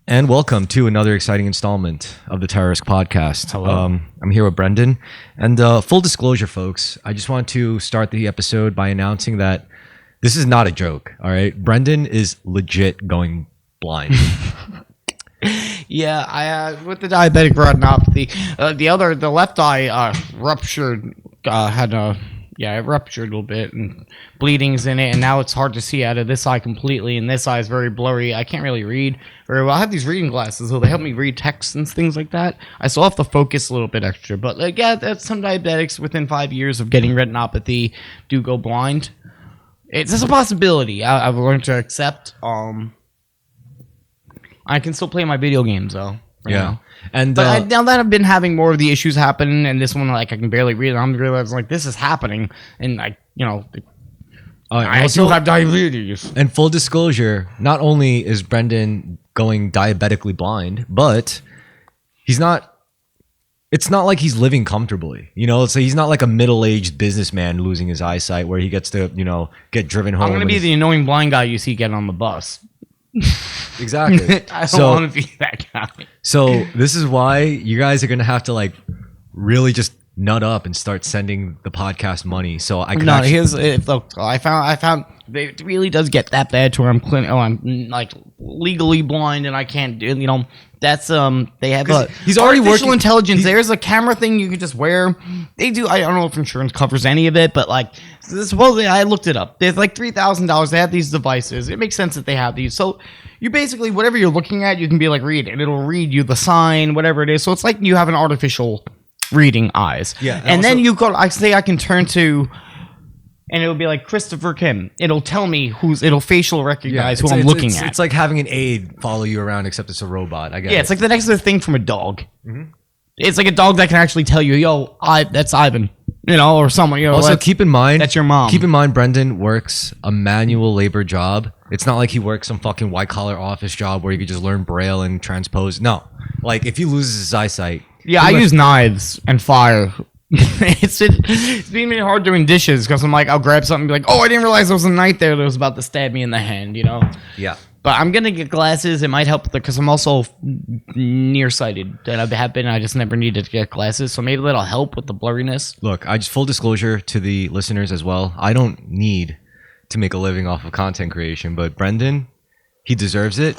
And welcome to another exciting installment of the Terrorisk podcast. Hello. I'm here with Brendan. And full disclosure, folks, I just want to start the episode by announcing that this is not a joke, all right? Brendan is legit going blind. Yeah, I with the diabetic retinopathy, the left eye ruptured, it ruptured a little bit, and bleeding's in it, and now it's hard to see out of this eye completely, and this eye is very blurry. I can't really read very well. I have these reading glasses, so they help me read text and things like that. I still have to focus a little bit extra, but that's some diabetics within 5 years of getting retinopathy do go blind. It's just a possibility. I've learned to accept. I can still play my video games though. Yeah. And now that I've been having more of the issues happen, and this one I can barely read it, I'm realizing this is happening, and I also have diabetes. And full disclosure, not only is Brendan going diabetically blind, but it's not like he's living comfortably. So he's not like a middle-aged businessman losing his eyesight where he gets to, get driven home. I'm going to be the annoying blind guy you see getting on the bus. Exactly. I don't want to be that guy. So this is why you guys are going to have to really just nut up and start sending the podcast money. So I can look, I found it really does get that bad to where I'm like legally blind and I can't do, that's they have he's already artificial intelligence. There's a camera thing you can just wear. They do. I don't know if insurance covers any of it, but supposedly I looked it up. There's $3,000. They have these devices. It makes sense that they have these. So you basically, whatever you're looking at, you can be read, and it'll read you the sign, whatever it is. So it's like you have an artificial reading eyes. Yeah. And then I can turn to, and it'll be like Christopher Kim. It'll tell me it'll facial recognize who I'm looking at. It's like having an aide follow you around, except it's a robot. I guess. Yeah, it's like the next thing from a dog. Mm-hmm. It's like a dog that can actually tell you, that's Ivan, or someone. Also, keep in mind, that's your mom. Keep in mind, Brendan works a manual labor job. It's not like he works some fucking white collar office job where you could just learn Braille and transpose. No, if he loses his eyesight. Yeah, I use knives and fire. It's been really hard doing dishes because I'll grab something and be like, I didn't realize there was a knife there that was about to stab me in the hand, Yeah. But I'm going to get glasses. It might help because I'm also nearsighted. And I have been. I just never needed to get glasses. So maybe that'll help with the blurriness. Look, full disclosure to the listeners as well. I don't need to make a living off of content creation, but Brendan, he deserves it.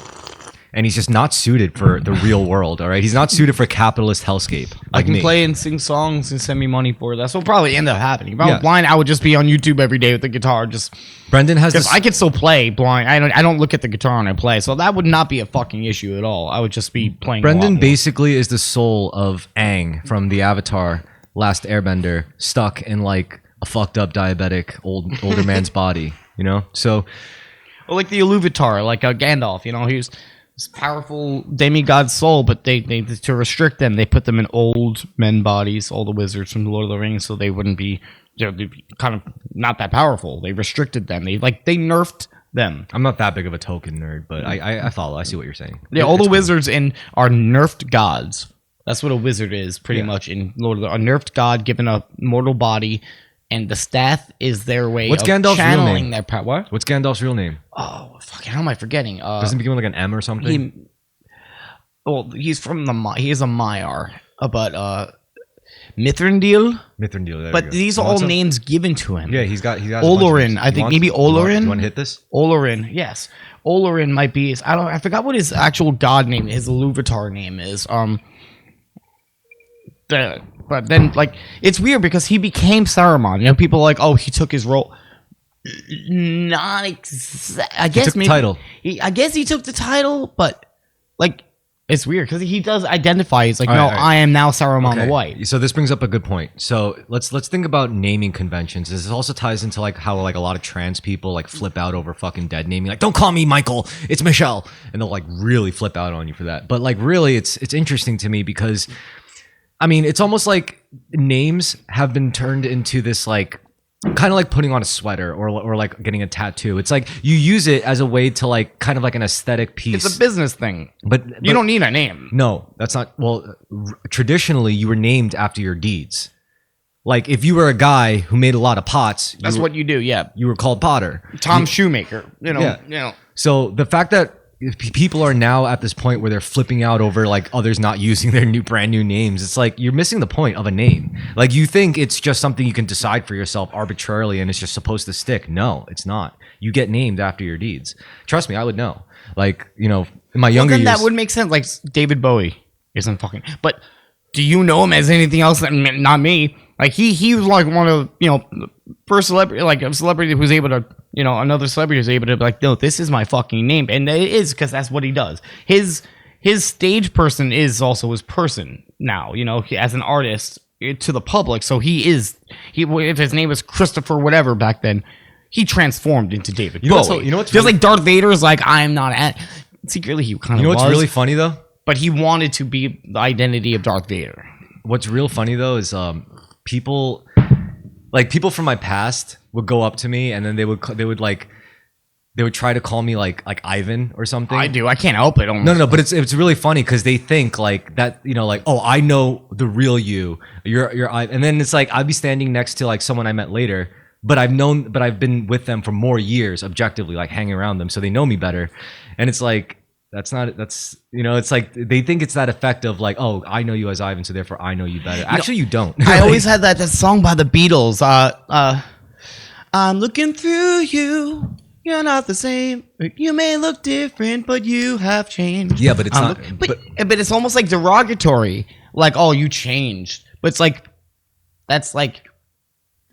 And he's just not suited for the real world, all right? He's not suited for capitalist hellscape. I can play and sing songs and send me money for it. That's what will probably end up happening. If I was blind, I would just be on YouTube every day with the guitar. Brendan has this. I could still play blind. I don't look at the guitar when I play, so that would not be a fucking issue at all. I would just be playing. Brendan basically is the soul of Aang from the Avatar Last Airbender, stuck in a fucked up diabetic older man's body. So, like the Iluvatar, like a Gandalf. He's this powerful demigod soul, but they to restrict them, they put them in old men bodies, all the wizards from the Lord of the Rings, so they wouldn't be, kind of not that powerful. They restricted them. They nerfed them. I'm not that big of a Tolkien nerd, but I follow. I see what you're saying. Yeah, all the wizards are nerfed gods. That's what a wizard is, pretty much in Lord of the. A nerfed god given a mortal body. And the staff is their way of channeling their power. What? What's Gandalf's real name? Oh, fucking, how am I forgetting? Doesn't it begin with an M or something? He's from he is a Maiar, but Mithrandil. Mithrandil. But these are all names given to him. Yeah, he's got Olorin. I think maybe Olorin. You want to hit this? Olorin. Yes, Olorin might be. I forgot what his actual god name, his Iluvatar name is. But then, it's weird because he became Saruman. People are like, he took his role. Not exactly. I guess he took the title. I guess he took the title, but it's weird because he does identify. He's like, all right. I am now Saruman the White. So this brings up a good point. So let's think about naming conventions. This also ties into how a lot of trans people flip out over fucking dead naming. Don't call me Michael, it's Michelle, and they'll really flip out on you for that. But really, it's interesting to me because. It's almost like names have been turned into this kind of like putting on a sweater or getting a tattoo. It's like you use it as a way to kind of an aesthetic piece. It's a business thing, but you don't need a name. No, that's not. Well, traditionally you were named after your deeds. If you were a guy who made a lot of pots, that's what you do. Yeah, you were called Potter. Tom Shoemaker. So the fact that people are now at this point where they're flipping out over like others not using their brand new names. It's like you're missing the point of a name. Like you think it's just something you can decide for yourself arbitrarily and it's just supposed to stick. No, it's not. You get named after your deeds. Trust me, I would know. Like, you know, in my younger years, that would make sense. Like David Bowie isn't fucking. But do you know him as anything else? Not me. Like he was like one of, you know, first celebrity, like a celebrity who was able to, you know, another celebrity was able to be like, no, this is my fucking name, and it is because that's what he does. His stage person is also his person now, you know, as an artist to the public. So if his name was Christopher whatever back then, he transformed into David Bowie. You know what's just like Darth Vader is like, I'm not at. Secretly, he kind of. You know what's was, really funny though? But he wanted to be the identity of Darth Vader. What's real funny though is people from my past would go up to me and then they would try to call me like Ivan or something. I do. I can't help it. No, but it's really funny because they think like that, you know, like, oh, I know the real you. You're Ivan. And then it's like I'd be standing next to like someone I met later, but I've been with them for more years objectively, like hanging around them, so they know me better. And it's like that's you know, it's like they think it's that effect of like, oh, I know you as Ivan, so therefore I know you better. Actually, you don't. I always had that song by the Beatles. I'm looking through you. You're not the same. You may look different, but you have changed. Yeah, but it's not. But it's almost like derogatory. Like, oh, you changed. But it's like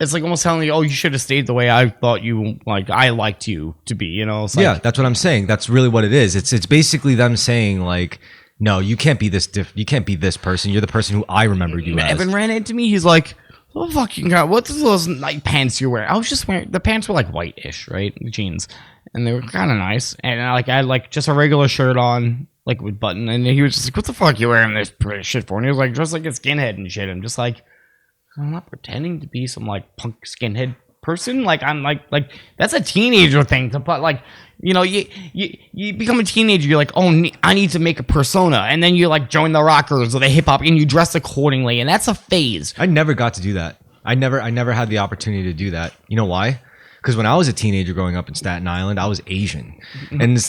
it's like almost telling you, oh, you should have stayed the way I thought you, like, I liked you to be, you know? It's like, yeah, that's what I'm saying. That's really what it is. It's basically them saying, like, no, you can't be this you can't be this person. You're the person who I remember you as. Evan ran into me. He's like, oh, fucking God, what's those night pants you're wearing? I was just wearing, the pants were like white-ish, right? The jeans. And they were kind of nice. And I had like just a regular shirt on, like with button. And he was just like, what the fuck you wearing this shit for? And he was like, dressed like a skinhead and shit. I'm just like, I'm not pretending to be some like punk skinhead person. Like I'm like that's a teenager thing to put. Like, you know, you become a teenager. You're like, oh, I need to make a persona, and then you like join the rockers or the hip hop, and you dress accordingly, and that's a phase. I never got to do that. I never had the opportunity to do that. You know why? Because when I was a teenager growing up in Staten Island, I was Asian, and it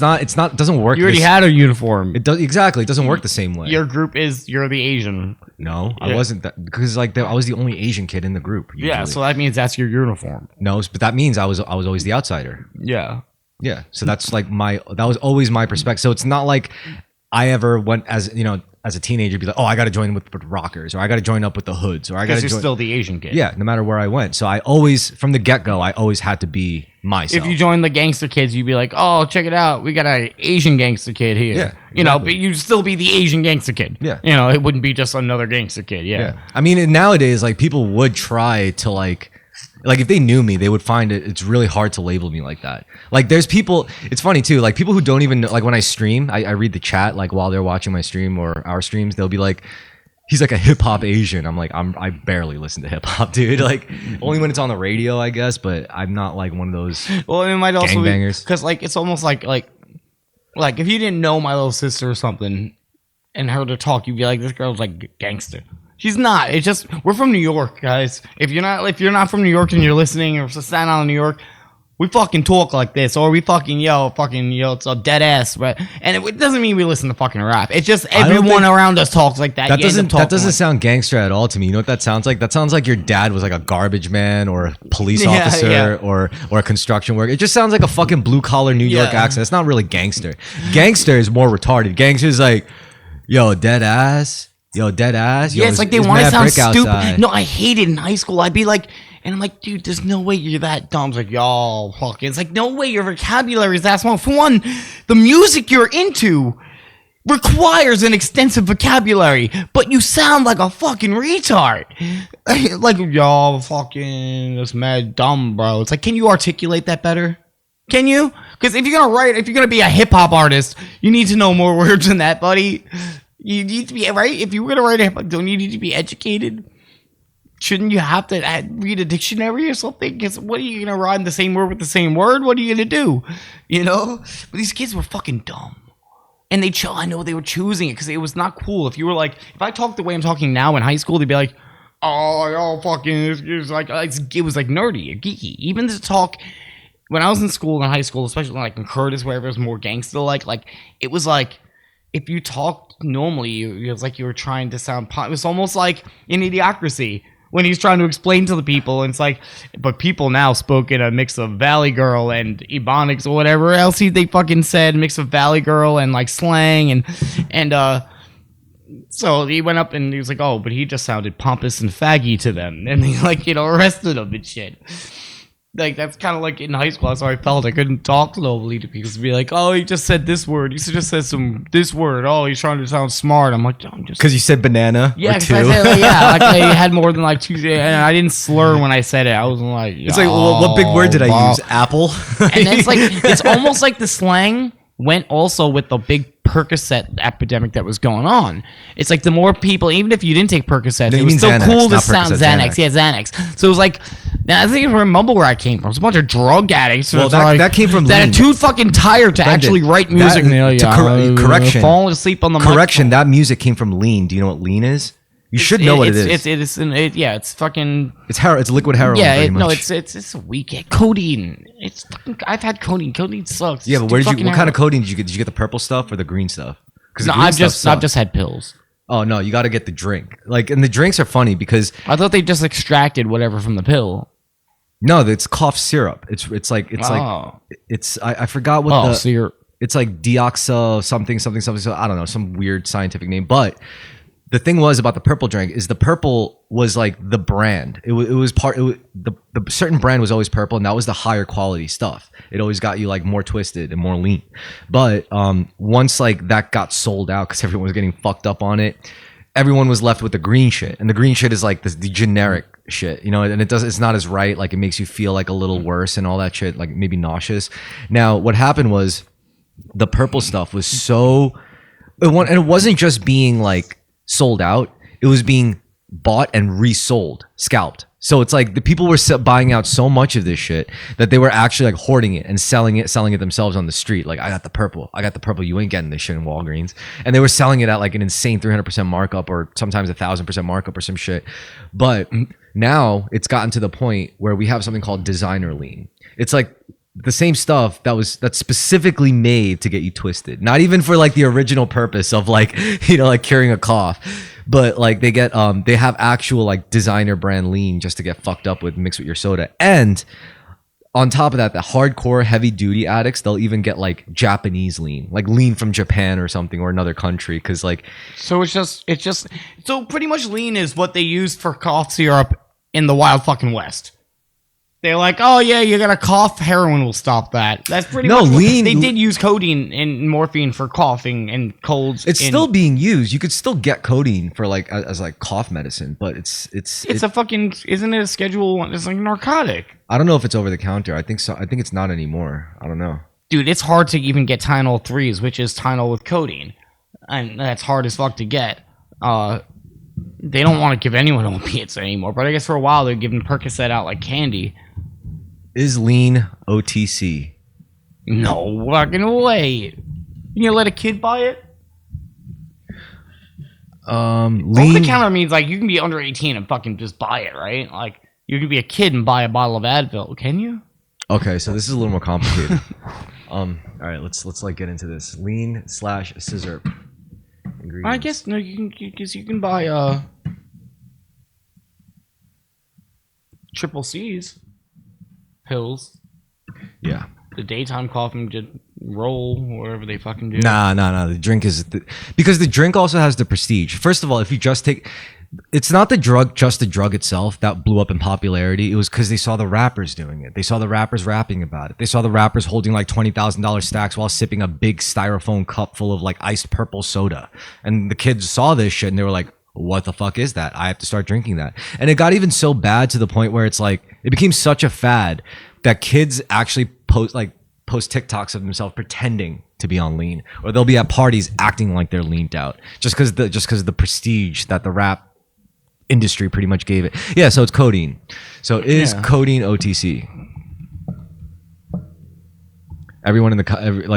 doesn't work. You already had a uniform. It does exactly. It doesn't work the same way. Your group you're the Asian. No, yeah. I wasn't that, because like I was the only Asian kid in the group. Usually. Yeah, so that means that's your uniform. No, but that means I was always the outsider. Yeah. Yeah. So that's like that was always my perspective. So it's not like I ever went as a teenager be like, oh, I got to join with rockers, or I got to join up with the hoods, or I got to. Because you're still the Asian kid. Yeah, no matter where I went. So I always, from the get go, I always had to be myself. If you join the gangster kids, you'd be like, oh, check it out, we got an Asian gangster kid here. Yeah, exactly. You know, but you'd still be the Asian gangster kid. Yeah, you know, it wouldn't be just another gangster kid. Yeah. I mean, nowadays, like people would try to like if they knew me, they would find it's really hard to label me like that. Like there's people, it's funny too, like people who don't even know, like when I stream, I read the chat, like while they're watching my stream or our streams, they'll be like, he's like a hip hop Asian. I'm like, I barely listen to hip hop, dude. Like only when it's on the radio, I guess, but I'm not like one of those well, it might also gangbangers. Because like, it's almost like if you didn't know my little sister or something and heard her talk, you'd be like, this girl's like gangster. She's not. It's just we're from New York, guys. If you're not from New York and you're listening, or Staten Island, New York, we fucking talk like this, or we fucking yell, it's a dead ass. But and it doesn't mean we listen to fucking rap. It's just everyone around us talks like that. That doesn't sound gangster at all to me. You know what that sounds like? That sounds like your dad was like a garbage man or a police officer or a construction worker. It just sounds like a fucking blue collar New York accent. It's not really gangster. Gangster is more retarded. Gangster is like, yo, dead ass. Yo, dead ass. Yo, yeah, it's like they want to sound stupid. Outside. No, I hated in high school. I'd be like, and I'm like, dude, there's no way you're that dumb. It's like, y'all fucking. It's like, no way your vocabulary is that small. For one, the music you're into requires an extensive vocabulary, but you sound like a fucking retard. Like, y'all fucking, that's mad dumb, bro. It's like, can you articulate that better? Can you? Because if you're gonna be a hip hop artist, you need to know more words than that, buddy. You need to be, right? If you were going to write a hip hop, don't you need to be educated? Shouldn't you have to read a dictionary or something? Because what are you going to rhyme the same word with the same word? What are you going to do? You know? But these kids were fucking dumb. And I know they were choosing it because it was not cool. If you were like, if I talked the way I'm talking now in high school, they'd be like, oh, fucking, it was like nerdy or geeky. Even to talk when I was in school, in high school, especially like in Curtis, wherever it was more gangster, like it was like if you talked normally, it was like you were trying to sound. It was almost like in Idiocracy when he's trying to explain to the people, and it's like, but people now spoke in a mix of Valley Girl and Ebonics or whatever else they fucking said, mix of Valley Girl and like slang and so he went up and he was like, oh, but he just sounded pompous and faggy to them, and he like arrested him and shit. Like, that's kind of like in high school. That's how I felt. I couldn't talk normally to people. To be like, oh, he just said this word. He just said this word. Oh, he's trying to sound smart. I'm like, I'm just... Because you said banana yeah, or two. I said, like, yeah, like I had more than like 2... And I didn't slur when I said it. I was like... It's like, well, what big word did I use? Apple? And it's like, it's almost like the slang went also with the big Percocet epidemic that was going on. It's like the more people, even if you didn't take Percocet, No, it was still Xanax, cool to not sound Percocet, Xanax. Yeah, Xanax. So it was like, now I think it's where Mumble where I came from. It's a bunch of drug addicts. Well, that came from that lean. are too fucking tired to actually write music. Correction. Falling asleep on the Correction. microphone. That music came from lean. Do you know what lean is? You should know what it is. It's fucking. It's liquid heroin. Yeah, no, it's weak. Codeine. It's fucking. I've had codeine. Codeine sucks. Yeah, but what kind of codeine did you get? Did you get the purple stuff or the green stuff? No, I've just had pills. Oh no, you got to get the drink. Like, and the drinks are funny because I thought they just extracted whatever from the pill. No, it's cough syrup. It's like I forgot what syrup. It's like deoxo something. So I don't know, some weird scientific name. But the thing was about the purple drink is the purple was like the brand. The certain brand was always purple, and that was the higher quality stuff. It always got you like more twisted and more lean. But once like that got sold out because everyone was getting fucked up on it, everyone was left with the green shit, and the green shit is like the generic shit, you know, and it's not as right. Like, it makes you feel like a little worse and all that shit, like maybe nauseous. Now, what happened was the purple stuff was and it wasn't just being like sold out; it was being bought and resold, scalped. So it's like the people were buying out so much of this shit that they were actually like hoarding it and selling it themselves on the street. Like, I got the purple. You ain't getting this shit in Walgreens. And they were selling it at like an insane 300% markup, or sometimes 1,000% markup or some shit. But now it's gotten to the point where we have something called designer lean. It's like the same stuff that's specifically made to get you twisted. Not even for like the original purpose of like, you know, like curing a cough. But like they have actual like designer brand lean just to get fucked up with, mixed with your soda. And on top of that, the hardcore heavy duty addicts, they'll even get like Japanese lean, like lean from Japan or something, or another country. Cause like, so so pretty much lean is what they used for cough syrup in the wild fucking West. They're like, oh yeah, you're gonna cough, heroin will stop that. That's pretty much lean. They did use codeine and morphine for coughing and colds. It's still being used. You could still get codeine for like as like cough medicine, but it's a fucking, isn't it a Schedule 1? It's like narcotic. I don't know if it's over the counter. I think so. I think it's not anymore. I don't know. Dude, it's hard to even get Tylenol 3s, which is Tylenol with codeine, and that's hard as fuck to get. They don't want to give anyone opiates anymore, but I guess for a while they're giving Percocet out like candy. Is lean OTC? No fucking way. You gonna let a kid buy it? Lean over the counter means like you can be under 18 and fucking just buy it, right? Like, you can be a kid and buy a bottle of Advil, can you? Okay, so this is a little more complicated. All right, let's like get into this. Lean / scissor ingredients. I guess no, you can buy triple C's pills. Yeah. The daytime coughing just roll, whatever they fucking do. Nah. The drink is because the drink also has the prestige. First of all, if you just take, it's not the drug itself that blew up in popularity. It was because they saw the rappers doing it. They saw the rappers rapping about it. They saw the rappers holding like $20,000 stacks while sipping a big styrofoam cup full of like iced purple soda. And the kids saw this shit and they were like, what the fuck is that? I have to start drinking that. And it got even so bad to the point where it's like, it became such a fad that kids actually post TikToks of themselves pretending to be on lean, or they'll be at parties acting like they're leaned out just because of the prestige that the rap industry pretty much gave it. Yeah, so it's codeine. So is codeine OTC? Everyone in the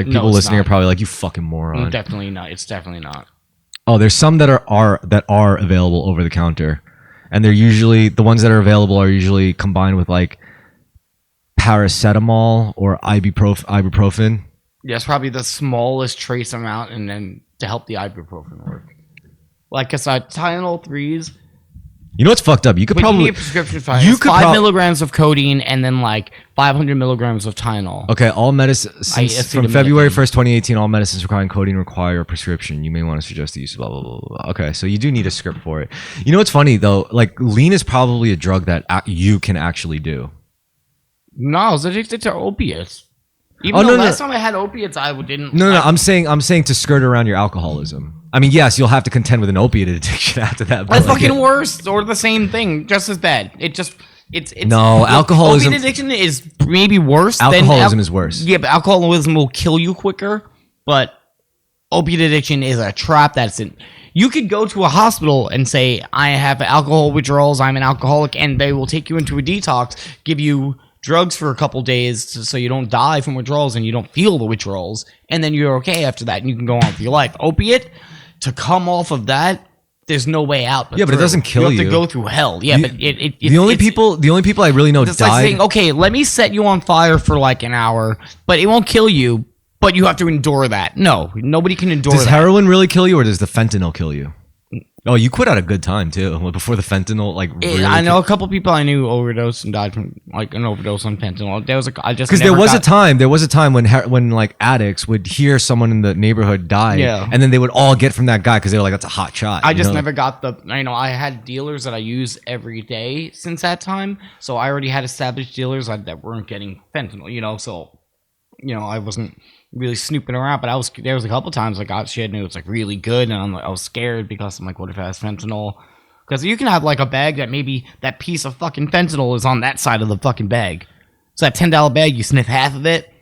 people listening are probably like, you fucking moron. Definitely not. It's definitely not. Oh, there's some that are available over the counter, and they're usually the ones that are available are usually combined with like paracetamol or ibuprofen. Yeah, it's probably the smallest trace amount, and then to help the ibuprofen work. Like, cause Tylenol 3s. You know what's fucked up? You could But probably you need a prescription for 5 milligrams of codeine and then like 500 milligrams of Tylenol. Okay, all medicine from acetaminophen. February 1st, 2018, all medicines requiring codeine require a prescription. You may want to suggest the use of blah, blah, blah, blah. Okay, so you do need a script for it. You know what's funny, though? Like, lean is probably a drug that you can actually do. No, I was addicted to opiates. Even last time I had opiates, I didn't. No, I'm saying to skirt around your alcoholism. I mean, yes, you'll have to contend with an opiate addiction after that. That's fucking worse, or the same thing, just as bad. It's no, alcoholism. Opiate addiction is maybe worse. Alcoholism is worse. Yeah, but alcoholism will kill you quicker. But opiate addiction is a trap. You could go to a hospital and say, I have alcohol withdrawals, I'm an alcoholic, and they will take you into a detox, give you drugs for a couple days so you don't die from withdrawals and you don't feel the withdrawals, and then you're okay after that and you can go on with your life. Opiate, to come off of that, there's no way out. But it doesn't kill you. You have to go through hell. Yeah, but the only people I really know died. Like saying, okay, let me set you on fire for like an hour, but it won't kill you. But you have to endure that. No, nobody can endure that. Does heroin really kill you, or does the fentanyl kill you? Oh, you quit at a good time too. Before the fentanyl, I know a couple people I knew overdosed and died from like an overdose on fentanyl. There was there was a time when like addicts would hear someone in the neighborhood die, and then they would all get from that guy because they were like, that's a hot shot. I just never got I had dealers that I use every day since that time, so I already had established dealers that weren't getting fentanyl. So I wasn't really snooping around, but there was a couple times I got shit and it was like really good, and I was scared because I'm like, what if it has fentanyl? Because you can have like a bag that maybe that piece of fucking fentanyl is on that side of the fucking bag. So that $10 bag, you sniff half of it,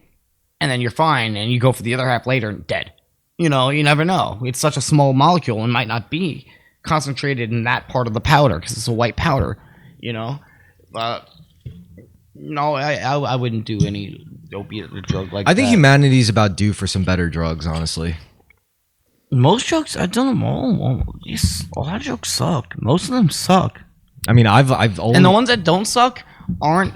and then you're fine, and you go for the other half later and dead. You never know. It's such a small molecule and might not be concentrated in that part of the powder because it's a white powder. No, I wouldn't do any opiate or drug like that. I think humanity's about due for some better drugs, honestly. Most drugs, I've done them all. A lot of drugs suck. Most of them suck. I mean, I've always... And the ones that don't suck aren't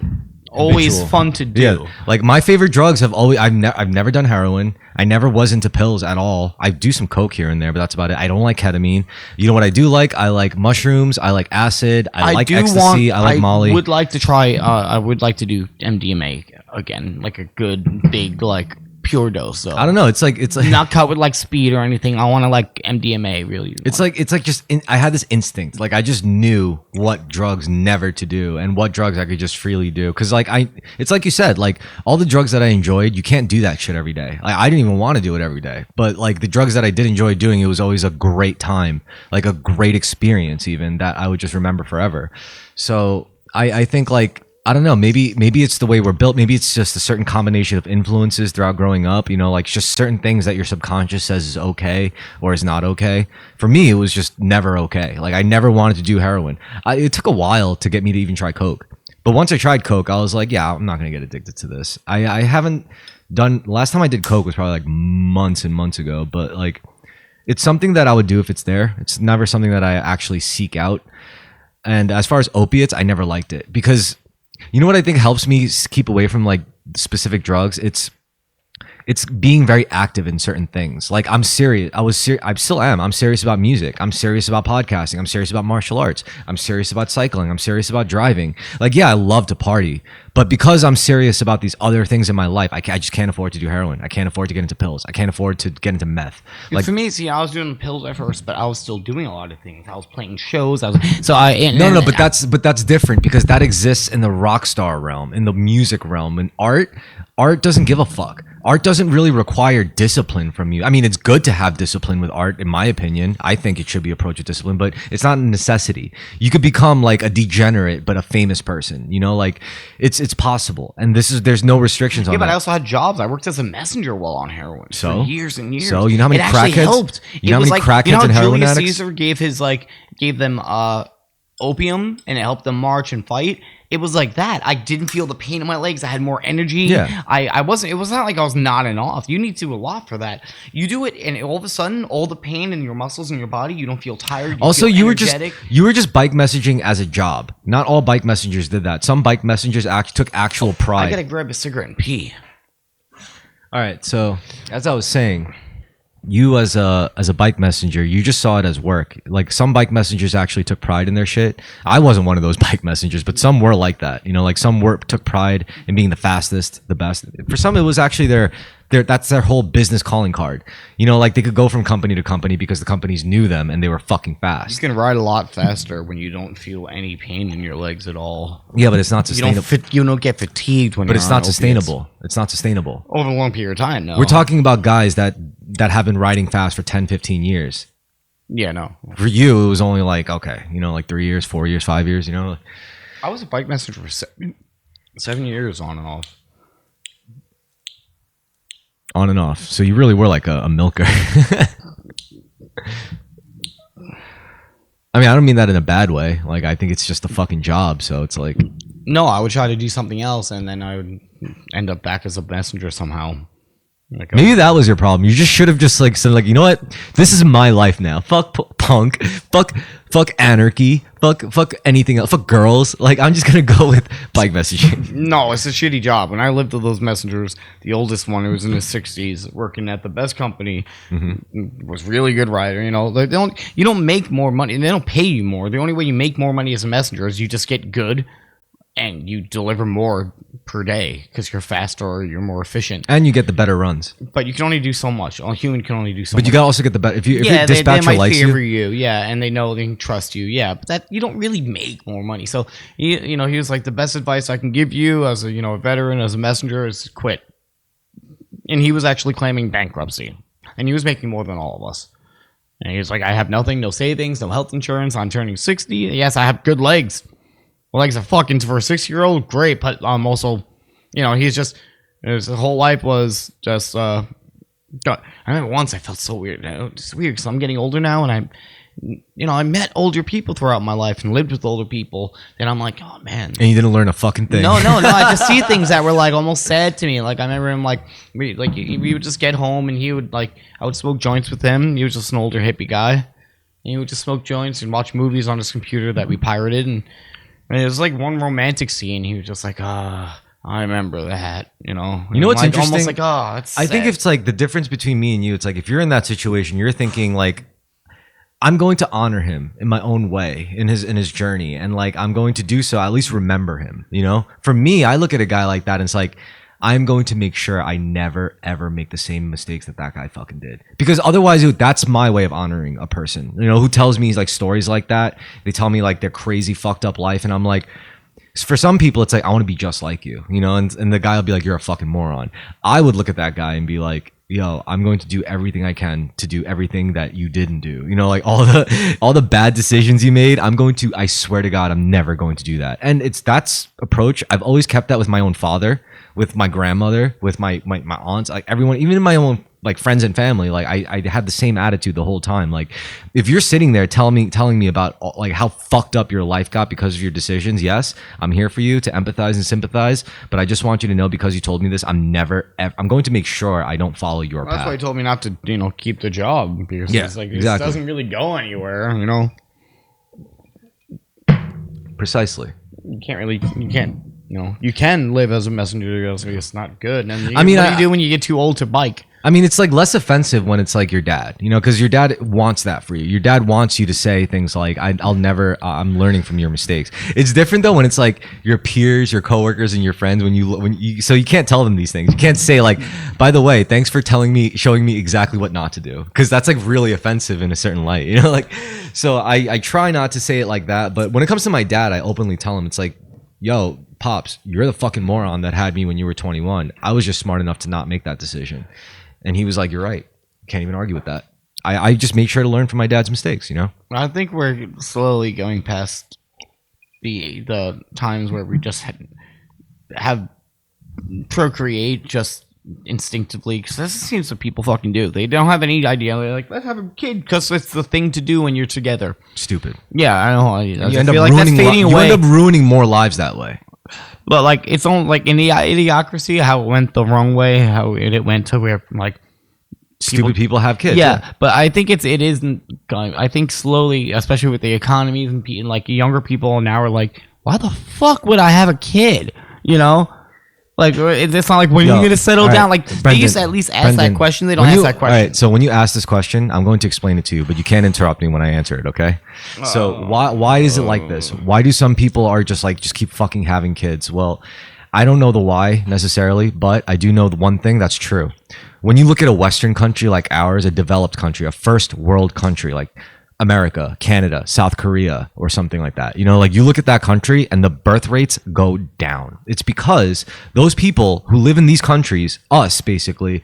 always fun to do. Yeah, like my favorite drugs I've never done heroin. I never was into pills at all. I do some coke here and there, but that's about it. I don't like ketamine. You know what I do like? I like mushrooms. I like acid. I like ecstasy. I like Molly. I would like to try. I would like to do MDMA again, like a good big like pure dose. So I don't know. It's like not cut with like speed or anything. I want to like MDMA really. It's like just I had this instinct. Like I just knew what drugs never to do and what drugs I could just freely do. Because it's like you said, like all the drugs that I enjoyed, you can't do that shit every day. Like I didn't even want to do it every day. But like the drugs that I did enjoy doing, it was always a great time, like a great experience, even that I would just remember forever. So I think like. I don't know. Maybe it's the way we're built. Maybe it's just a certain combination of influences throughout growing up. Like just certain things that your subconscious says is okay or is not okay. For me, it was just never okay. Like I never wanted to do heroin. It took a while to get me to even try coke. But once I tried coke, I was like, yeah, I'm not gonna get addicted to this. I haven't done. Last time I did coke was probably like months and months ago. But like, it's something that I would do if it's there. It's never something that I actually seek out. And as far as opiates, I never liked it because. You know what I think helps me keep away from like specific drugs? It's being very active in certain things. Like I'm serious. I still am. I'm serious about music. I'm serious about podcasting. I'm serious about martial arts. I'm serious about cycling. I'm serious about driving. Like, yeah, I love to party, but because I'm serious about these other things in my life, I just can't afford to do heroin. I can't afford to get into pills. I can't afford to get into meth. Like for me, see, I was doing pills at first, but I was still doing a lot of things. I was playing shows. But that's different because that exists in the rock star realm, in the music realm, and art doesn't give a fuck. Art doesn't really require discipline from you. I mean, it's good to have discipline with art, in my opinion. I think it should be approached with discipline, but it's not a necessity. You could become like a degenerate, but a famous person. Like it's possible, and there's no restrictions on that. Yeah, but I also had jobs. I worked as a messenger while on heroin for years and years. So you know how many crackheads? Helped. You know how many crackheads and heroin addicts? Julius Caesar gave them opium and it helped them march and fight. It was like that. I didn't feel the pain in my legs. I had more energy. Yeah. I wasn't. It was not like I was nodding off. You need to do a lot for that. You do it, and all of a sudden, all the pain in your muscles in your body, you don't feel tired. Also, feel you energetic. were just bike messaging as a job. Not all bike messengers did that. Some bike messengers took actual pride. I gotta grab a cigarette and pee. All right. So as I was saying, you as a bike messenger, you just saw it as work. Like some bike messengers actually took pride in their shit. I wasn't one of those bike messengers, but some were like that. You know, like some took pride in being the fastest, the best. For some, it was actually that's their whole business calling card. You know, like they could go from company to company because the companies knew them and they were fucking fast. You can ride a lot faster when you don't feel any pain in your legs at all. Yeah, but it's not sustainable. You don't get fatigued when. But you're it's on not opiates. sustainable. It's not sustainable. Over a long period of time, no. We're talking about guys that have been riding fast for 10, 15 years. Yeah, no. For you, it was only like, okay, you know, like 3 years, 4 years, 5 years, you know? I was a bike messenger for 7 years on and off. On and off. So you really were like a milker. I mean, I don't mean that in a bad way. Like, I think it's just a fucking job. So it's like... No, I would try to do something else, and then I would end up back as a messenger somehow. Like maybe that was your problem. You just should have just like said, like, you know what? This is my life now. Fuck punk. Fuck anarchy. Fuck anything else. Fuck girls. Like, I'm just gonna go with bike messaging. No, it's a shitty job. When I lived with those messengers, the oldest one, who was in his 60s, working at the best company, was really good rider. You know, you don't make more money, and they don't pay you more. The only way you make more money as a messenger is you just get good, and you deliver more per day because you're faster or you're more efficient. And you get the better runs. But you can only do so much. A human can only do so much. But you gotta also get the better. If your they dispatcher might likes favor you, yeah, and they know they can trust you, yeah. But that you don't really make more money. So you know, he was like, the best advice I can give you as a a veteran, as a messenger, is quit. And he was actually claiming bankruptcy, and he was making more than all of us. And he was like, I have nothing, no savings, no health insurance. I'm turning 60. Yes, I have good legs. Legs are fucking for a 6-year-old, great. But also, he's just his whole life was just. I remember once I felt so weird. It's weird because I'm getting older now, and I met older people throughout my life and lived with older people. And I'm like, oh man. And you didn't learn a fucking thing. No. I just see things that were like almost sad to me. Like I remember him we would just get home and he would I would smoke joints with him. He was just an older hippie guy. And he would just smoke joints and watch movies on his computer that we pirated. And it was like one romantic scene. He was just like, I remember that, You know what's interesting? Almost like, it's sad. I think it's like the difference between me and you. It's like if you're in that situation, you're thinking like, I'm going to honor him in my own way in his journey, and like I'm going to do so. At least remember him. For me, I look at a guy like that, and it's like I'm going to make sure I never ever make the same mistakes that guy fucking did. Because otherwise, dude, that's my way of honoring a person. Who tells me like stories like that. They tell me like their crazy fucked up life, and I'm like. For some people, it's like, I want to be just like you, and the guy will be like, you're a fucking moron. I would look at that guy and be like, yo, I'm going to do everything I can to do everything that you didn't do. Like all the bad decisions you made, I swear to God, I'm never going to do that. And that's approach. I've always kept that with my own father, with my grandmother, with my aunts, like everyone, even in my own like friends and family. Like I had the same attitude the whole time. Like if you're sitting there telling me about like how fucked up your life got because of your decisions, yes, I'm here for you to empathize and sympathize. But I just want you to know, because you told me this, I'm going to make sure I don't follow your path. That's why he told me not to, keep the job, because it's like, this doesn't really go anywhere, Precisely. You can live as a messenger, so it's not good. And I mean, what do you do when you get too old to bike? I mean, it's like less offensive when it's like your dad, because your dad wants that for you. Your dad wants you to say things like, I'm learning from your mistakes. It's different though when it's like your peers, your coworkers, and your friends, so you can't tell them these things. You can't say like, by the way, thanks for showing me exactly what not to do. Cause that's like really offensive in a certain light, so I try not to say it like that. But when it comes to my dad, I openly tell him, it's like, yo, Pops, you're the fucking moron that had me when you were 21. I was just smart enough to not make that decision. And he was like, you're right. Can't even argue with that. I just made sure to learn from my dad's mistakes, I think we're slowly going past the times where we just have procreate just instinctively, because this seems what people fucking do. They don't have any idea. They're like, let's have a kid because it's the thing to do when you're together. Stupid. Yeah, I know. You end up ruining more lives that way. But like, it's on like in the Idiocracy, how it went the wrong way, how it went to where like stupid people have kids. Yeah, but I think it isn't going. I think slowly, especially with the economies and like younger people now are like, why the fuck would I have a kid? You know. Like, it's not like, when are you going to settle down? Like, Brendan, they used to at least ask that question. They don't ask that question. All right, so when you ask this question, I'm going to explain it to you, but you can't interrupt me when I answer it, okay? So why is it like this? Why do some people are just keep fucking having kids? Well, I don't know the why necessarily, but I do know the one thing that's true. When you look at a Western country like ours, a developed country, a first world country like America, Canada, South Korea, or something like that. You know, like you look at that country and the birth rates go down. It's because those people who live in these countries, us basically,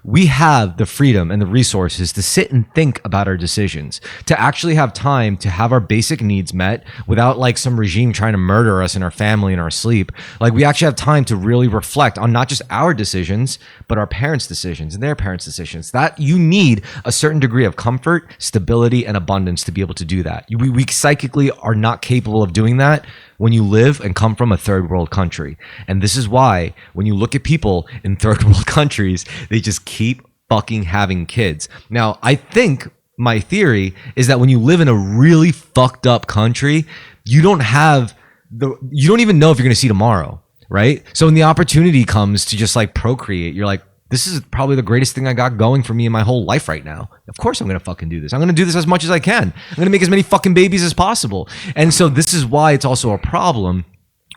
we have the freedom and the resources to sit and think about our decisions, to actually have time to have our basic needs met without like some regime trying to murder us and our family in our sleep. Like we actually have time to really reflect on not just our decisions, but our parents' decisions and their parents' decisions. That you need a certain degree of comfort, stability, and abundance to be able to do that. We psychically are not capable of doing that when you live and come from a third world country. And this is why when you look at people in third world countries, they just keep fucking having kids. Now, I think my theory is that when you live in a really fucked up country, you don't even know if you're going to see tomorrow, right? So when the opportunity comes to just like procreate, you're like, this is probably the greatest thing I got going for me in my whole life right now. Of course I'm going to fucking do this. I'm going to do this as much as I can. I'm going to make as many fucking babies as possible. And so this is why it's also a problem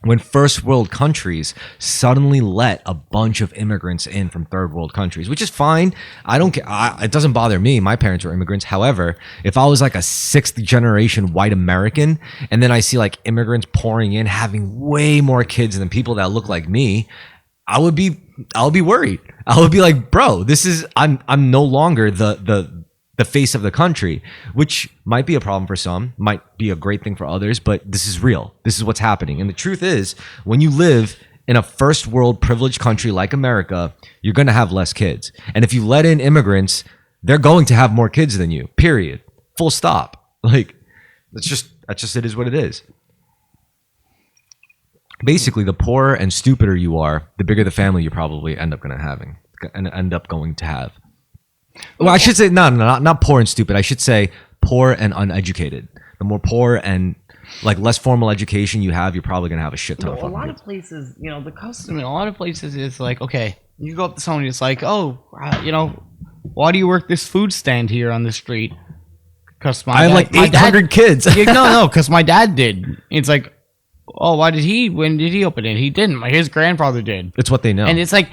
when first world countries suddenly let a bunch of immigrants in from third world countries, which is fine. I don't care. It doesn't bother me. My parents were immigrants. However, if I was like a sixth generation white American and then I see like immigrants pouring in, having way more kids than people that look like me, I would be worried. I would be like, bro, I'm no longer the face of the country, which might be a problem for some, might be a great thing for others, but this is real. This is what's happening. And the truth is, when you live in a first world privileged country like America, you're going to have less kids. And if you let in immigrants, they're going to have more kids than you, period. Full stop. Like, that's just it is what it is. Basically, the poorer and stupider you are, the bigger the family you probably end up going to have. Well, I should say not poor and stupid. I should say poor and uneducated. The more poor and like less formal education you have, you're probably going to have a shit ton of fucking kids. A lot of places, you know, the custom in a lot of places is like, okay, you go up to someone, it's like, oh, you know, why do you work this food stand here on the street? Because I have like 800 kids. No, because my dad did. It's like, oh, when did he open it? He didn't. Like, his grandfather did. It's what they know. And it's like,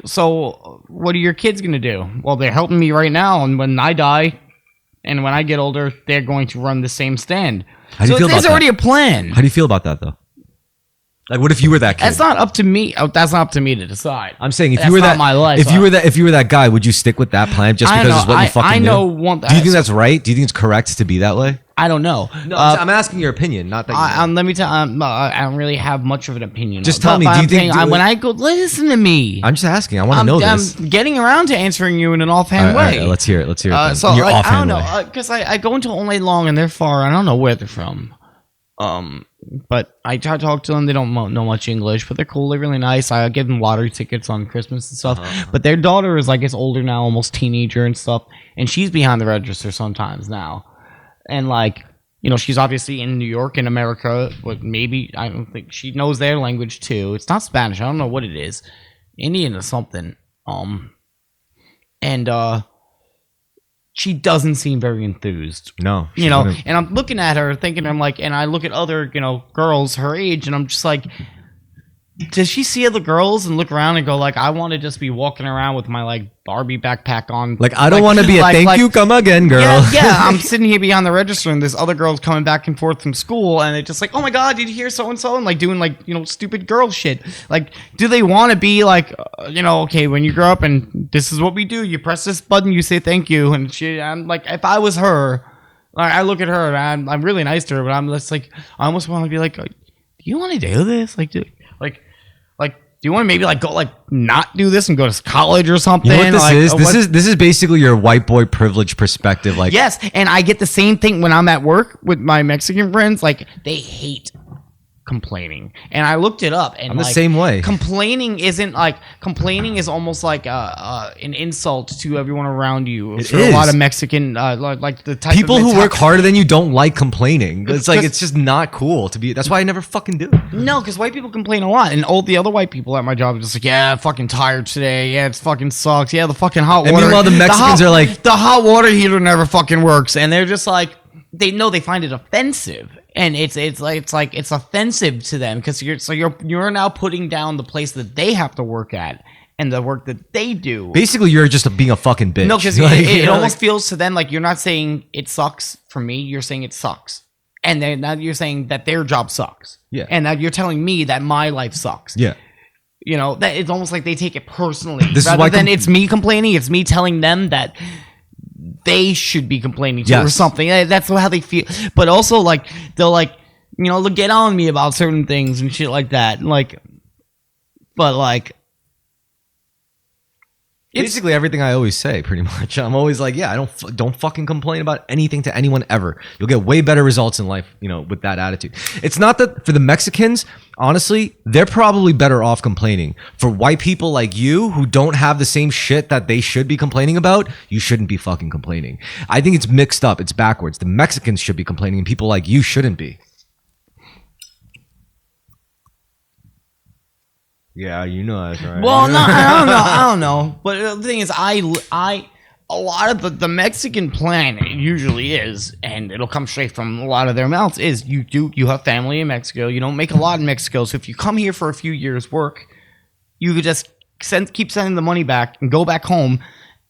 so what are your kids going to do? Well, they're helping me right now. And when I die and when I get older, they're going to run the same stand. How do you feel about that? There's already a plan. How do you feel about that, though? Like, what if you were that kid? That's not up to me. That's not up to me to decide. I'm saying if you were that, my life. If you were that guy, would you stick with that plan just because it's what you fucking do? Do you think that's right? Do you think it's correct to be that way? I don't know. No, I'm asking your opinion, not that. Let me tell. I don't really have much of an opinion. Just tell me. Do you think when I go? Listen to me. I'm just asking. I want to know this. I'm getting around to answering you in an offhand way. All right, let's hear it. So like, I don't know, because I go into All Night Long and they're far. I don't know where they're from. But I try to talk to them. They don't know much English, but they're cool. They're really nice. I give them lottery tickets on Christmas and stuff. But their daughter is, I guess, older now, almost teenager and stuff. And she's behind the register sometimes now. And like, you know, she's obviously in New York in America, but maybe, I don't think she knows their language too. It's not Spanish. I don't know what it is. Indian or something. She doesn't seem very enthused. No. You know, and I'm looking at her thinking, I'm like, and I look at other, you know, girls her age, and I'm just like, does she see other girls and look around and go like, I want to just be walking around with my like Barbie backpack on? Like, I don't want to be a thank you, come again, girl. Yeah, I'm sitting here behind the register and there's other girls coming back and forth from school and they're just like, oh my God, did you hear so-and-so? And like doing like, you know, stupid girl shit. Like, do they want to be like, you know, okay, when you grow up and this is what we do, you press this button, you say thank you. And I'm like, if I was her, I look at her and I'm really nice to her, but I'm just like, I almost want to be like, do you want to do this? Like, Do you want to maybe like go like not do this and go to college or something? You know what this like, is? This is basically your white boy privilege perspective. Like, yes, and I get the same thing when I'm at work with my Mexican friends. Like, they hate complaining, and I looked it up, and I'm the like, same way. Complaining is almost like an insult to everyone around you. It For is. a lot of Mexican like the type people of who work harder than you don't like complaining. It's like, it's just not cool to be. That's why I never fucking do it. No, because white people complain a lot, and all the other white people at my job are just like, yeah, I'm fucking tired today. Yeah, it fucking sucks. Yeah, the fucking hot water. And meanwhile, the Mexicans are like, the hot water heater never fucking works, and they're just like, they find it offensive, and it's offensive to them because you're now putting down the place that they have to work at and the work that they do. basically, you're just being a fucking bitch. No, because Like, it you know, almost like- feels to them like you're not saying it sucks for me. You're saying it sucks, and then now you're saying that their job sucks. Yeah. And now you're telling me that my life sucks. yeah. You know, that it's almost like they take it personally. This is Rather why than it's me complaining, it's me telling them that they should be complaining too or Yes. something. That's how they feel. But also, like, they'll like, you know, they'll get on me about certain things and shit like that. Like, but like, Basically everything I always say, pretty much. I'm always like, yeah, don't fucking complain about anything to anyone ever. You'll get way better results in life, you know, with that attitude. It's not that for the Mexicans, honestly, they're probably better off complaining. For white people like you who don't have the same shit that they should be complaining about, you shouldn't be fucking complaining. I think it's mixed up. It's backwards. The Mexicans should be complaining and people like you shouldn't be. Yeah, you know that's right. well, no, I don't know. But the thing is, a lot of the Mexican plan usually is, and it'll come straight from a lot of their mouths, is you have family in Mexico. You don't make a lot in Mexico, so if you come here for a few years work, you could just keep sending the money back and go back home.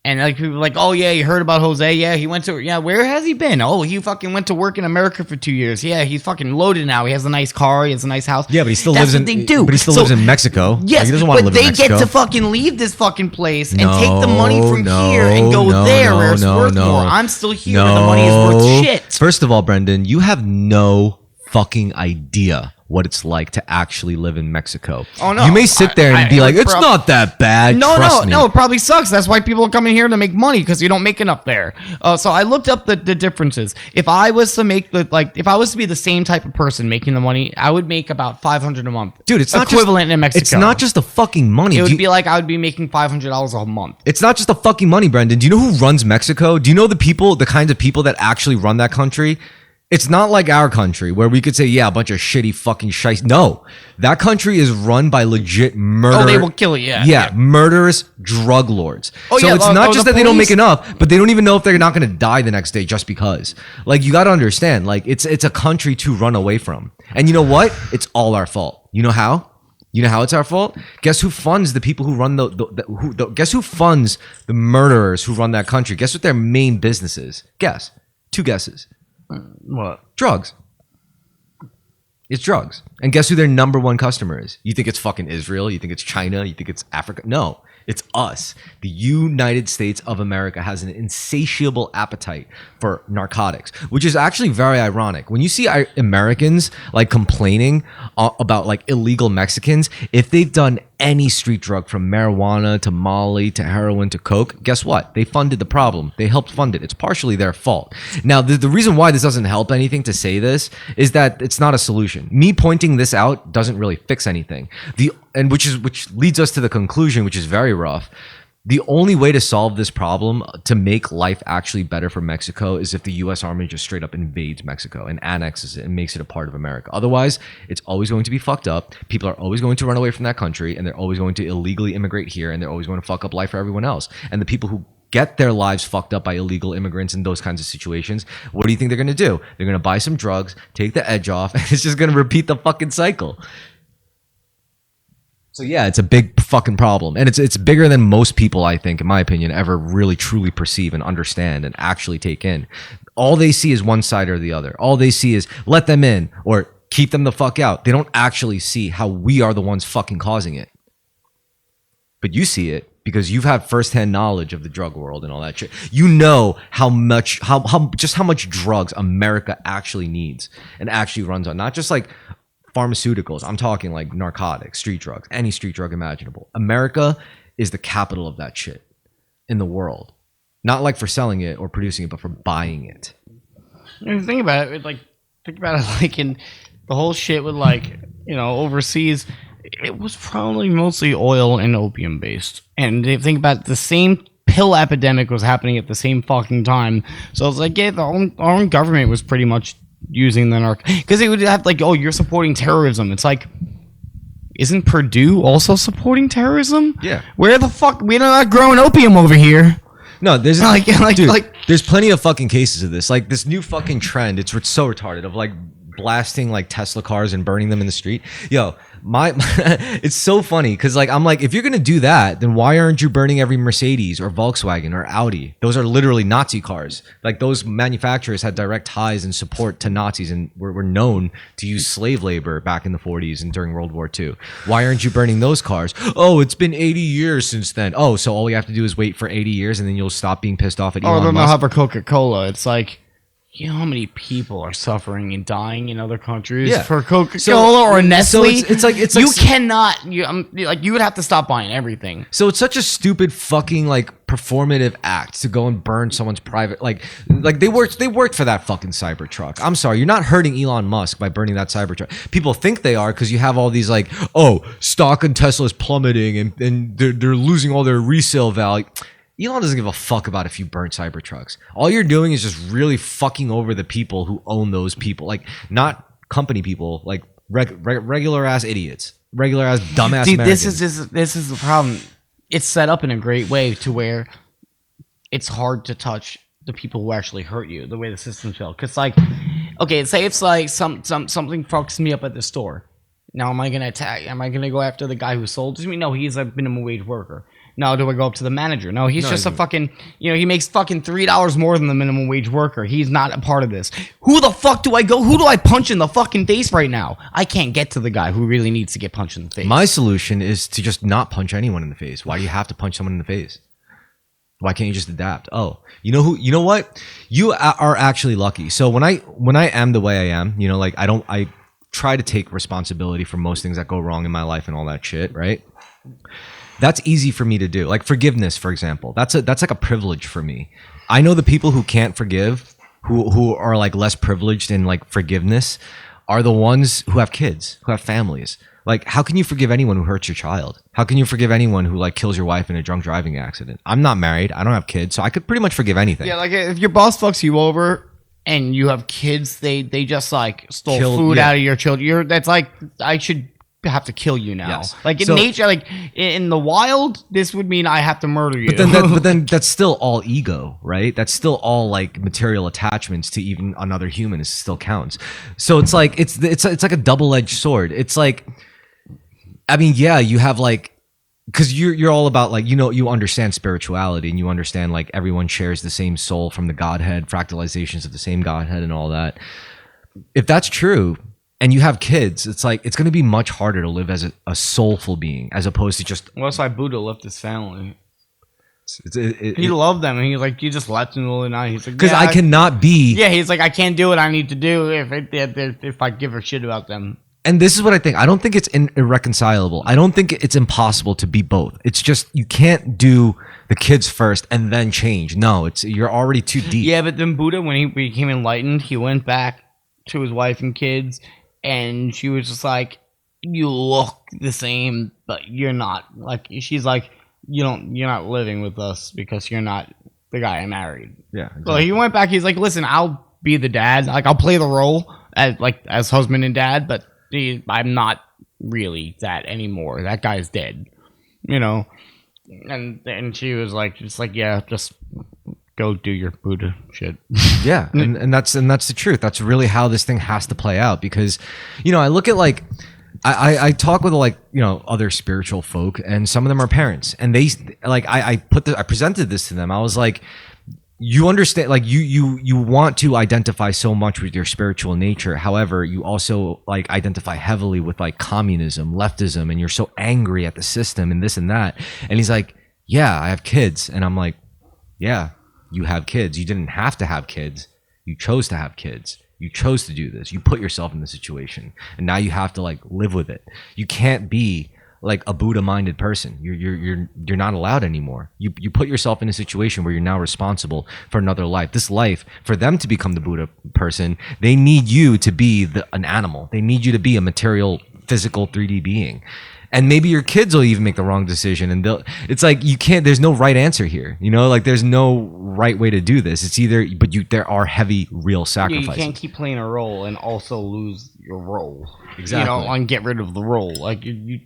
And like people are like, oh yeah, you heard about Jose? Yeah, he went to where has he been? Oh, he fucking went to work in America for 2 years. Yeah, he's fucking loaded now. He has a nice car. He has a nice house. Yeah, but he still That's lives what in. they do. But he still So- lives in Mexico. Yes, Like, he doesn't want to but live in they Mexico. get to fucking leave this fucking place and take the money from here and go there where it's worth more. I'm still here where the money is worth shit. First of all, Brendan, you have no fucking idea what it's like to actually live in Mexico. Oh, no. You may sit there and be like, it's prob- not that bad. Trust me. No, it probably sucks. That's why people are coming here to make money because you don't make enough there. So I looked up the differences. If I was to if I was to be the same type of person making the money, I would make about $500 a month. Dude, it's not equivalent just, in Mexico. It's not just the fucking money. It Do would you- be like I would be making $500 a month. It's not just the fucking money, Brendan. Do you know who runs Mexico? Do you know the kinds of people that actually run that country? It's not like our country where we could say, yeah, a bunch of shitty fucking shites. No, that country is run by legit murder. Oh, they will kill you. Yeah, murderous drug lords. Oh, So yeah, it's not the just that they don't make police- enough, but they don't even know if they're not going to die the next day just because. Like, you got to understand, like, it's a country to run away from. And you know what? It's all our fault. You know how? You know how it's our fault? Guess who funds the people who run guess who funds the murderers who run that country? Guess what their main business is? Guess. 2 guesses. What? Drugs. It's drugs. And guess who their number one customer is? You think it's fucking Israel? You think it's China? You think it's Africa? No, it's us. The United States of America has an insatiable appetite for narcotics, which is actually very ironic. When you see Americans like complaining about like illegal Mexicans, if they've done any street drug from marijuana to Molly to heroin to coke, guess what? They funded the problem. They helped fund it. It's partially their fault. Now, the reason why this doesn't help anything to say this is that it's not a solution. Me pointing this out doesn't really fix anything. Which leads us to the conclusion, which is very rough. The only way to solve this problem, to make life actually better for Mexico, is if the U.S. Army just straight up invades Mexico and annexes it and makes it a part of America. Otherwise, it's always going to be fucked up. People are always going to run away from that country, and they're always going to illegally immigrate here, and they're always going to fuck up life for everyone else. And the people who get their lives fucked up by illegal immigrants in those kinds of situations, what do you think they're going to do? They're going to buy some drugs, take the edge off, and it's just going to repeat the fucking cycle. So yeah, it's a big fucking problem. And it's bigger than most people, I think, in my opinion, ever really truly perceive and understand and actually take in. All they see is one side or the other. All they see is let them in or keep them the fuck out. They don't actually see how we are the ones fucking causing it. But you see it because you've had firsthand knowledge of the drug world and all that shit. You know how much drugs America actually needs and actually runs on. Not just like pharmaceuticals. I'm talking like narcotics, street drugs, any street drug imaginable. America is the capital of that shit in the world. Not like for selling it or producing it, but for buying it. Think about it, like in the whole shit with like, overseas, it was probably mostly oil and opium based. And they think about the same pill epidemic was happening at the same fucking time. So it's like, yeah, our own government was pretty much using the because they would have like, oh, you're supporting terrorism. It's like, isn't Purdue also supporting terrorism? Yeah. Where the fuck? We're not growing opium over here. No, there's dude, there's plenty of fucking cases of this. Like this new fucking trend, it's so retarded of like blasting like Tesla cars and burning them in the street. Yo, my it's so funny because like I'm like, if you're gonna do that, then why aren't you burning every Mercedes or Volkswagen or Audi? Those are literally Nazi cars. Like those manufacturers had direct ties and support to Nazis and were known to use slave labor back in the 40s and during World War II. Why aren't you burning those cars? Oh, it's been 80 years since then. Oh, so all we have to do is wait for 80 years and then you'll stop being pissed off at Elon Musk. Or they'll have a Coca-Cola. It's like, you know how many people are suffering and dying in other countries for Coca-Cola or Nestle? So it's like you cannot. You would have to stop buying everything. So it's such a stupid fucking like performative act to go and burn someone's private like they worked for that fucking Cybertruck. I'm sorry, you're not hurting Elon Musk by burning that Cybertruck. People think they are because you have all these like, oh, stock in Tesla is plummeting and they're losing all their resale value. Elon doesn't give a fuck about if you burn Cybertrucks. All you're doing is just really fucking over the people who own those people. Like, not company people, like regular ass idiots. Regular ass dumbass Dude, Americans. this is the problem. It's set up in a great way to where it's hard to touch the people who actually hurt you, the way the system's built. Because, like, okay, say it's like something fucks me up at the store. Now, am I going to go after the guy who sold it to me? No, he's a minimum wage worker. No, do I go up to the manager? No, he's just a fucking, he makes fucking $3 more than the minimum wage worker. He's not a part of this. Who the fuck do I go? Who do I punch in the fucking face right now? I can't get to the guy who really needs to get punched in the face. My solution is to just not punch anyone in the face. Why do you have to punch someone in the face? Why can't you just adapt? Oh, you know what? You are actually lucky. So when I am the way I am, I try to take responsibility for most things that go wrong in my life and all that shit, right? That's easy for me to do. Like forgiveness, for example. That's like a privilege for me. I know the people who can't forgive, who are like less privileged in like forgiveness, are the ones who have kids, who have families. Like, how can you forgive anyone who hurts your child? How can you forgive anyone who like kills your wife in a drunk driving accident? I'm not married. I don't have kids, so I could pretty much forgive anything. Yeah, like if your boss fucks you over and you have kids, they just like stole food out of your children. That's like, I should have to kill you now. Yes. Like in nature, like in the wild, this would mean I have to murder you. But then that's still all ego, right? That's still all like material attachments to even another human. It still counts. So it's like it's like a double-edged sword. It's like, I mean, yeah, you have like, because you're all about like, you understand spirituality and you understand like everyone shares the same soul from the Godhead, fractalizations of the same Godhead and all that. If that's true, and you have kids, it's like it's going to be much harder to live as a soulful being as opposed to just. Well, that's why Buddha left his family. He loved them, and he's like, you just left in the middle of the night. He's like, because I cannot be. Yeah, he's like, I can't do what I need to do if I give a shit about them. And this is what I think. I don't think it's irreconcilable. I don't think it's impossible to be both. It's just you can't do the kids first and then change. No, you're already too deep. Yeah, but then Buddha, when he became enlightened, he went back to his wife and kids. And she was just like, you look the same, but you're not. Like, she's like, you're not living with us because you're not the guy I married. Yeah. Exactly. So he went back. He's like, listen, I'll be the dad. Like, I'll play the role as husband and dad, but I'm not really that anymore. That guy's dead, And she was like, yeah, just go do your Buddha shit. Yeah, and that's the truth. That's really how this thing has to play out because, I look at like, I talk with like, other spiritual folk and some of them are parents and they like, I presented this to them. I was like, you understand, like you want to identify so much with your spiritual nature. However, you also like identify heavily with like communism, leftism, and you're so angry at the system and this and that. And he's like, yeah, I have kids. And I'm like, yeah, you have kids. You didn't have to have kids. You chose to have kids. You chose to do this. You put yourself in the situation, and now you have to like live with it. You can't be like a Buddha-minded person. You're not allowed anymore. You put yourself in a situation where you're now responsible for another life. This life, for them to become the Buddha person, they need you to be an animal. They need you to be a material, physical, 3D being. And maybe your kids will even make the wrong decision, and it's like you can't. There's no right answer here, you know. Like there's no right way to do this. It's either, but there are heavy, real sacrifices. You can't keep playing a role and also lose your role. Exactly. You know, and get rid of the role. Like you.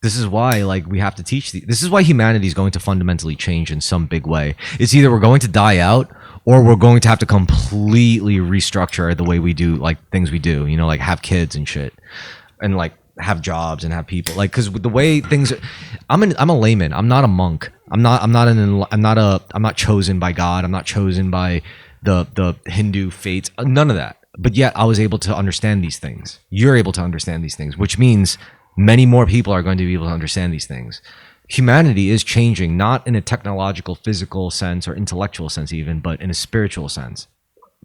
This is why, like, we have to teach. This is why humanity is going to fundamentally change in some big way. It's either we're going to die out, or we're going to have to completely restructure the way we do like things we do. You know, like have kids and shit, and like have jobs and have people. Like, because the way things, I'm a layman. I'm not a monk. I'm not chosen by God. I'm not chosen by the Hindu fates. None of that. But yet, I was able to understand these things. You're able to understand these things, which means many more people are going to be able to understand these things. Humanity is changing, not in a technological, physical sense or intellectual sense even, but in a spiritual sense.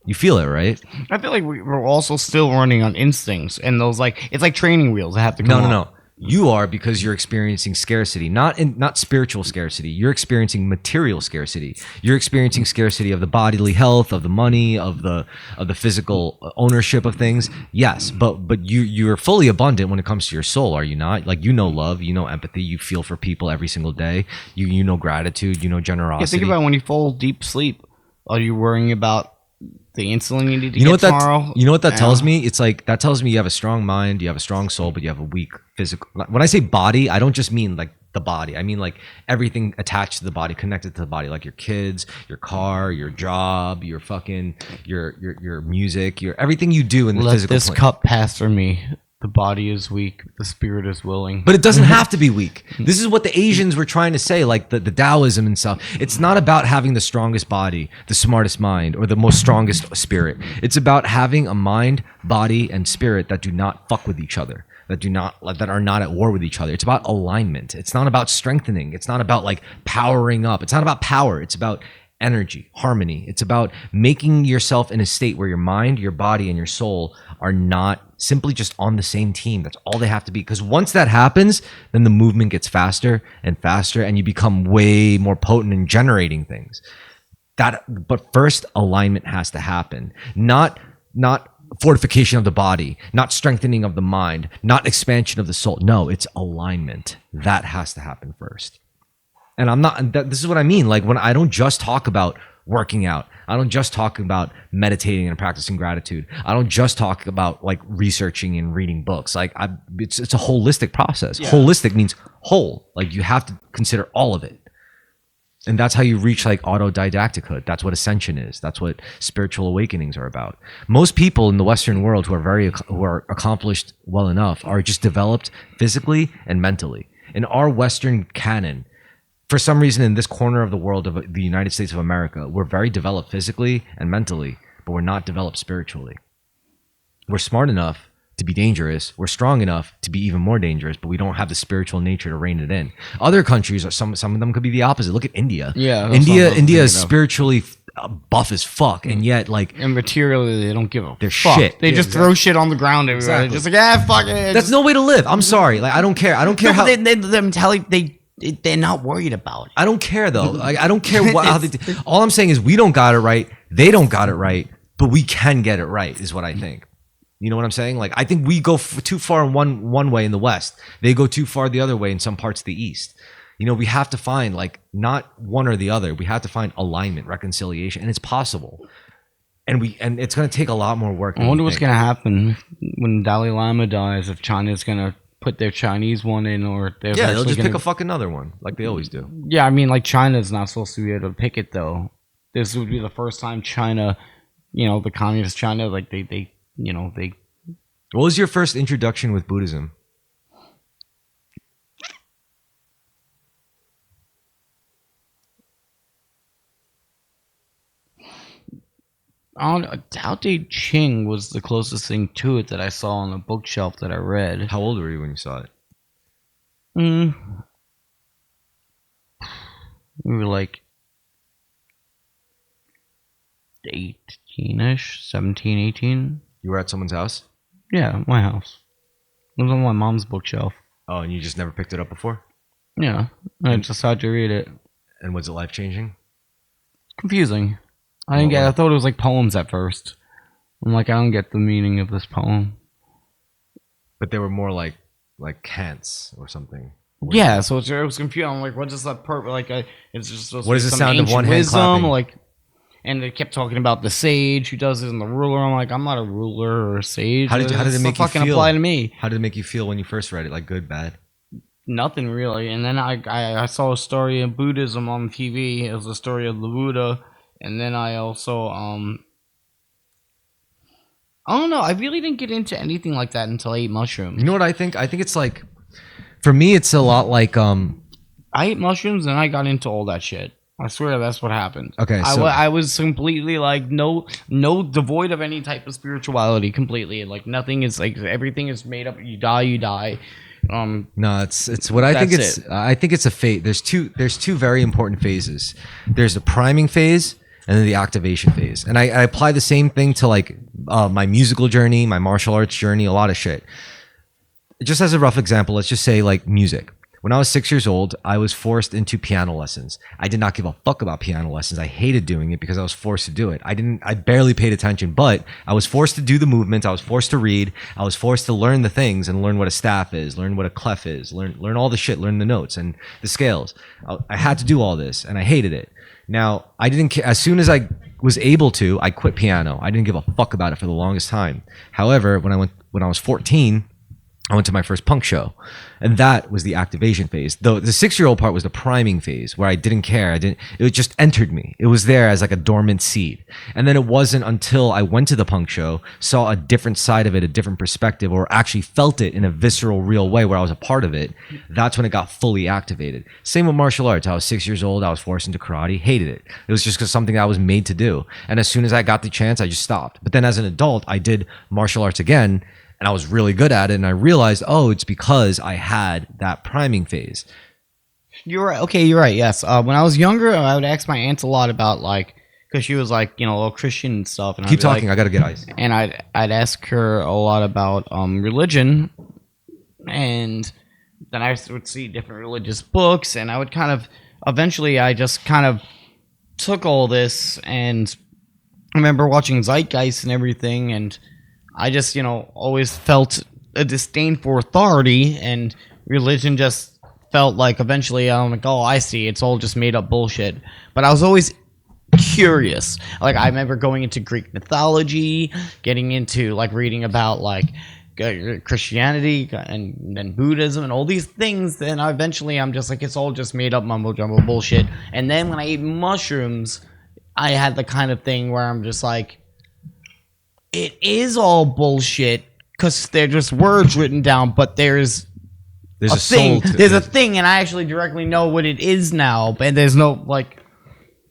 You feel it, right? I feel like we're also still running on instincts, and those like it's like training wheels that have to come No. You are, because you're experiencing scarcity, not spiritual scarcity. You're experiencing material scarcity. You're experiencing scarcity of the bodily health, of the money, of the physical ownership of things. Yes, but you're fully abundant when it comes to your soul, are you not? Like, you know love, you know empathy, you feel for people every single day. You know gratitude, you know generosity. Yeah, think about when you fall deep sleep. Are you worrying about the insulin you need to get tomorrow? You know what that tells me? It's like, that tells me you have a strong mind, you have a strong soul, but you have a weak physical. When I say body, I don't just mean like the body. I mean like everything attached to the body, connected to the body, like your kids, your car, your job, your fucking your music, your everything you do in the physical. Let this cup pass for me. The body is weak, the spirit is willing. But it doesn't have to be weak. This is what the Asians were trying to say, like the Taoism and stuff. It's not about having the strongest body, the smartest mind, or the most strongest spirit. It's about having a mind, body, and spirit that do not fuck with each other, that are not at war with each other. It's about alignment. It's not about strengthening. It's not about like powering up. It's not about power. It's about energy, harmony. It's about making yourself in a state where your mind, your body, and your soul are not simply just on the same team. That's all they have to be. Because once that happens, then the movement gets faster and faster, and you become way more potent in generating things. But first, alignment has to happen. Not fortification of the body, not strengthening of the mind, not expansion of the soul. No, it's alignment. That has to happen first. And this is what I mean. Like, when I don't just talk about working out, I don't just talk about meditating and practicing gratitude. I don't just talk about like researching and reading books. Like, it's a holistic process. Yeah. Holistic means whole. Like, you have to consider all of it. And that's how you reach like autodidactichood. That's what ascension is. That's what spiritual awakenings are about. Most people in the Western world who are accomplished well enough are just developed physically and mentally. In our Western canon, for some reason, in this corner of the world of the United States of America, we're very developed physically and mentally, but we're not developed spiritually. We're smart enough to be dangerous. We're strong enough to be even more dangerous, but we don't have the spiritual nature to rein it in. Other countries, some of them could be the opposite. Look at India. Yeah, India is spiritually buff as fuck, and yet like, and materially they don't give a they're fuck. shit. They just throw shit on the ground everywhere. Exactly. Just like, fuck it. That's no way to live. I'm sorry. Like, I don't care. I don't care how the mentality they're not worried about it. I don't care though. Like, I don't care how they do. All I'm saying is we don't got it right. They don't got it right, but we can get it right is what I think. You know what I'm saying? Like, I think we go too far in one way in the West. They go too far the other way in some parts of the East. You know, we have to find like not one or the other. We have to find alignment, reconciliation, and it's possible. And it's going to take a lot more work. I wonder what's going to happen when Dalai Lama dies, if China's going to put their Chinese one in, or they'll just pick a fucking other one like they always do. Yeah, I mean, like, China's not supposed to be able to pick it though. This would be the first time China, the communist China, like they. What was your first introduction with Buddhism? Tao Te Ching was the closest thing to it that I saw on the bookshelf that I read. How old were you when you saw it? We were like 18ish, 17, 18. You were at someone's house? Yeah, my house. It was on my mom's bookshelf. Oh, and you just never picked it up before? Yeah, I just had to read it. And was it life-changing? Confusing. I didn't get. I thought it was like poems at first. I'm like, I don't get the meaning of this poem. But they were more like cants or something. Yeah, so it was confusing. I'm like, what is that part? Like, it's just what is the sound of one hand clapping? Like, and they kept talking about the sage who does it and the ruler. I'm like, I'm not a ruler or a sage. How did it make you fucking feel? Apply to me? How did it make you feel when you first read it? Like good, bad? Nothing really. And then I saw a story of Buddhism on TV. It was a story of the Buddha. And then I also I don't know. I really didn't get into anything like that until I ate mushrooms. You know what I think? I think it's like, for me, it's a lot like I ate mushrooms and I got into all that shit. I swear that's what happened. Okay, so I was completely like no devoid of any type of spirituality. Completely, like nothing is like everything is made up. You die. No, it's what I think it's. I think it's a phase. There's two very important phases. There's the priming phase and then the activation phase. And I apply the same thing to like my musical journey, my martial arts journey, a lot of shit. Just as a rough example, let's just say like music. When I was 6 years old, I was forced into piano lessons. I did not give a fuck about piano lessons. I hated doing it because I was forced to do it. I barely paid attention, but I was forced to do the movements. I was forced to read. I was forced to learn the things and learn what a staff is, learn what a clef is, learn all the shit, learn the notes and the scales. I had to do all this and I hated it. Now, I didn't care. As soon as I was able to, I quit piano. I didn't give a fuck about it for the longest time. However, when I was 14, I went to my first punk show, and that was the activation phase. Though the 6-year-old part was the priming phase, where I didn't care. It just entered me. It was there as like a dormant seed. And then it wasn't until I went to the punk show, saw a different side of it, a different perspective, or actually felt it in a visceral, real way where I was a part of it. That's when it got fully activated. Same with martial arts. I was 6 years old. I was forced into karate. Hated it. It was just something that I was made to do. And as soon as I got the chance, I just stopped. But then as an adult, I did martial arts again, and I was really good at it, and I realized, oh, it's because I had that priming phase. You're right. Okay, you're right. Yes. When I was younger, I would ask my aunt a lot about like, because she was like, all Christian and stuff. And Keep talking. I gotta get ice. And I'd ask her a lot about religion, and then I would see different religious books, and I would kind of eventually I just kind of took all this, and I remember watching Zeitgeist and everything, and I just, always felt a disdain for authority, and religion just felt like eventually I'm like, oh, I see. It's all just made up bullshit. But I was always curious. Like, I remember going into Greek mythology, getting into, like, reading about, like, Christianity and then Buddhism and all these things. Then eventually I'm just like, it's all just made up mumbo jumbo bullshit. And then when I ate mushrooms, I had the kind of thing where I'm just like, it is all bullshit because they're just words written down, but there's a thing. There's a thing, and I actually directly know what it is now. And there's no like,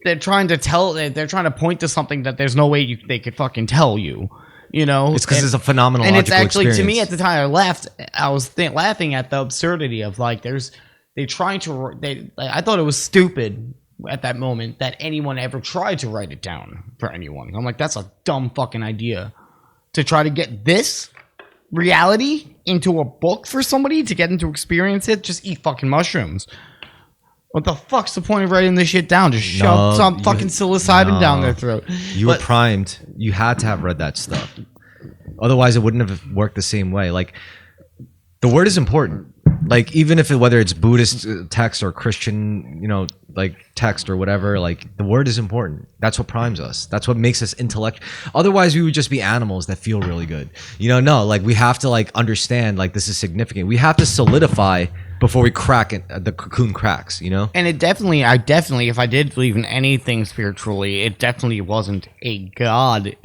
they're trying to point to something that there's no way they could fucking tell you. It's because it's a phenomenal. And it's actually experience. To me at the time I left, I was laughing at the absurdity of like, I thought it was stupid at that moment that anyone ever tried to write it down for anyone. I'm like, that's a dumb fucking idea to try to get this reality into a book for somebody to get them to experience it. Just eat fucking mushrooms. What the fuck's the point of writing this shit down? Just shove some fucking psilocybin down their throat. You were primed. You had to have read that stuff. Otherwise, it wouldn't have worked the same way. Like, the word is important. Like, even if whether it's Buddhist text or Christian, like text or whatever, like the word is important. That's what primes us. That's what makes us intellect. Otherwise, we would just be animals that feel really good. No, like we have to like understand like this is significant. We have to solidify before we crack it. The cocoon cracks. And I definitely, if I did believe in anything spiritually, it definitely wasn't a god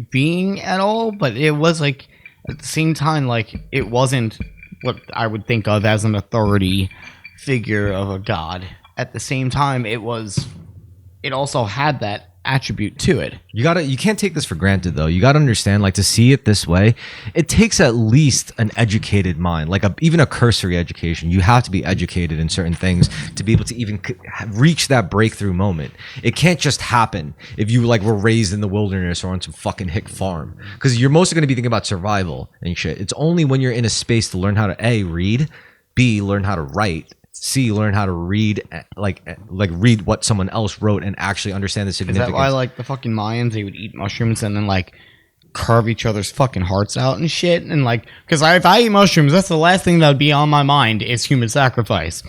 being at all. But it was like at the same time, like it wasn't what I would think of as an authority figure of a god. At the same time, it also had that attribute to it. You can't take this for granted though. You gotta understand, like, to see it this way, it takes at least an educated mind, like even a cursory education. You have to be educated in certain things to be able to even reach that breakthrough moment. It can't just happen if you like were raised in the wilderness or on some fucking hick farm, because you're mostly gonna be thinking about survival and shit. It's only when you're in a space to learn how to A, read, B, learn how to write, C, learn how to read, like read what someone else wrote and actually understand the significance. Is that why, like, the fucking Mayans, they would eat mushrooms and then, like, carve each other's fucking hearts out and shit? And, like, because if I eat mushrooms, that's the last thing that would be on my mind is human sacrifice.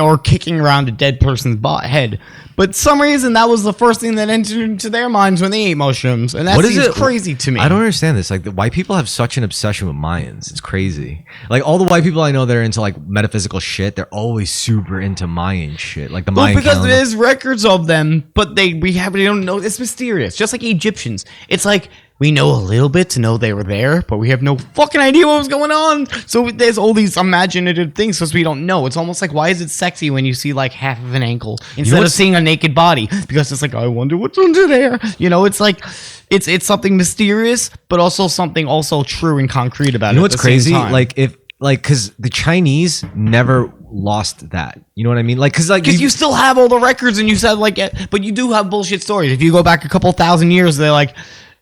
Or kicking around a dead person's head. But some reason that was the first thing that entered into their minds when they ate mushrooms. And that seems crazy to me. I don't understand this. Like, the white people have such an obsession with Mayans. It's crazy. Like, all the white people I know that are into, like, metaphysical shit, they're always super into Mayan shit. Like, the Mayan because calendar. there's records of them, but they don't know. It's mysterious. Just like Egyptians. It's like, we know a little bit to know they were there, but we have no fucking idea what was going on. So there's all these imaginative things because we don't know. It's almost like, why is it sexy when you see like half of an ankle instead of seeing a naked body? Because it's like, I wonder what's under there. You know, it's like, it's something mysterious, but also something also true and concrete about it. You know what's crazy? Because the Chinese never lost that. You know what I mean? Because you still have all the records and you said like, but you do have bullshit stories. If you go back a couple thousand years, they're like,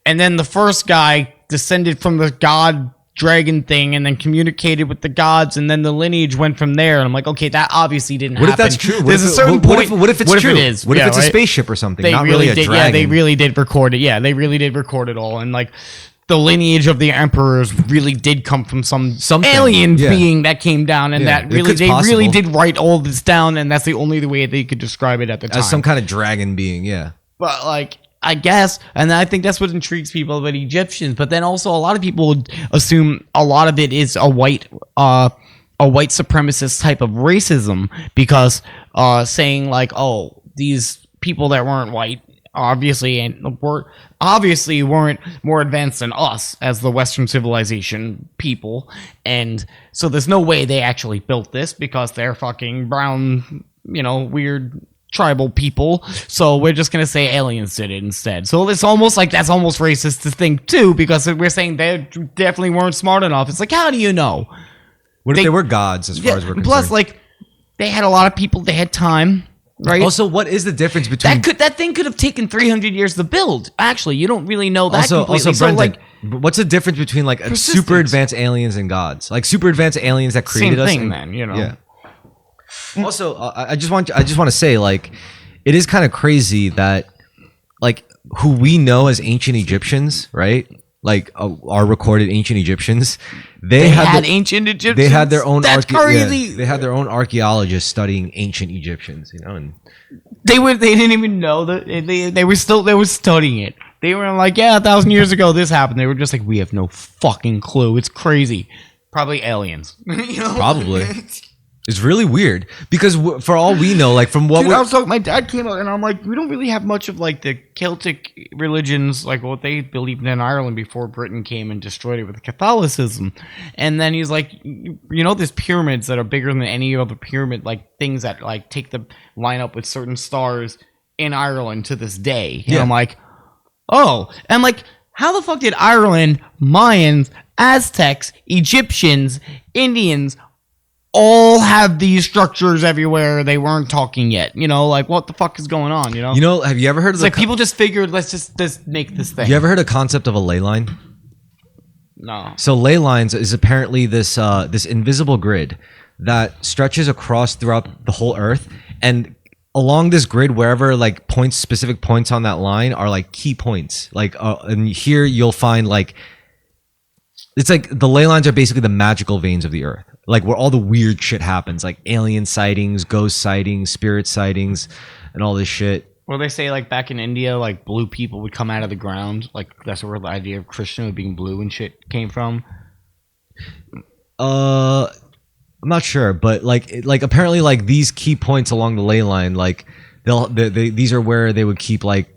and then the first guy descended from the god dragon thing and then communicated with the gods, and then the lineage went from there. And I'm like, okay, that obviously didn't happen. What if that's true? There's a certain point. What if it's true? It is? What if it's a spaceship or something? Not really a did, dragon. Yeah, they really did record it. Yeah, they really did record it all. And like, the lineage of the emperors really did come from something alien being that came down, and that really really did write all this down, and that's the only way they could describe it at the time. As some kind of dragon being, yeah. But like, I guess, and I think that's what intrigues people about Egyptians. But then also, a lot of people would assume a lot of it is a white supremacist type of racism, because saying like, oh, these people that weren't white obviously weren't more advanced than us as the Western civilization people, and so there's no way they actually built this because they're fucking brown, weird tribal people, so we're just gonna say aliens did it instead. So it's almost like that's almost racist to think too, because we're saying they definitely weren't smart enough. It's like, how do you know? What if they were gods as far as we're concerned? Plus, like, they had a lot of people, they had time, right? Also, what is the difference between that thing could have taken 300 years to build? Actually, you don't really know that completely. Also, Brendan, what's the difference between like super advanced aliens and gods? Like super advanced aliens that created us. Same thing, man. Yeah. Also, I just want to say, like, it is kind of crazy that, like, who we know as ancient Egyptians, right? Like, our recorded ancient Egyptians, they had ancient Egyptians. They had their own. That's crazy. Yeah, they had their own archaeologists studying ancient Egyptians, and they didn't even know that they were studying it. They were like, yeah, 1,000 years ago this happened. They were just like, we have no fucking clue. It's crazy. Probably aliens. Probably. It's really weird because for all we know, like from what I was talking, my dad came out and I'm like, we don't really have much of like the Celtic religions, like what they believed in Ireland before Britain came and destroyed it with Catholicism. And then he's like, there's pyramids that are bigger than any other pyramid, like things that like take the line up with certain stars in Ireland to this day. And I'm like, oh, and like, how the fuck did Ireland, Mayans, Aztecs, Egyptians, Indians all have these structures everywhere? They weren't talking yet. Like, what the fuck is going on? Have you ever heard of like people just figured, let's just make this thing. You ever heard of the concept of a ley line? No. So ley lines is apparently this invisible grid that stretches across throughout the whole earth, and along this grid, wherever like specific points on that line are like key points. Like, and here you'll find like, it's like the ley lines are basically the magical veins of the earth. Like where all the weird shit happens, like alien sightings, ghost sightings, spirit sightings, and all this shit. Well, they say like back in India, like blue people would come out of the ground. Like that's where the idea of Krishna being blue and shit came from. I'm not sure, but like apparently like these key points along the ley line, like these are where they would keep like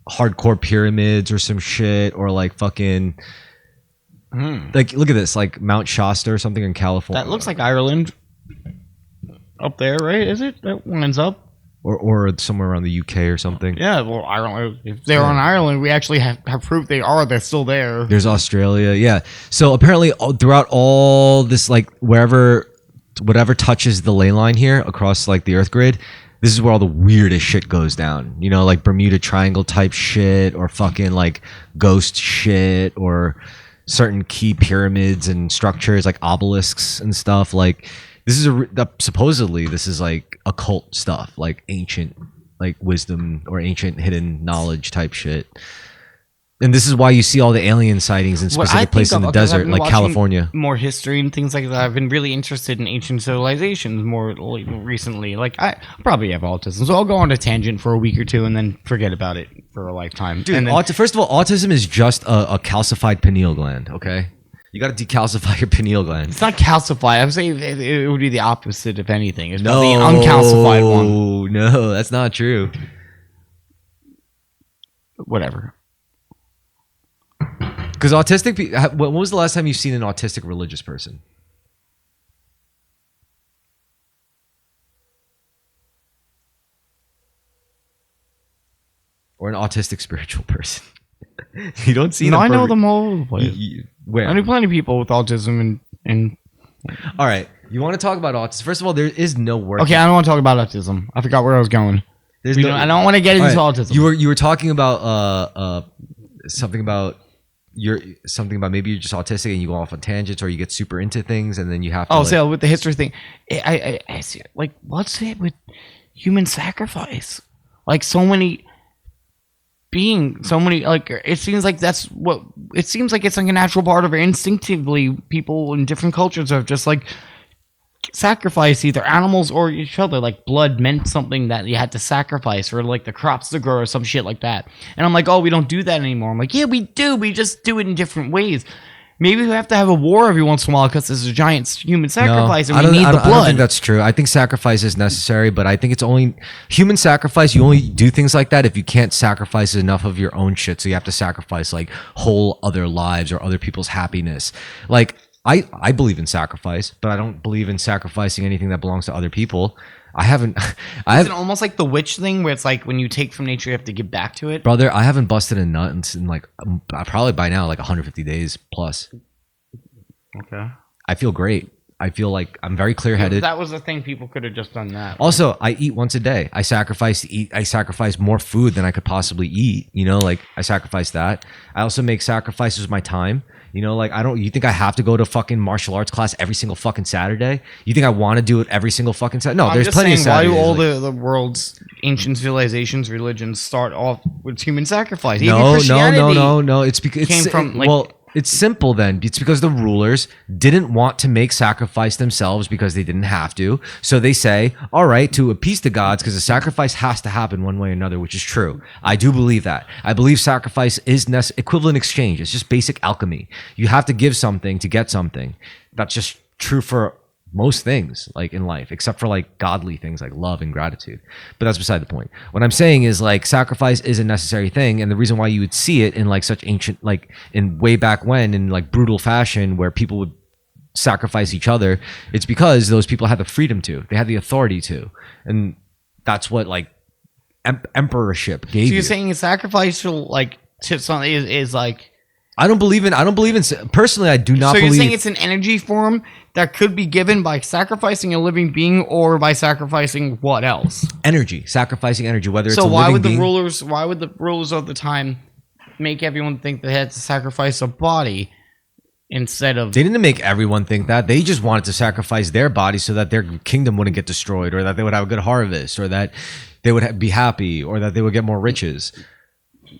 hardcore pyramids or some shit, or like fucking. Like, look at this, like Mount Shasta or something in California. That looks like Ireland up there, right? Is it? That lines up. or somewhere around the UK or something. Yeah, well, Ireland. If they're on Ireland, we actually have proof they are. They're still there. There's Australia. Yeah. So apparently, throughout all this, like whatever touches the ley line here across like the Earth grid, this is where all the weirdest shit goes down. You know, like Bermuda Triangle type shit, or fucking like ghost shit, or certain key pyramids and structures like obelisks and stuff. Like this is supposedly this is like occult stuff, like ancient like wisdom or ancient hidden knowledge type shit. And this is why you see all the alien sightings in specific places in the desert, like California. More history and things like that. I've been really interested in ancient civilizations more recently. Like, I probably have autism, so I'll go on a tangent for a week or two and then forget about it for a lifetime. Dude, and then, first of all, autism is just a calcified pineal gland, okay? You got to decalcify your pineal gland. It's not calcified. I would say it would be the opposite, if anything. It's probably an uncalcified one. No, that's not true. Whatever. Because autistic people, when was the last time you've seen an autistic religious person? Or an autistic spiritual person? You don't see them. No, I know them all over the place. Where? I know plenty of people with autism and all right, you want to talk about autism? First of all, there is no work. Okay, I don't want to talk about autism. I forgot where I was going. I don't want to get into autism. You were talking about something about maybe you're just autistic and you go off on tangents, or you get super into things and then you have to. Oh, so with the history thing, I see. Like, what's it with human sacrifice? Like, so many like, it seems like it's like a natural part of it. Instinctively, people in different cultures have just like sacrifice either animals or each other. Like, blood meant something that you had to sacrifice, or like the crops to grow or some shit like that. And I'm like, oh, we don't do that anymore. I'm like, yeah, we do. We just do it in different ways. Maybe we have to have a war every once in a while because there's a giant human sacrifice and we need the blood. I don't think that's true. I think sacrifice is necessary, but I think it's only human sacrifice. You only do things like that if you can't sacrifice enough of your own shit. So you have to sacrifice like whole other lives or other people's happiness. Like, I believe in sacrifice, but I don't believe in sacrificing anything that belongs to other people. Isn't it almost like the witch thing where it's like when you take from nature, you have to give back to it? Brother, I haven't busted a nut in like probably by now like 150 days plus. Okay. I feel great. I feel like I'm very clear-headed. If that was the thing, people could have just done that. Also, I eat once a day. I sacrifice more food than I could possibly eat. You know, like I sacrifice that. I also make sacrifices with my time. You know, like you think I have to go to fucking martial arts class every single fucking Saturday? You think I want to do it every single fucking Saturday? No, there's plenty of Saturdays. Why do all the world's ancient civilizations, religions start off with human sacrifice? No. It's because it's simple then. It's because the rulers didn't want to make sacrifice themselves because they didn't have to. So they say, all right, to appease the gods, because the sacrifice has to happen one way or another, which is true. I do believe that. I believe sacrifice is equivalent exchange. It's just basic alchemy. You have to give something to get something. That's just true for most things like in life, except for like godly things like love and gratitude. But that's beside the point. What I'm saying is like sacrifice is a necessary thing, and the reason why you would see it in like such ancient, like in way back when, in like brutal fashion where people would sacrifice each other, it's because those people had the freedom to, they had the authority to, and that's what like emperorship gave you. So you're saying a sacrificial like to something is like, I don't believe in personally, I do not believe. So you're saying it's an energy form that could be given by sacrificing a living being or by sacrificing what else? Energy, sacrificing energy, whether it's a living being. So why would the rulers of the time make everyone think they had to sacrifice a body instead of... They didn't make everyone think that. They just wanted to sacrifice their body so that their kingdom wouldn't get destroyed, or that they would have a good harvest, or that they would be happy, or that they would get more riches.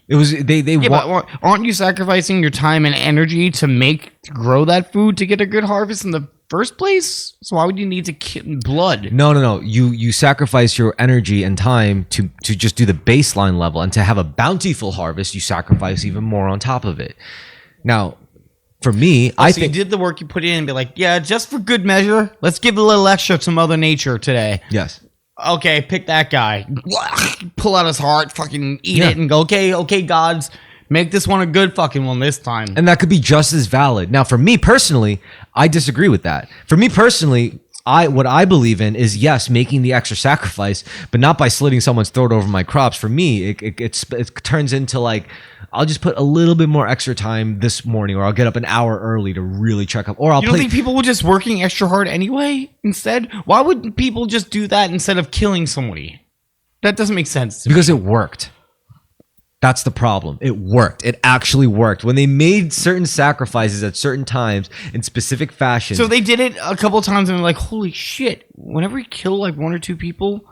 It was but aren't you sacrificing your time and energy to grow that food to get a good harvest in the first place? So why would you need to blood? No. You sacrifice your energy and time to just do the baseline level, and to have a bountiful harvest, you sacrifice even more on top of it. Now, for me, I think you did the work, you put in and be like, yeah, just for good measure, let's give a little extra to Mother Nature today. Yes. Okay, pick that guy. Pull out his heart, fucking eat it, and go, okay, gods, make this one a good fucking one this time. And that could be just as valid. Now, for me personally, I disagree with that. For me personally, what I believe in is, yes, making the extra sacrifice, but not by slitting someone's throat over my crops. For me, it turns into like, I'll just put a little bit more extra time this morning, or I'll get up an hour early to really check up, or I'll. You don't think people were just working extra hard anyway? Instead, why would people just do that instead of killing somebody? That doesn't make sense. Because it worked. That's the problem. It worked. It actually worked. When they made certain sacrifices at certain times in specific fashions. So they did it a couple times and they're like, holy shit, whenever we kill like 1 or 2 people,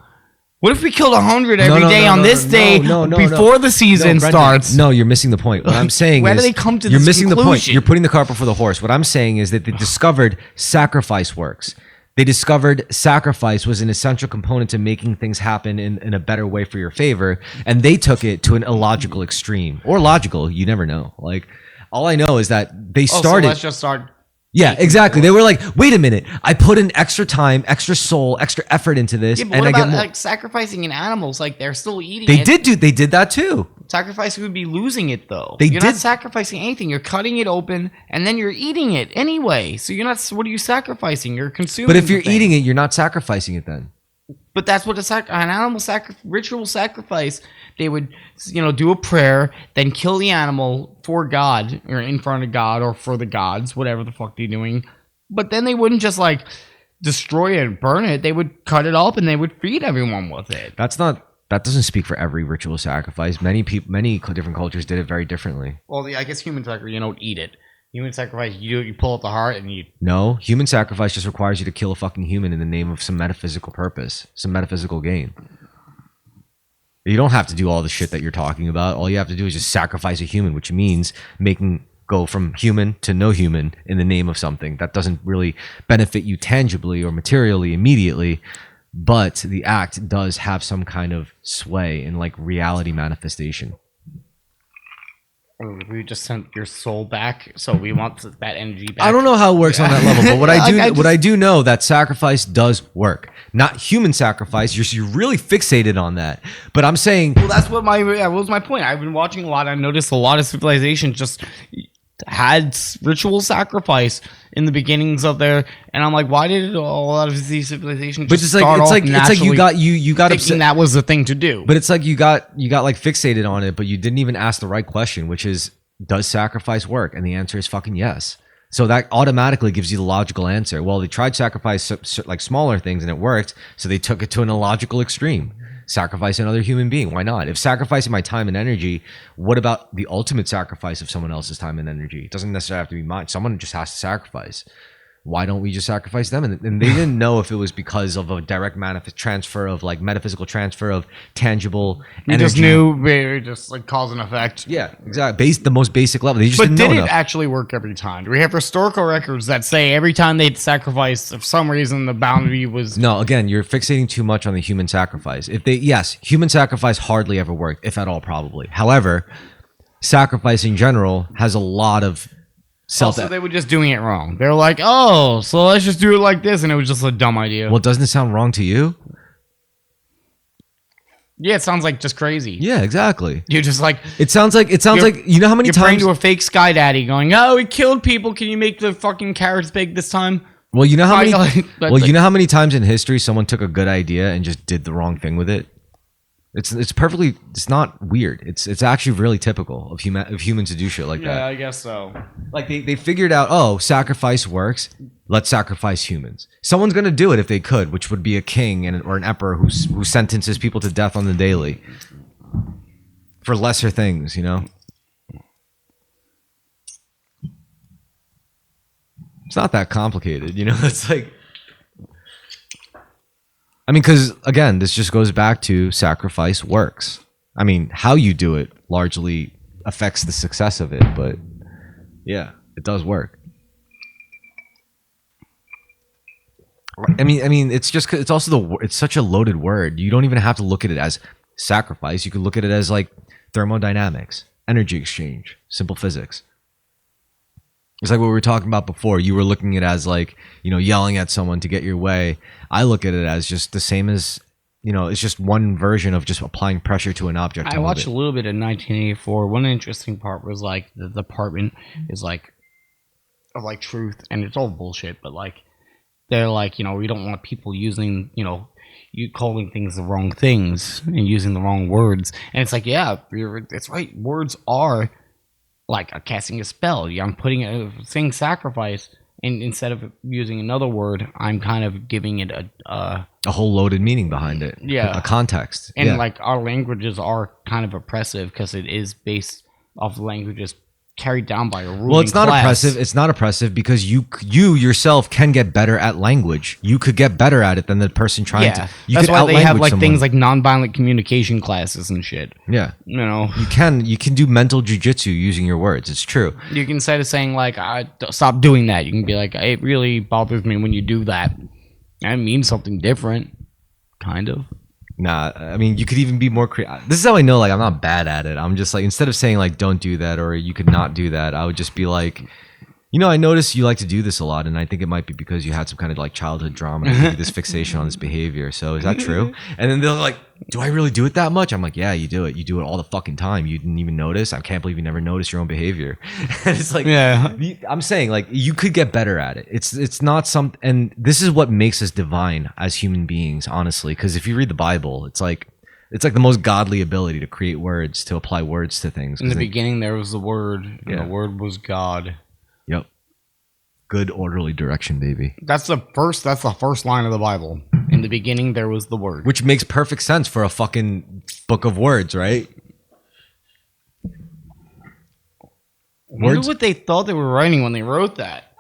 what if we killed 100 every day on this day before the season starts? No, you're missing the point. What I'm saying Where is, do they come to you're this missing the point. conclusion? You're putting the cart before the horse. What I'm saying is that they discovered sacrifice works. They discovered sacrifice was an essential component to making things happen in a better way for your favor, and they took it to an illogical extreme. Or logical, you never know. Like, all I know is that they started... So let's just start... Yeah, exactly. They were like, wait a minute, I put in extra time, extra soul, extra effort into this, but what about like sacrificing in animals? Like, they're still eating it. They did that too. Sacrificing would be losing it, though. You're not sacrificing anything. You're cutting it open, and then you're eating it anyway. So you're not... What are you sacrificing? You're consuming. But if you're eating it, you're not sacrificing it then. But that's what an animal ritual sacrifice. They would, do a prayer, then kill the animal for God, or in front of God, or for the gods, whatever the fuck they're doing. But then they wouldn't just like destroy it and burn it. They would cut it up and they would feed everyone with it. That doesn't speak for every ritual sacrifice. Many different cultures did it very differently. Well, I guess human sacrifice, you don't eat it. Human sacrifice, you pull out the heart and you... No, human sacrifice just requires you to kill a fucking human in the name of some metaphysical purpose, some metaphysical gain. You don't have to do all the shit that you're talking about. All you have to do is just sacrifice a human, which means go from human to no human in the name of something. That doesn't really benefit you tangibly or materially immediately, but the act does have some kind of sway in like reality manifestation. We just sent your soul back, so we want that energy back. I don't know how it works on that level, but what I do know that sacrifice does work. Not human sacrifice. You're really fixated on that. But I'm saying, well, that's what was my point. I've been watching a lot. I noticed a lot of civilizations just had ritual sacrifice in the beginnings of their, and I'm like, why did a lot of these civilizations just start off naturally? It's like you got thinking upset. That was the thing to do. But it's like you got like fixated on it, but you didn't even ask the right question, which is, does sacrifice work? And the answer is fucking yes. So that automatically gives you the logical answer. Well, they tried sacrifice like smaller things and it worked, so they took it to an illogical extreme. Sacrifice another human being. Why not? If sacrificing my time and energy, what about the ultimate sacrifice of someone else's time and energy? It doesn't necessarily have to be mine. Someone just has to sacrifice. Why don't we just sacrifice them? And they didn't know if it was because of a direct transfer of like metaphysical transfer of tangible energy. Just knew, just like cause and effect. Yeah, exactly. The most basic level. They just but didn't know did enough. It actually work every time? Do we have historical records that say every time they'd sacrifice, for some reason the boundary was... No, again, you're fixating too much on the human sacrifice. Yes, human sacrifice hardly ever worked, if at all, probably. However, sacrifice in general has a lot of... So they were just doing it wrong. They're like, oh, so let's just do it like this, and it was just a dumb idea. Well, doesn't it sound wrong to you? Yeah, it sounds like just crazy. Yeah, exactly. You're just like... It sounds like, you know how many times... You're praying to a fake sky daddy going, oh, we killed people, can you make the fucking carrots big this time? Well, you know how how many times in history someone took a good idea and just did the wrong thing with it? It's not weird. It's actually really typical of humans to do shit like that. Yeah, I guess so. Like they figured out, oh, sacrifice works. Let's sacrifice humans. Someone's gonna do it if they could, which would be a king or an emperor who sentences people to death on the daily for lesser things, you know. It's not that complicated, you know. It's like. I mean, because, again, this just goes back to sacrifice works. I mean, how you do it largely affects the success of it, but yeah, it does work. I mean, it's such a loaded word. You don't even have to look at it as sacrifice. You could look at it as like thermodynamics, energy exchange, simple physics. It's like what we were talking about before. You were looking at it as like, yelling at someone to get your way. I look at it as just the same as, it's just one version of just applying pressure to an object. I watched a little bit of 1984. One interesting part was like the department is like of like truth, and it's all bullshit, but like they're like, we don't want people using, you calling things the wrong things and using the wrong words. And it's like, yeah, it's right. Words are like casting a spell. Yeah, I'm putting saying sacrifice, and instead of using another word, I'm kind of giving it a whole loaded meaning behind it. Yeah, a context. And like our languages are kind of oppressive because it is based off languages carried down by a ruling Well, it's not class. oppressive. It's not oppressive because you yourself can get better at language. You could get better at it than the person trying to. That's could why they have like someone. things like nonviolent communication classes and shit. Yeah, You can do mental jujitsu using your words. It's true. You can, instead of saying like stop doing that, you can be like, it really bothers me when you do that. That means something different, kind of. Nah, I mean, you could even be more creative. This is how I know, like, I'm not bad at it. I'm just like, instead of saying like, don't do that, or you could not do that, I would just be like, I notice you like to do this a lot, and I think it might be because you had some kind of like childhood drama, and this fixation on this behavior. So is that true? And then they're like, do I really do it that much? I'm like, yeah, you do it. You do it all the fucking time. You didn't even notice. I can't believe you never noticed your own behavior. And it's like, yeah, I'm saying like you could get better at it. It's not and this is what makes us divine as human beings, honestly. Because if you read the Bible, it's like the most godly ability to create words, to apply words to things. In the beginning, there was the Word, and the Word was God. Yep. Good orderly direction, baby. That's the first line of the Bible. In the beginning, there was the Word. Which makes perfect sense for a fucking book of words, right? I wonder what they thought they were writing when they wrote that.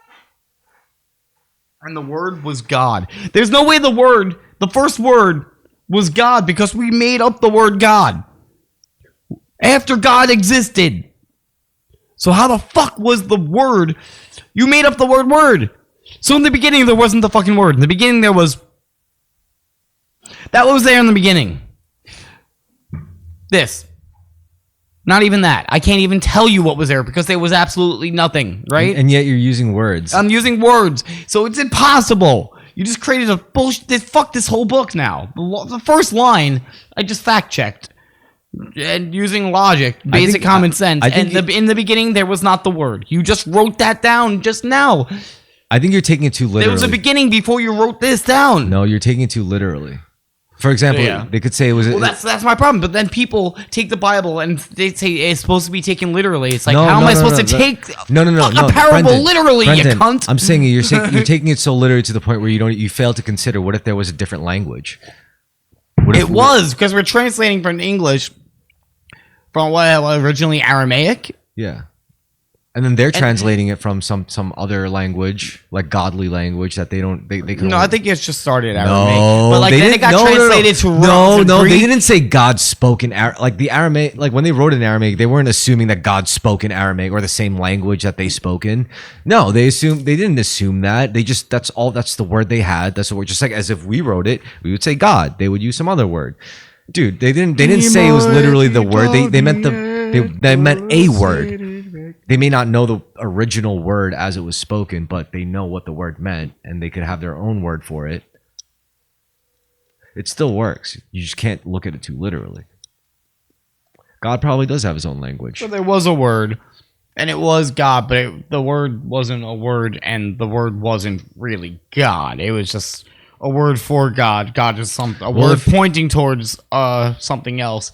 And the Word was God. There's no way the first word was God, because we made up the word God after God existed. So how the fuck was the word? You made up the word. So in the beginning, there wasn't the fucking word. In the beginning, there was... That was there in the beginning. This. Not even that. I can't even tell you what was there because there was absolutely nothing, right? And yet you're using words. I'm using words. So it's impossible. You just created a bullshit... Fuck this whole book now. The first line, I just fact-checked. And using logic, basic common sense. In the beginning, there was not the word. You just wrote that down just now. I think you're taking it too literally. There was a beginning before you wrote this down. No, you're taking it too literally. For example, they could say it was... Well, that's my problem. But then people take the Bible and they say it's supposed to be taken literally. It's like, how am I supposed to take a parable Brendan, literally, you cunt? I'm saying you're taking it so literally to the point where you fail to consider, what if there was a different language? It was, because we're translating from English from what originally Aramaic. Yeah. And then they're translating it from some other language, like godly language that they don't. They can. No, I think it's just started Aramaic. No, but like then it got translated to no. They didn't say God spoke in like the Aramaic. Like when they wrote in Aramaic, they weren't assuming that God spoke in Aramaic or the same language that they spoke in. No, they didn't assume that. They just that's the word they had. That's the word. Just like as if we wrote it, we would say God. They would use some other word. Dude, they didn't say it was literally the word. They meant they meant a word. They may not know the original word as it was spoken, but they know what the word meant, and they could have their own word for it. It still works. You just can't look at it too literally. God probably does have his own language. So there was a word, and it was God, but the word wasn't a word, and the word wasn't really God. It was just a word for God. God is a word pointing towards something else.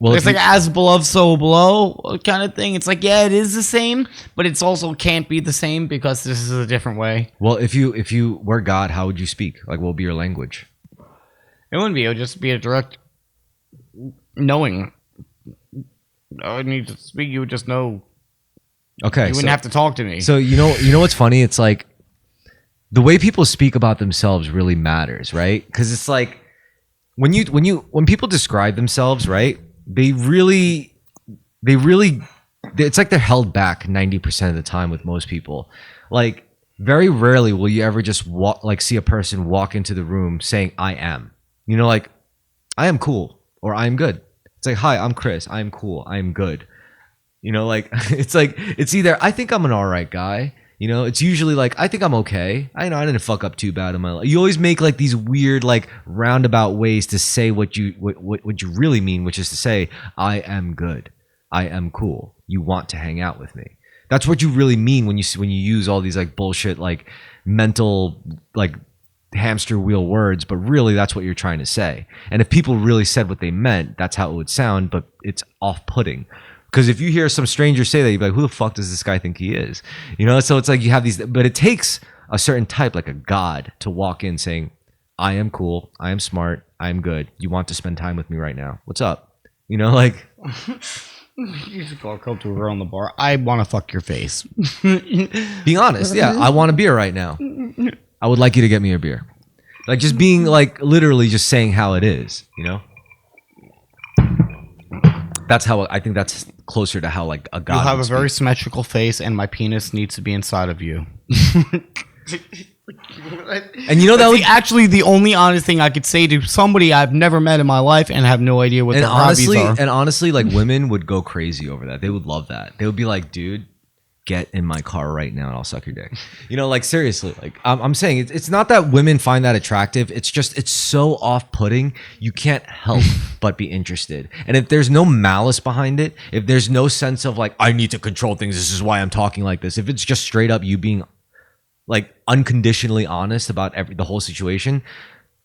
Well, it's like as above, so below kind of thing. It's like, yeah, it is the same, but it's also can't be the same because this is a different way. Well, if you were God, how would you speak? Like, what would be your language? It wouldn't be. It would just be a direct knowing. I would need to speak. You would just know. Okay, you wouldn't have to talk to me. So you know what's funny? It's like the way people speak about themselves really matters, right? Because it's like when people describe themselves, right? They really, it's like they're held back 90% of the time with most people. Like, very rarely will you ever just see a person walk into the room saying, I am. Like, I am cool, or I am good. It's like, hi, I'm Chris. I am cool. I am good. Like, it's like, it's either, I think I'm an all right guy. It's usually like, I think I'm okay. I didn't fuck up too bad in my life. You always make like these weird, like roundabout ways to say what you really mean, which is to say, I am good. I am cool. You want to hang out with me. That's what you really mean when you use all these like bullshit, like mental like hamster wheel words, but really that's what you're trying to say. And if people really said what they meant, that's how it would sound, but it's off-putting. Because if you hear some stranger say that, you'd be like, who the fuck does this guy think he is? You know, so it's like you have these, but it takes a certain type, like a god, to walk in saying, I am cool, I am smart, I am good. You want to spend time with me right now? What's up? You know, like... You just come to a girl in the bar. I want to fuck your face. Being honest, yeah, I want a beer right now. I would like you to get me a beer. Like just being like literally just saying how it is, you know? That's how I think that's closer to how like a god. You have would a very speak. symmetrical face, and my penis needs to be inside of you. And you know that would actually the only honest thing I could say to somebody I've never met in my life and have no idea what their hobbies are. And honestly, like women would go crazy over that. They would love that. They would be like, dude, get in my car right now and I'll suck your dick. You know, like seriously, like I'm saying it's not that women find that attractive. It's just, it's so off-putting. You can't help but be interested. And if there's no malice behind it, if there's no sense of like, I need to control things, this is why I'm talking like this. If it's just straight up you being like unconditionally honest about the whole situation,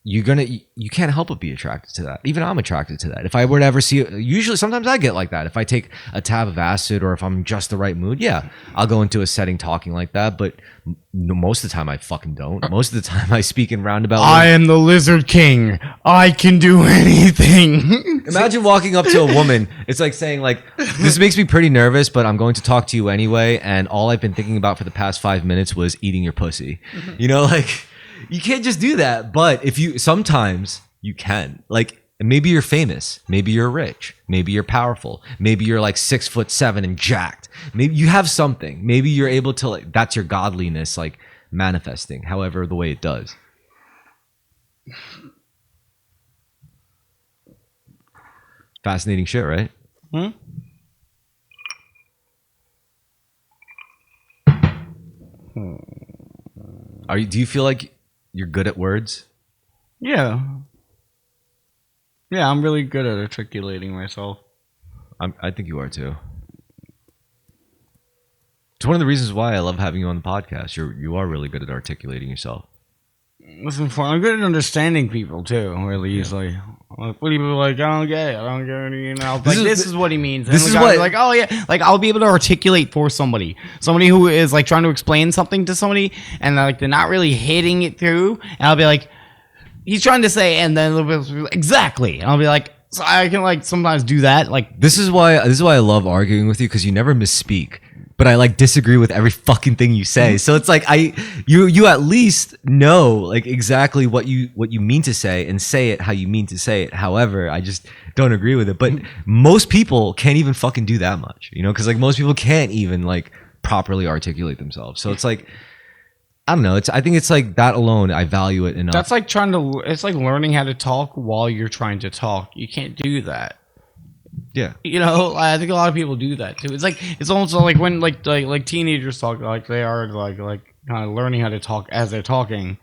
you can't help but be attracted to that. Even I'm attracted to that. If I were to ever see it, usually sometimes I get like that. If I take a tab of acid or if I'm just the right mood, yeah, I'll go into a setting talking like that. But most of the time I fucking don't. Most of the time I speak in roundabout ways. I am the Lizard King. I can do anything. Imagine walking up to a woman. It's like saying like, this makes me pretty nervous, but I'm going to talk to you anyway. And all I've been thinking about for the past 5 minutes was eating your pussy. You know, like... You can't just do that, but if you sometimes you can. Like maybe you're famous, maybe you're rich, maybe you're powerful, maybe you're like 6'7" and jacked. Maybe you have something. Maybe you're able to like that's your godliness like manifesting, however the way it does. Fascinating shit, right? Hmm? Do you feel like you're good at words? Yeah. Yeah, I'm really good at articulating myself. I think you are too. It's one of the reasons why I love having you on the podcast. You are really good at articulating yourself. Listen, I'm good at understanding people too, really easily. Like, what do you like? I don't get it. I don't get it. You know, like this is what he means. This is what like. Oh yeah, like I'll be able to articulate for somebody who is like trying to explain something to somebody, and like they're not really hitting it through, and I'll be like, he's trying to say, and then exactly, and I'll be like, so I can like sometimes do that. Like this is why I love arguing with you because you never misspeak. But I like disagree with every fucking thing you say. So it's like you at least know like exactly what you mean to say and say it how you mean to say it. However, I just don't agree with it. But most people can't even fucking do that much, you know, because like most people can't even like properly articulate themselves. So it's like I don't know. I think it's like that alone. I value it enough. That's like it's like learning how to talk while you're trying to talk. You can't do that. Yeah, you know, I think a lot of people do that too. It's like it's almost like when like teenagers talk, like they are like kind of learning how to talk as they're talking.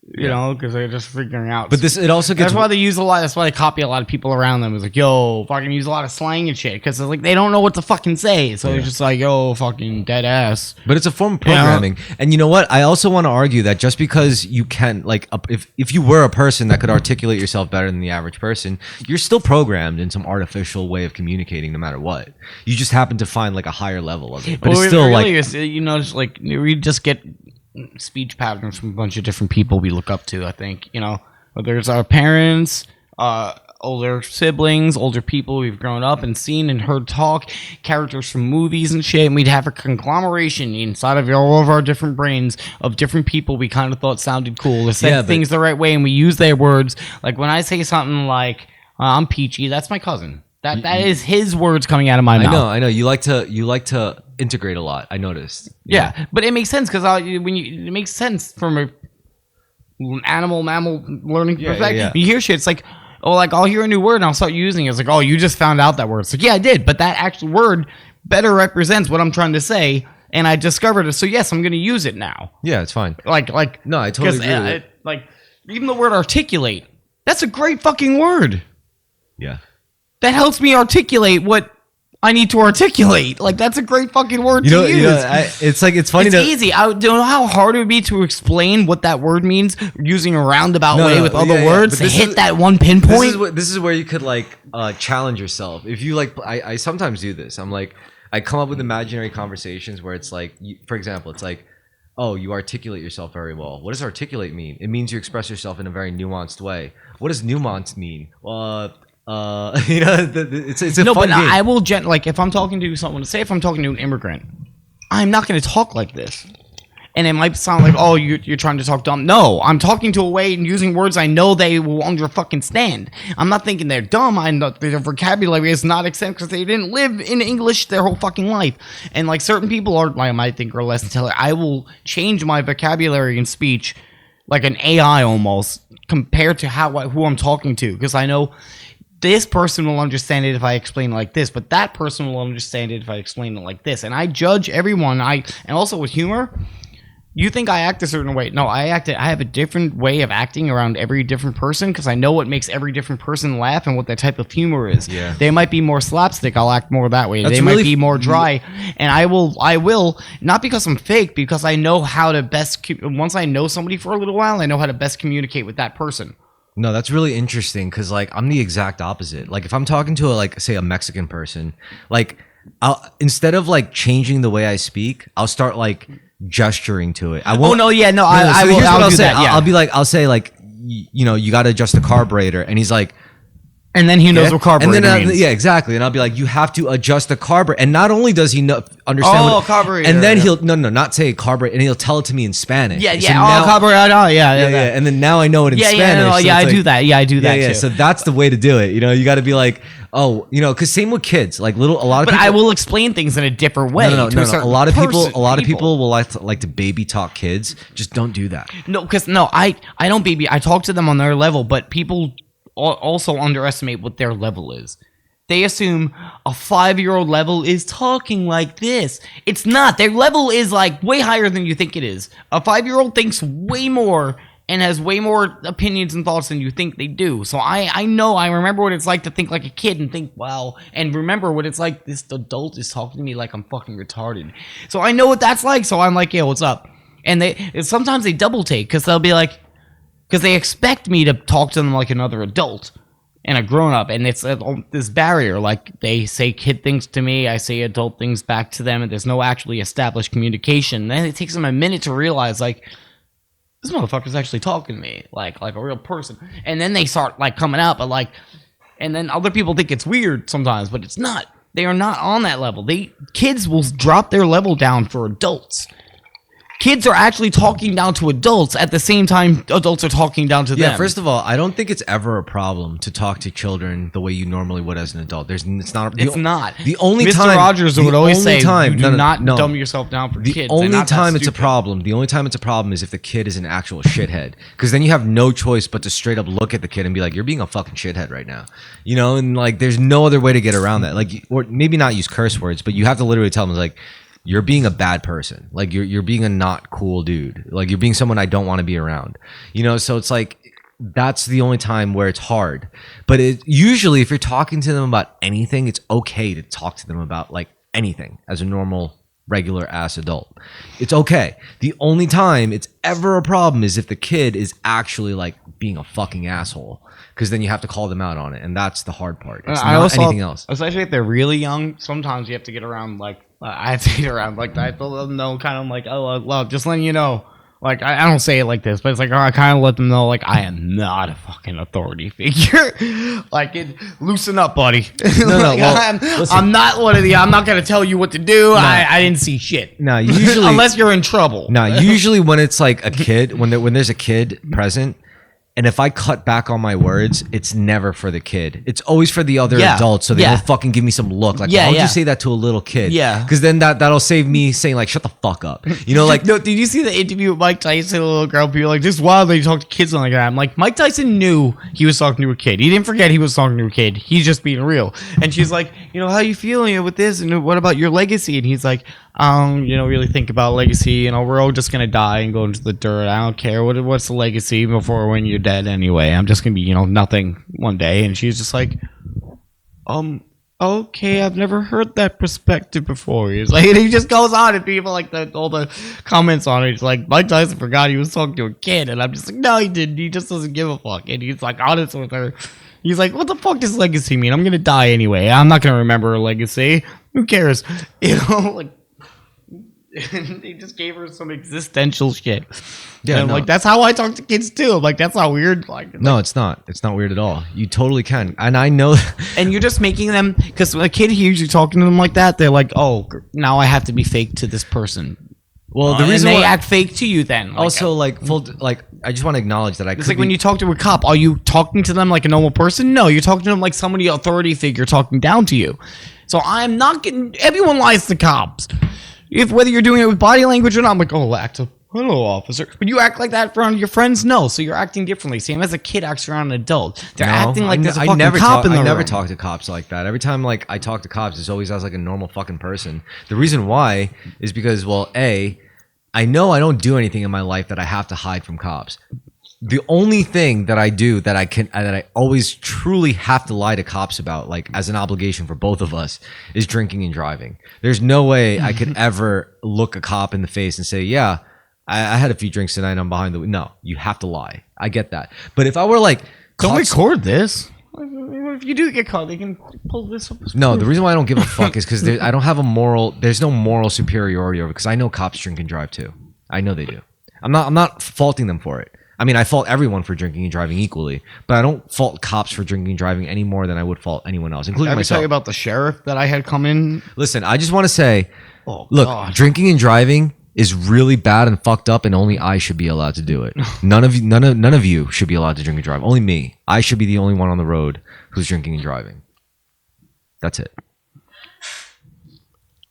You know, because they're just figuring out. But it also gets. That's why they use a lot. That's why they copy a lot of people around them. It's like, yo, fucking use a lot of slang and shit because it's like they don't know what to fucking say. So it's just like, yo, fucking dead ass. But it's a form of programming. Yeah. And you know what? I also want to argue that just because you can, like, if you were a person that could articulate yourself better than the average person, you're still programmed in some artificial way of communicating, no matter what. You just happen to find like a higher level of it. But it's still really is, you know, just like we just get speech patterns from a bunch of different people we look up to. I think, you know, whether it's our parents, older siblings, older people we've grown up and seen and heard talk, characters from movies and shit, and we'd have a conglomeration inside of all of our different brains of different people we kind of thought sounded cool, or said things the right way, and we use their words. Like when I say something like, I'm peachy, that's my cousin. That is his words coming out of my mouth. I know. You like to integrate a lot. I noticed. Yeah, but it makes sense because it makes sense from a mammal learning perspective. Yeah. You hear shit, it's like, oh, like I'll hear a new word and I'll start using it. It's like, oh, you just found out that word. It's like, yeah, I did, but that actual word better represents what I'm trying to say, and I discovered it. So yes, I'm going to use it now. Yeah, it's fine. Like no, I totally agree with it. Like even the word articulate, that's a great fucking word. Yeah. That helps me articulate what I need to articulate. Like, that's a great fucking word to use. It's like it's funny. It's easy. I don't know how hard it would be to explain what that word means using a roundabout way with other words to hit that one pinpoint. This is where you could like challenge yourself. If you like, I sometimes do this. I'm like, I come up with imaginary conversations where it's like, for example, it's like, oh, you articulate yourself very well. What does articulate mean? It means you express yourself in a very nuanced way. What does nuance mean? It's a fun game. I will like if I'm talking to someone, say if I'm talking to an immigrant, I'm not going to talk like this. And it might sound like, oh, you're trying to talk dumb. No, I'm talking to a way and using words I know they will under fucking stand. I'm not thinking they're dumb. I know their vocabulary is not extent because they didn't live in English their whole fucking life. And like certain people I might think are less intelligent. I will change my vocabulary and speech like an AI almost compared to who I'm talking to, because I know this person will understand it if I explain it like this, but that person will understand it if I explain it like this. And I judge everyone. And also with humor. You think I act a certain way? No, I have a different way of acting around every different person because I know what makes every different person laugh and what their type of humor is. Yeah. They might be more slapstick. I'll act more that way. They might be more dry, and I will not because I'm fake, because I know how to best. Once I know somebody for a little while, I know how to best communicate with that person. No, that's really interesting because like I'm the exact opposite. Like if I'm talking to say a Mexican person, like instead of like changing the way I speak, I'll start like gesturing to it. I won't. Oh no, yeah, no. I'll do that. Yeah. I'll say like, you got to adjust the carburetor, and he's like, and then he knows what carburetor means. Yeah, exactly. And I'll be like, you have to adjust the carburetor, and not only does he understand carburetor, and then he'll not say carburetor, and he'll tell it to me in Spanish. Yeah, so carburetor. Yeah. And then now I know it in Spanish. I do that. Yeah, I do that. Yeah. Too. So that's the way to do it. You got to be like, oh, because same with kids, like a lot of people. But I will explain things in a different way. No. A lot of people will like to baby talk kids. Just don't do that. No, because I don't baby. I talk to them on their level, but people also underestimate what their level is. They assume a 5-year-old level is talking like this. It's not. Their level is like way higher than you think it is. A 5-year-old thinks way more and has way more opinions and thoughts than you think they do. So I remember what it's like to think like a kid and think, wow, and remember what it's like, this adult is talking to me like I'm fucking retarded. So I know what that's like, so I'm like, yeah, what's up? And sometimes they double take, because they'll be like, because they expect me to talk to them like another adult and a grown-up, and it's this barrier, like they say kid things to me, I say adult things back to them, and there's no actually established communication. Then it takes them a minute to realize, like, this motherfucker's actually talking to me like a real person. And then they start like coming out, but like, and then other people think it's weird sometimes, but it's not. They are not on that level. Kids will drop their level down for adults. Kids are actually talking down to adults at the same time adults are talking down to them. Yeah, first of all, I don't think it's ever a problem to talk to children the way you normally would as an adult. It's not. The only Mr. time Rogers would always say, do not dumb yourself down for kids. The only time it's a problem is if the kid is an actual shithead. Because then you have no choice but to straight up look at the kid and be like, you're being a fucking shithead right now. And like there's no other way to get around that. Like, or maybe not use curse words, but you have to literally tell them like, you're being a bad person. Like you're being a not cool dude. Like you're being someone I don't want to be around. So it's like that's the only time where it's hard. But usually if you're talking to them about anything, it's okay to talk to them about like anything as a normal regular ass adult. It's okay. The only time it's ever a problem is if the kid is actually like being a fucking asshole, because then you have to call them out on it, and that's the hard part. It's not anything else. Especially if they're really young, sometimes you have to get around like I have to get around like that. Let them know, kind of like, oh, well, just letting you know. Like, I don't say it like this, but it's like, I kind of let them know, like, I am not a fucking authority figure. Like, loosen up, buddy. I'm not one of the, I'm not going to tell you what to do. No. I didn't see shit. No, usually. Unless you're in trouble. No, usually when it's like a kid, when there's a kid present, and if I cut back on my words, it's never for the kid. It's always for the other adults, so they don't fucking give me some look. Like, why would you say that to a little kid? Yeah. Because then that'll save me saying, like, shut the fuck up. Like... No, did you see the interview with Mike Tyson, a little girl? People like, this is wild that you talk to kids like that. I'm like, Mike Tyson knew he was talking to a kid. He didn't forget he was talking to a kid. He's just being real. And she's like, how you feeling with this? And what about your legacy? And he's like, really think about legacy. We're all just gonna die and go into the dirt. I don't care what's the legacy before when you're dead anyway. I'm just gonna be, nothing one day. And she's just like, okay, I've never heard that perspective before. He's like, and he just goes on, and people like all the comments on it. He's like, Mike Tyson forgot he was talking to a kid, and I'm just like, no, he didn't. He just doesn't give a fuck, and he's like honest with her. He's like, what the fuck does legacy mean? I'm gonna die anyway. I'm not gonna remember her legacy. Who cares? You know, like. And they just gave her some existential shit. Yeah, and like that's how I talk to kids too. I'm like, that's not weird. No, it's not. It's not weird at all. You totally can, and I know. And you're just making them, because when a kid hears you talking to them like that, they're like, oh, now I have to be fake to this person. Well, the reason they act fake to you then. Also, like I just want to acknowledge that it's like when you talk to a cop, are you talking to them like a normal person? No, you're talking to them like somebody authority figure talking down to you. So I'm not getting. Everyone lies to cops. If whether you're doing it with body language or not, I'm like, oh, act a hello, officer. But you act like that around your friends? No. So you're acting differently. Same as a kid acts around an adult. They're acting like there's a fucking cop in the room. I never talk to cops like that. Every time like I talk to cops, it's always as like a normal fucking person. The reason why is because, well, A, I know I don't do anything in my life that I have to hide from cops. The only thing that I do that I always truly have to lie to cops about, like as an obligation for both of us, is drinking and driving. There's no way I could ever look a cop in the face and say, yeah, I had a few drinks tonight, I'm behind the wheel. No, you have to lie. I get that. But if I were like, don't record this. If you do get caught, they can pull this up. No, the reason why I don't give a fuck is because I don't have there's no moral superiority over it, because I know cops drink and drive too. I know they do. I'm not faulting them for it. I mean, I fault everyone for drinking and driving equally, but I don't fault cops for drinking and driving any more than I would fault anyone else, including myself. Tell you about the sheriff that I had come in? Listen, I just want to say, look, drinking and driving is really bad and fucked up, and only I should be allowed to do it. None of you should be allowed to drink and drive. Only me. I should be the only one on the road who's drinking and driving. That's it.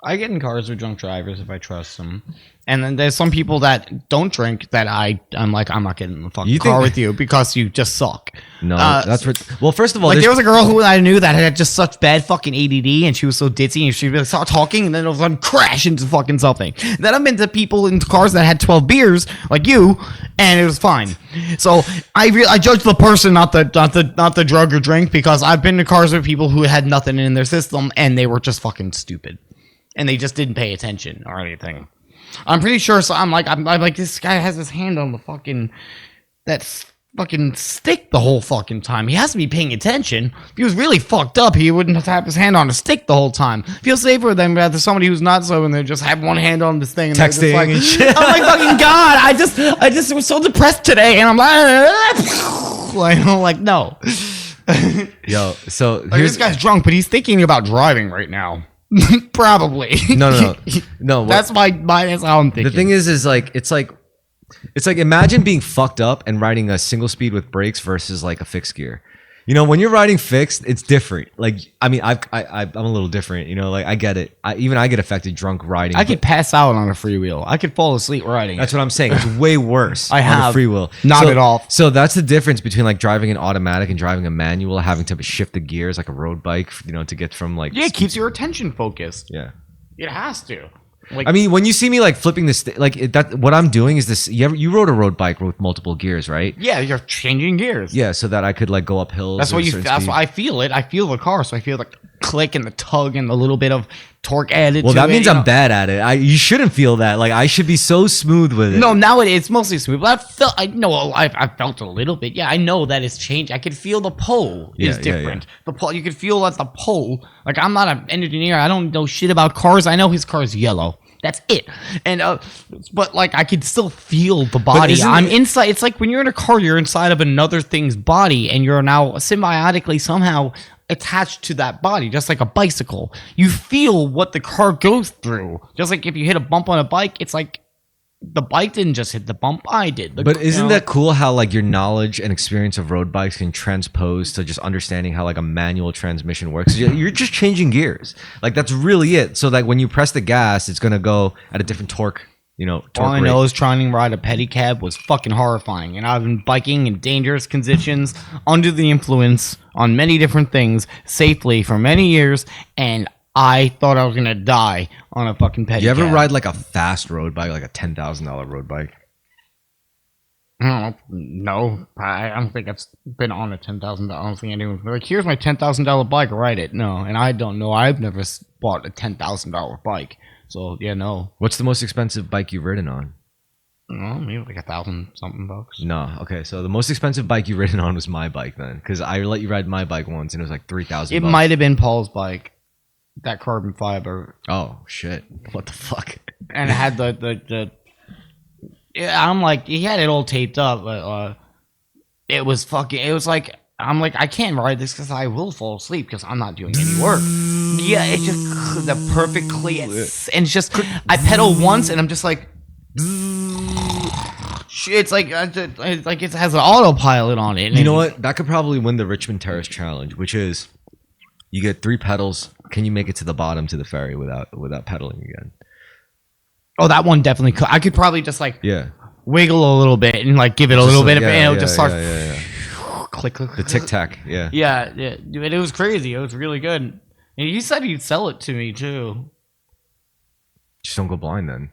I get in cars with drunk drivers if I trust them. And then there's some people that don't drink that I'm like, I'm not getting in the fucking car with you because you just suck. No, well, first of all, like there was a girl who I knew that had just such bad fucking ADD, and she was so ditzy, and she would start talking, and then all of a sudden crash into fucking something. Then I've been to people in cars that had 12 beers, like you, and it was fine. So I judge the person, not the drug or drink, because I've been to cars with people who had nothing in their system, and they were just fucking stupid, and they just didn't pay attention or anything. I'm pretty sure. So I'm like, this guy has his hand on the fucking fucking stick the whole fucking time. He has to be paying attention. If he was really fucked up, he wouldn't have to have his hand on a stick the whole time. Feel safer than rather somebody who's not so, and they just have one hand on this thing and texting like, and shit. I'm like, fucking God, I just was so depressed today, and I'm like no. Yo, so like, this guy's drunk, but he's thinking about driving right now. Probably. No. That's that's how I'm thinking. The thing is like it's like imagine being fucked up and riding a single speed with brakes versus like a fixed gear. You know, when you're riding fixed, it's different. Like, I mean, I'm a little different. You know, like I get it. I get affected drunk riding. I could pass out on a freewheel. I could fall asleep riding. That's what I'm saying. It's way worse. I have on a freewheel. Not at all. So that's the difference between like driving an automatic and driving a manual, having to shift the gears like a road bike. You know, to get from like it keeps your attention focused. Yeah, it has to. Like, I mean, when you see me like flipping this, what I'm doing is this. You rode a road bike with multiple gears, right? Yeah, you're changing gears. Yeah, so that I could like go up hills. That's what That's why I feel it. I feel the car, so I feel the click and the tug and the little bit of torque added. Well, to that it, means I'm bad at it. You shouldn't feel that. Like I should be so smooth with it. No, now it's mostly smooth. But I felt a little bit. Yeah, I know that it's changed. I could feel the pull is different. Yeah. The pull, you could feel that the pull. Like I'm not an engineer. I don't know shit about cars. I know his car is yellow. That's it. And but like I could still feel the body. I'm inside. It's like when you're in a car, you're inside of another thing's body, and you're now symbiotically somehow attached to that body, just like a bicycle. You feel what the car goes through. Just like if you hit a bump on a bike, it's like the bike didn't just hit the bump, I did. But isn't that cool how like your knowledge and experience of road bikes can transpose to just understanding how like a manual transmission works? You're just changing gears. Like that's really it. So like when you press the gas, it's gonna go at a different torque. You know, all I know is trying to ride a pedicab was fucking horrifying, and I've been biking in dangerous conditions under the influence on many different things safely for many years, and I thought I was gonna die on a fucking pedicab. You ever ride like a fast road bike, like a $10,000 road bike? No, I don't think I've been on a $10,000. I don't think anyone like, here's my $10,000 bike, ride it. No, and I don't know. I've never bought a $10,000 bike, so yeah, no. What's the most expensive bike you've ridden on? No, maybe like 1,000 something bucks. No, okay. So the most expensive bike you've ridden on was my bike then, because I let you ride my bike once, and it was like 3,000. It might have been Paul's bike, that carbon fiber. Oh shit! What the fuck? And it had the yeah, I'm like, he had it all taped up, but it was fucking. It was like, I'm like, I can't ride this because I will fall asleep because I'm not doing any work. Yeah, it's just the perfect clean, and it's just I pedal once and I'm just like. It's like it has an autopilot on it. You know what? That could probably win the Richmond Terrace Challenge, which is you get 3 pedals. Can you make it to the bottom to the ferry without pedaling again? Oh, that one definitely could. I could probably just like wiggle a little bit and like give it a little bit of it, and it'll just start click, click, the tic tac. Yeah, Dude, it was crazy. It was really good. And you said you'd sell it to me too. Just don't go blind then.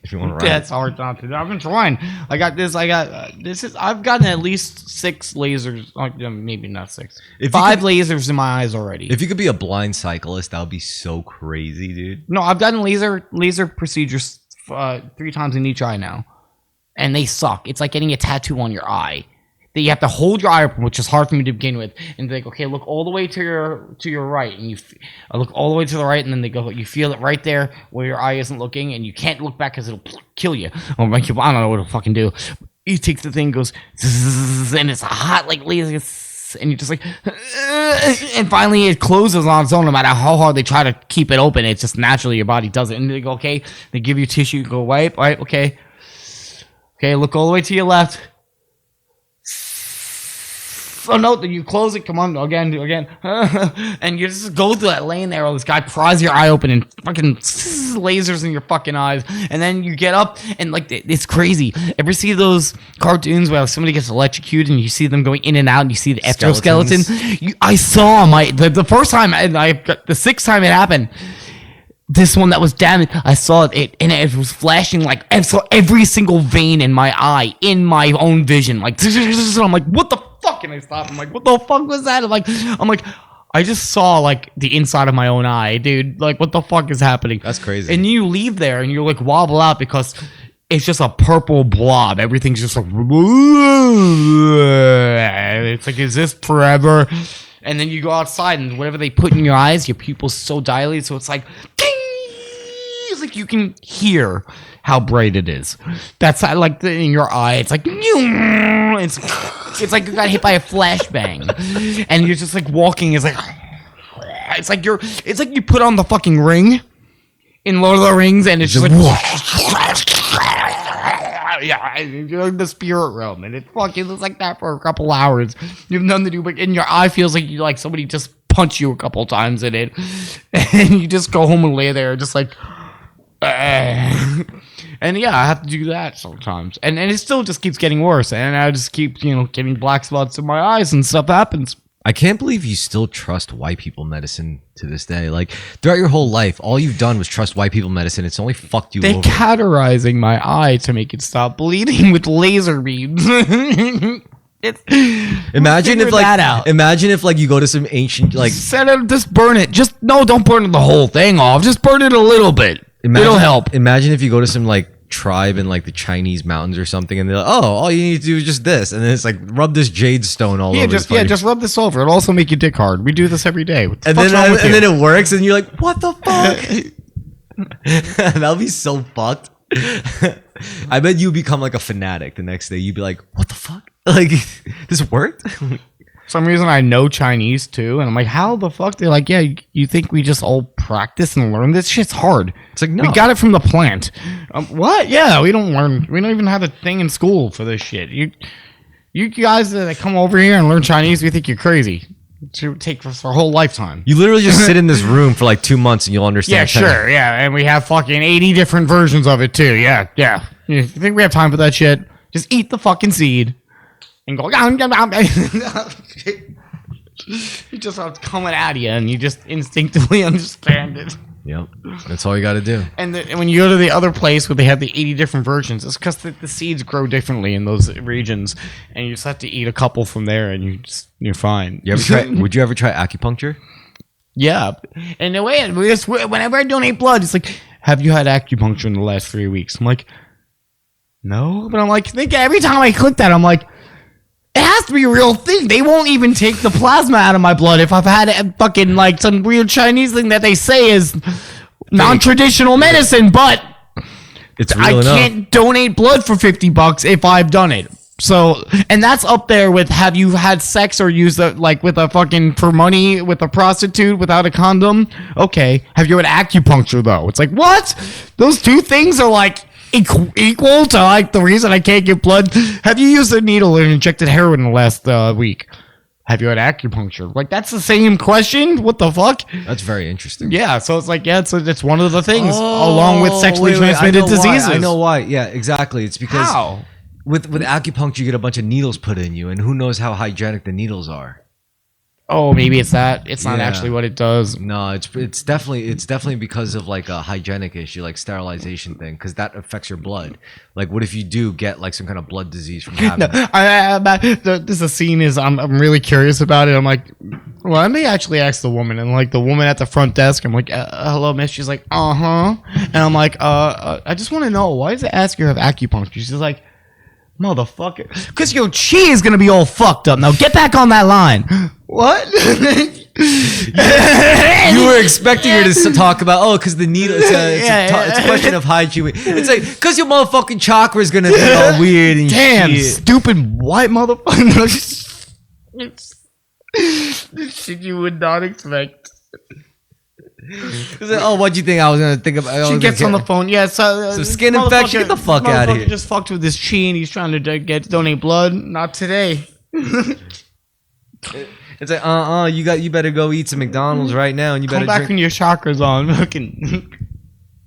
If you want to ride. That's hard not to do. I've been trying. I got this. I've gotten at least 6 lasers. Maybe not 6. 5 lasers in my eyes already. If you could be a blind cyclist, that would be so crazy, dude. No, I've gotten laser procedures 3 times in each eye now, and they suck. It's like getting a tattoo on your eye. That you have to hold your eye open, which is hard for me to begin with, and they're like, okay, look all the way to your right, and I look all the way to the right, and then they go, you feel it right there where your eye isn't looking, and you can't look back because it'll kill you. Or make you, I don't know what it'll fucking do. He takes the thing, goes, and it's a hot like laser, and you're just like, and finally it closes on its own. No matter how hard they try to keep it open, it's just naturally your body does it. And they go, okay, they give you tissue, go wipe, right, okay, look all the way to your left. Oh no, you close it, come on, again. And you just go through that lane there, this guy pries your eye open and fucking lasers in your fucking eyes. And then you get up and like, it's crazy. Ever see those cartoons where somebody gets electrocuted and you see them going in and out and you see the exoskeleton? I saw the first time, and the 6th time it happened. This one that was damaged, I saw it and it was flashing like every single vein in my eye, in my own vision. Like, I'm like, what the fuck? And I stop. I'm like, what the fuck was that? I'm like, I just saw like the inside of my own eye, dude. Like, what the fuck is happening? That's crazy. And you leave there and you like wobble out because it's just a purple blob. Everything's just like, it's like, is this forever? And then you go outside and whatever they put in your eyes, your pupils so dilated, so it's like, it's like you can hear how bright it is. That's how, like in your eye, it's like it's like you got hit by a flashbang, and you're just like walking. It's like you put on the fucking ring in Lord of the Rings, and it's just like yeah, you're in the spirit realm, and it fucking looks like that for a couple hours. You have nothing to do, but in your eye feels like you like somebody just punched you a couple times in it, and you just go home and lay there just like. And yeah, I have to do that sometimes, and it still just keeps getting worse, and I just keep getting black spots in my eyes and stuff happens. I can't believe you still trust white people medicine to this day. Like, throughout your whole life, all you've done was trust white people medicine. It's only fucked you They're over. cauterizing my eye to make it stop bleeding with laser beams. Imagine if like you go to some ancient like just burn it. Don't burn the whole thing off. Just burn it a little bit. It'll help. Imagine if you go to some like tribe in like the Chinese mountains or something, and they're like, oh, all you need to do is just this, and then it's like rub this jade stone all over. Just rub this over. It'll also make your dick hard. We do this every day. And then it works, and you're like, what the fuck? That'll be so fucked. I bet you become like a fanatic the next day. You'd be like, what the fuck? Like, this worked? For some reason I know Chinese too, and I'm like, how the fuck? They're like, yeah, you think we just all practice and learn this shit's hard. It's like, no, we got it from the plant. What? Yeah, we don't learn. We don't even have a thing in school for this shit. You guys that come over here and learn Chinese, we think you're crazy. It should take us our whole lifetime. You literally just sit in this room for like 2 months and you'll understand. Yeah, sure, yeah, and we have fucking 80 different versions of it too. Yeah. You think we have time for that shit? Just eat the fucking seed and go. It just starts coming at you, and you just instinctively understand it. Yep. That's all you got to do. And when you go to the other place where they have the 80 different versions, it's because the seeds grow differently in those regions, and you just have to eat a couple from there, and you're fine. Would you ever try acupuncture? Yeah. And the way whenever I donate blood, it's like, have you had acupuncture in the last 3 weeks? I'm like, no. But I'm like, think every time I click that, I'm like, it has to be a real thing. They won't even take the plasma out of my blood if I've had a fucking like some weird Chinese thing that they say is non-traditional medicine, but it's real I enough. can't donate blood for $50 if I've done it. So, and that's up there with have you had sex or used like with a fucking for money with a prostitute without a condom? Okay. Have you had acupuncture though? It's like, what? Those two things are like equal to like the reason I can't get blood. Have you used a needle and injected heroin in the last week? Have you had acupuncture? Like, that's the same question. What the fuck? That's very interesting. Yeah, so it's like, yeah, it's one of the things along with sexually transmitted diseases. I know why. Yeah, exactly. It's because with acupuncture you get a bunch of needles put in you, and who knows how hygienic the needles are. Oh, maybe it's that. It's not actually what it does. No, it's definitely because of like a hygienic issue, like sterilization thing, because that affects your blood. Like, what if you do get like some kind of blood disease from having? This scene is I'm really curious about it. I'm like, well, I may actually ask the woman, and like the woman at the front desk, I'm like, hello, miss. She's like, and I'm like, I just want to know, why does it ask you if acupuncture? She's like, motherfucker, because your chi is gonna be all fucked up. Now get back on that line. What? You were expecting her to talk about because the needle. It's a question of hygiene. It's like because your motherfucking chakra is gonna be all weird and shit. Stupid white motherfucker. Shit you would not expect. Like, what'd you think I was gonna think about? She gets on the phone. Yeah, so skin infection. Get the fuck out of here. Just fucked with his chi and he's trying to donate blood. Not today. It's like you better go eat some McDonald's right now, and you better come back when your chakra's on.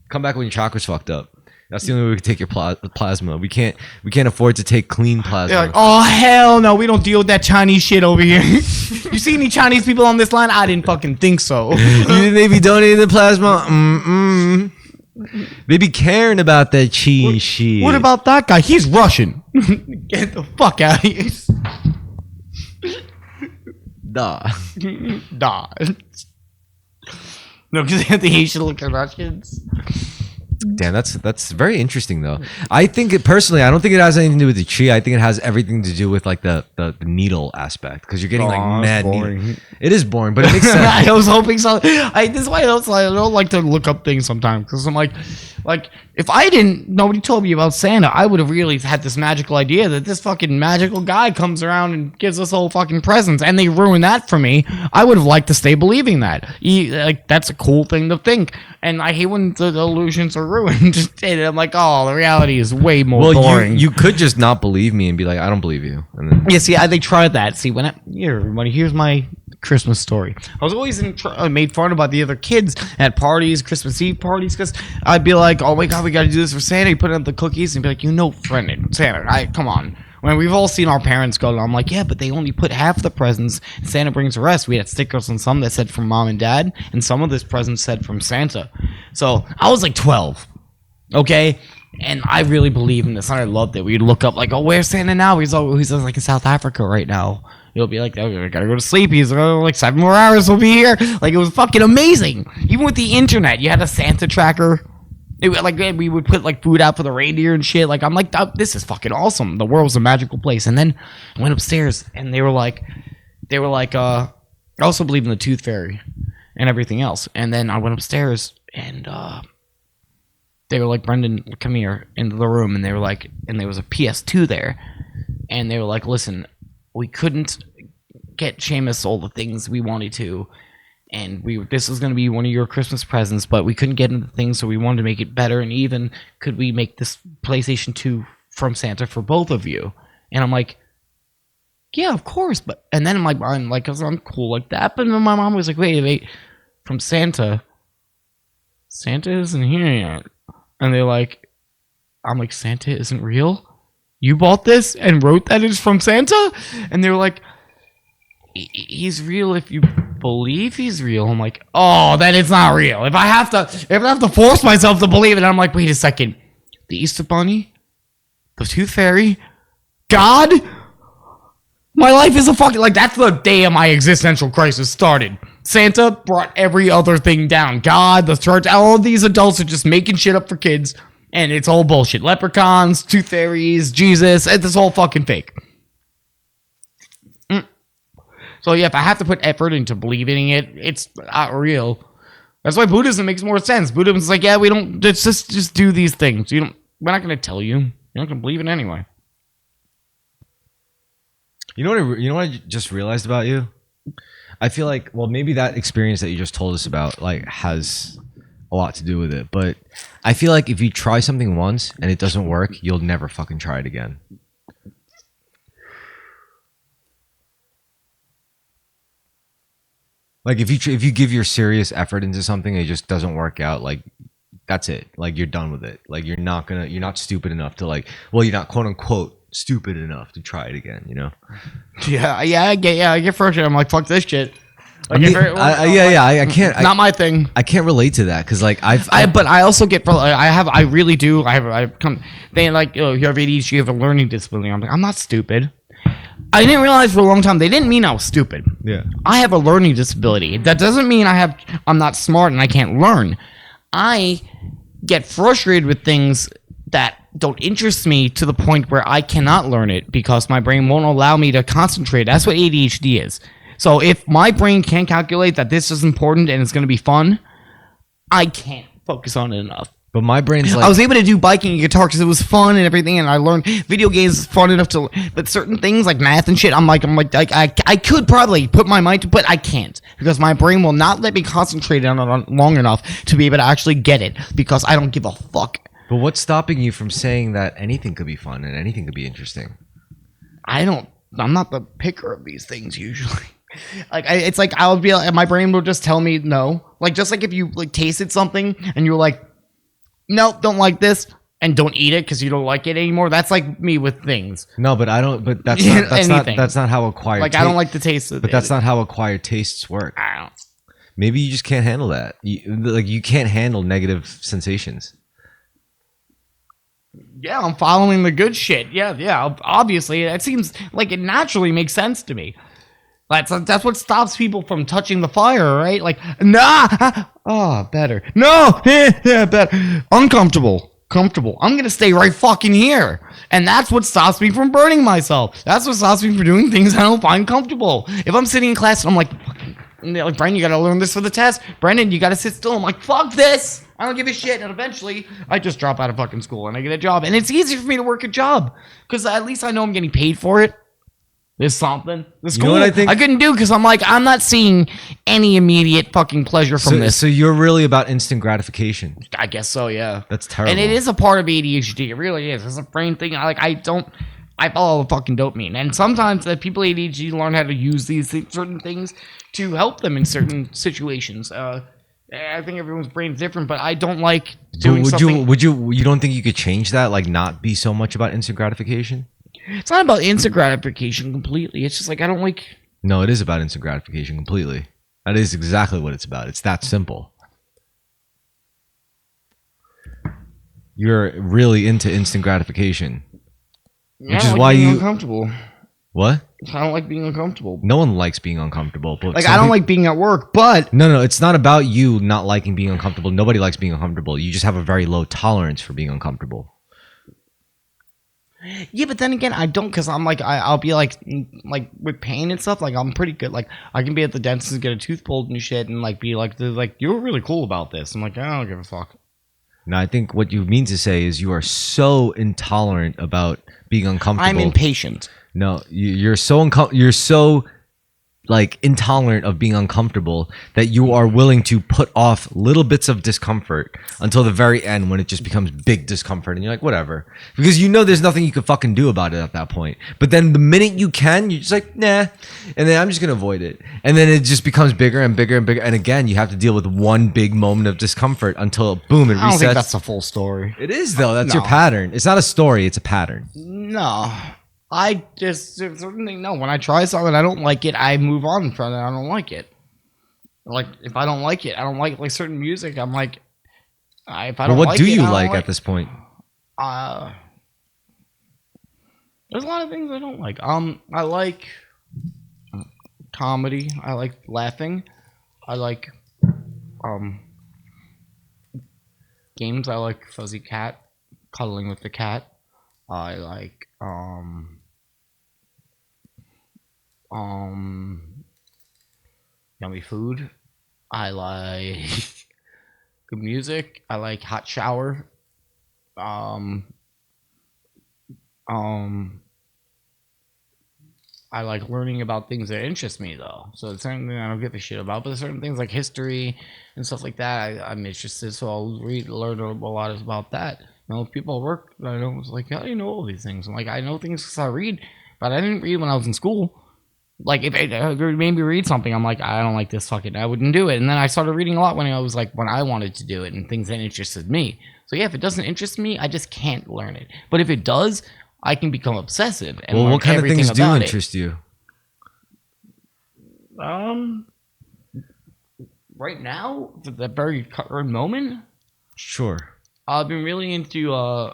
Come back when your chakra's fucked up. That's the only way we can take your plasma. We can't afford to take clean plasma. They're like, oh hell no, we don't deal with that Chinese shit over here. You see any Chinese people on this line? I didn't fucking think so. You think they be donating the plasma? They be caring about that chi shit. What about that guy? He's Russian. Get the fuck out of here. Duh. No, because they have the Asian looking Russians. Damn, that's very interesting though. I think personally, I don't think it has anything to do with the chi. I think it has everything to do with like the needle aspect, because you're getting like mad needle. It is boring, but it makes sense. I was hoping so. This is why I don't like to look up things sometimes, because I'm like if nobody told me about Santa, I would have really had this magical idea that this fucking magical guy comes around and gives us all fucking presents, and they ruin that for me. I would have liked to stay believing that. That's a cool thing to think, and I hate when the illusions are ruined. And I'm like, oh, the reality is way more boring. You could just not believe me and be like, I don't believe you. And then yeah, see, they tried that. See, here, everybody, here's my Christmas story. I was always made fun about the other kids at parties, Christmas Eve parties, because I'd be like, oh my god, we got to do this for Santa. You put up the cookies and be like, friend, Santa, come on. When we've all seen our parents go, I'm like, yeah, but they only put half the presents. Santa brings the rest. We had stickers on some that said from mom and dad, and some of this presents said from Santa. So I was like 12, okay? And I really believe in this, and I loved it. We'd look up like, oh, where's Santa now? He's like in South Africa right now. He'll be like, oh, I gotta go to sleep. He's like 7 more hours. We'll be here. Like, it was fucking amazing. Even with the internet, you had a Santa tracker. We would put like food out for the reindeer and shit. Like, I'm like, this is fucking awesome. The world's a magical place. And then I went upstairs, and they were like, I also believe in the tooth fairy and everything else. And then I went upstairs, and they were like, Brendan, come here into the room. And they were like, and there was a PS2 there, and they were like, listen, we couldn't get Seamus all the things we wanted to, and this was going to be one of your Christmas presents, but we couldn't get into things, so we wanted to make it better, and even could we make this PlayStation 2 from Santa for both of you? And I'm like, yeah, of course. But and then in my mind, like, I'm cool like that, but then my mom was like, wait, from Santa isn't here yet. And they're like, I'm like, Santa isn't real? You bought this and wrote that it's from Santa? And they were like, he's real if you believe he's real. I'm like, oh, then it's not real. If I have to force myself to believe it, I'm like, wait a second. The Easter Bunny, the Tooth Fairy, God, my life is a fucking, like, that's the day of my existential crisis started. Santa brought every other thing down. God, the church, all of these adults are just making shit up for kids, and it's all bullshit. Leprechauns, Tooth Fairies, Jesus, it's all fucking fake. So yeah, if I have to put effort into believing it, it's not real. That's why Buddhism makes more sense. Buddhism's like, yeah, we don't just do these things. We're not gonna tell you. You're not gonna believe it anyway. You know what I just realized about you? I feel like, well, maybe that experience that you just told us about like has a lot to do with it. But I feel like if you try something once and it doesn't work, you'll never fucking try it again. Like if you give your serious effort into something and it just doesn't work out, like that's it. Like you're done with it. Like you're not stupid enough to like, well, you're not quote unquote stupid enough to try it again, you know? I get frustrated. I'm like, fuck this shit. Like, I can't. Not my thing. I can't relate to that because like but I also get. I really do. They like, oh, you have ADHD, you have a learning disability. I'm like, I'm not stupid. I didn't realize for a long time they didn't mean I was stupid. Yeah. I have a learning disability. That doesn't mean I'm not smart and I can't learn. I get frustrated with things that don't interest me to the point where I cannot learn it because my brain won't allow me to concentrate. That's what ADHD is. So if my brain can't calculate that this is important and it's going to be fun, I can't focus on it enough. But my brain's like, I was able to do biking and guitar because it was fun and everything, and I learned video games fun enough to. But certain things like math and shit, I'm like, I could probably put my mind to, but I can't because my brain will not let me concentrate on it long enough to be able to actually get it because I don't give a fuck. But what's stopping you from saying that anything could be fun and anything could be interesting? I'm not the picker of these things usually. It's like I'll be like, my brain will just tell me no. Like just like if you like tasted something and you're like, nope, don't like this, and don't eat it because you don't like it anymore. That's like me with things. No, but I don't. But that's not how acquired. Like I don't like the taste of it. But that's not how acquired tastes work. I don't. Maybe you just can't handle that. You can't handle negative sensations. Yeah, I'm following the good shit. Yeah. Obviously, it seems like it naturally makes sense to me. That's what stops people from touching the fire, right? Like, nah, better. No, yeah, better. Uncomfortable, comfortable. I'm gonna stay right fucking here, and that's what stops me from burning myself. That's what stops me from doing things I don't find comfortable. If I'm sitting in class and I'm like, Brendan, you gotta learn this for the test. Brendan, you gotta sit still. I'm like, fuck this. I don't give a shit. And eventually, I just drop out of fucking school and I get a job, and it's easier for me to work a job because at least I know I'm getting paid for it. There's something. The school, you know what I think? I couldn't do because I'm like, I'm not seeing any immediate fucking pleasure from this. So you're really about instant gratification. I guess so, yeah. That's terrible. And it is a part of ADHD. It really is. It's a brain thing. I follow the fucking dopamine. And sometimes people with ADHD learn how to use these certain things to help them in certain situations. I think everyone's brain is different, but I don't like doing something. You don't think you could change that? Like not be so much about instant gratification? It's not about instant gratification completely. It's just like I don't like. No, it is about instant gratification completely. That is exactly what it's about. It's that simple. You're really into instant gratification, which is why you uncomfortable. What? I don't like being uncomfortable. No one likes being uncomfortable. But like I don't like being at work, but no, it's not about you not liking being uncomfortable. Nobody likes being uncomfortable. You just have a very low tolerance for being uncomfortable. Yeah, but then again, I don't because I'm like I'll be like with pain and stuff. Like I'm pretty good. Like I can be at the dentist and get a tooth pulled and shit, and like be like you're really cool about this. I'm like I don't give a fuck. No, I think what you mean to say is you are so intolerant about being uncomfortable. I'm impatient. No, you're so like intolerant of being uncomfortable that you are willing to put off little bits of discomfort until the very end when it just becomes big discomfort and you're like whatever because you know there's nothing you can fucking do about it at that point. But then the minute you can, you're just like nah, and then I'm just gonna avoid it, and then it just becomes bigger and bigger and bigger, and again you have to deal with one big moment of discomfort until boom it resets. I don't think that's the full story. It is though. That's your pattern. It's not a story. It's a pattern. No. I just certain thing. No, when I try something, I don't like it. I move on from it. I don't like it. Like if I don't like it, I don't like certain music. I'm like, if I Well, don't what like do it, you I don't like like. at this point? Uh, there's a lot of things I don't like. I like comedy. I like laughing. I like um games. I like Fuzzy Cat, cuddling with the cat. I like um yummy food. I like good music. I like hot shower. Um um I like learning about things that interest me though. So it's certain thing I don't give a shit about, but there's certain things like history and stuff like that I'm interested. So I'll learn a lot about that. You know, people at work that I know was like, how do you know all these things? I'm like, I know things because I read, but I didn't read when I was in school. Like if it made me read something, I'm like, I don't like this fucking. I wouldn't do it. And then I started reading a lot when I was like when I wanted to do it and things that interested me. So yeah, if it doesn't interest me, I just can't learn it. But if it does, I can become obsessive and Well, learn what kind of everything things do about it. interest you? Um, right now, at that very current moment, Sure. I've been really into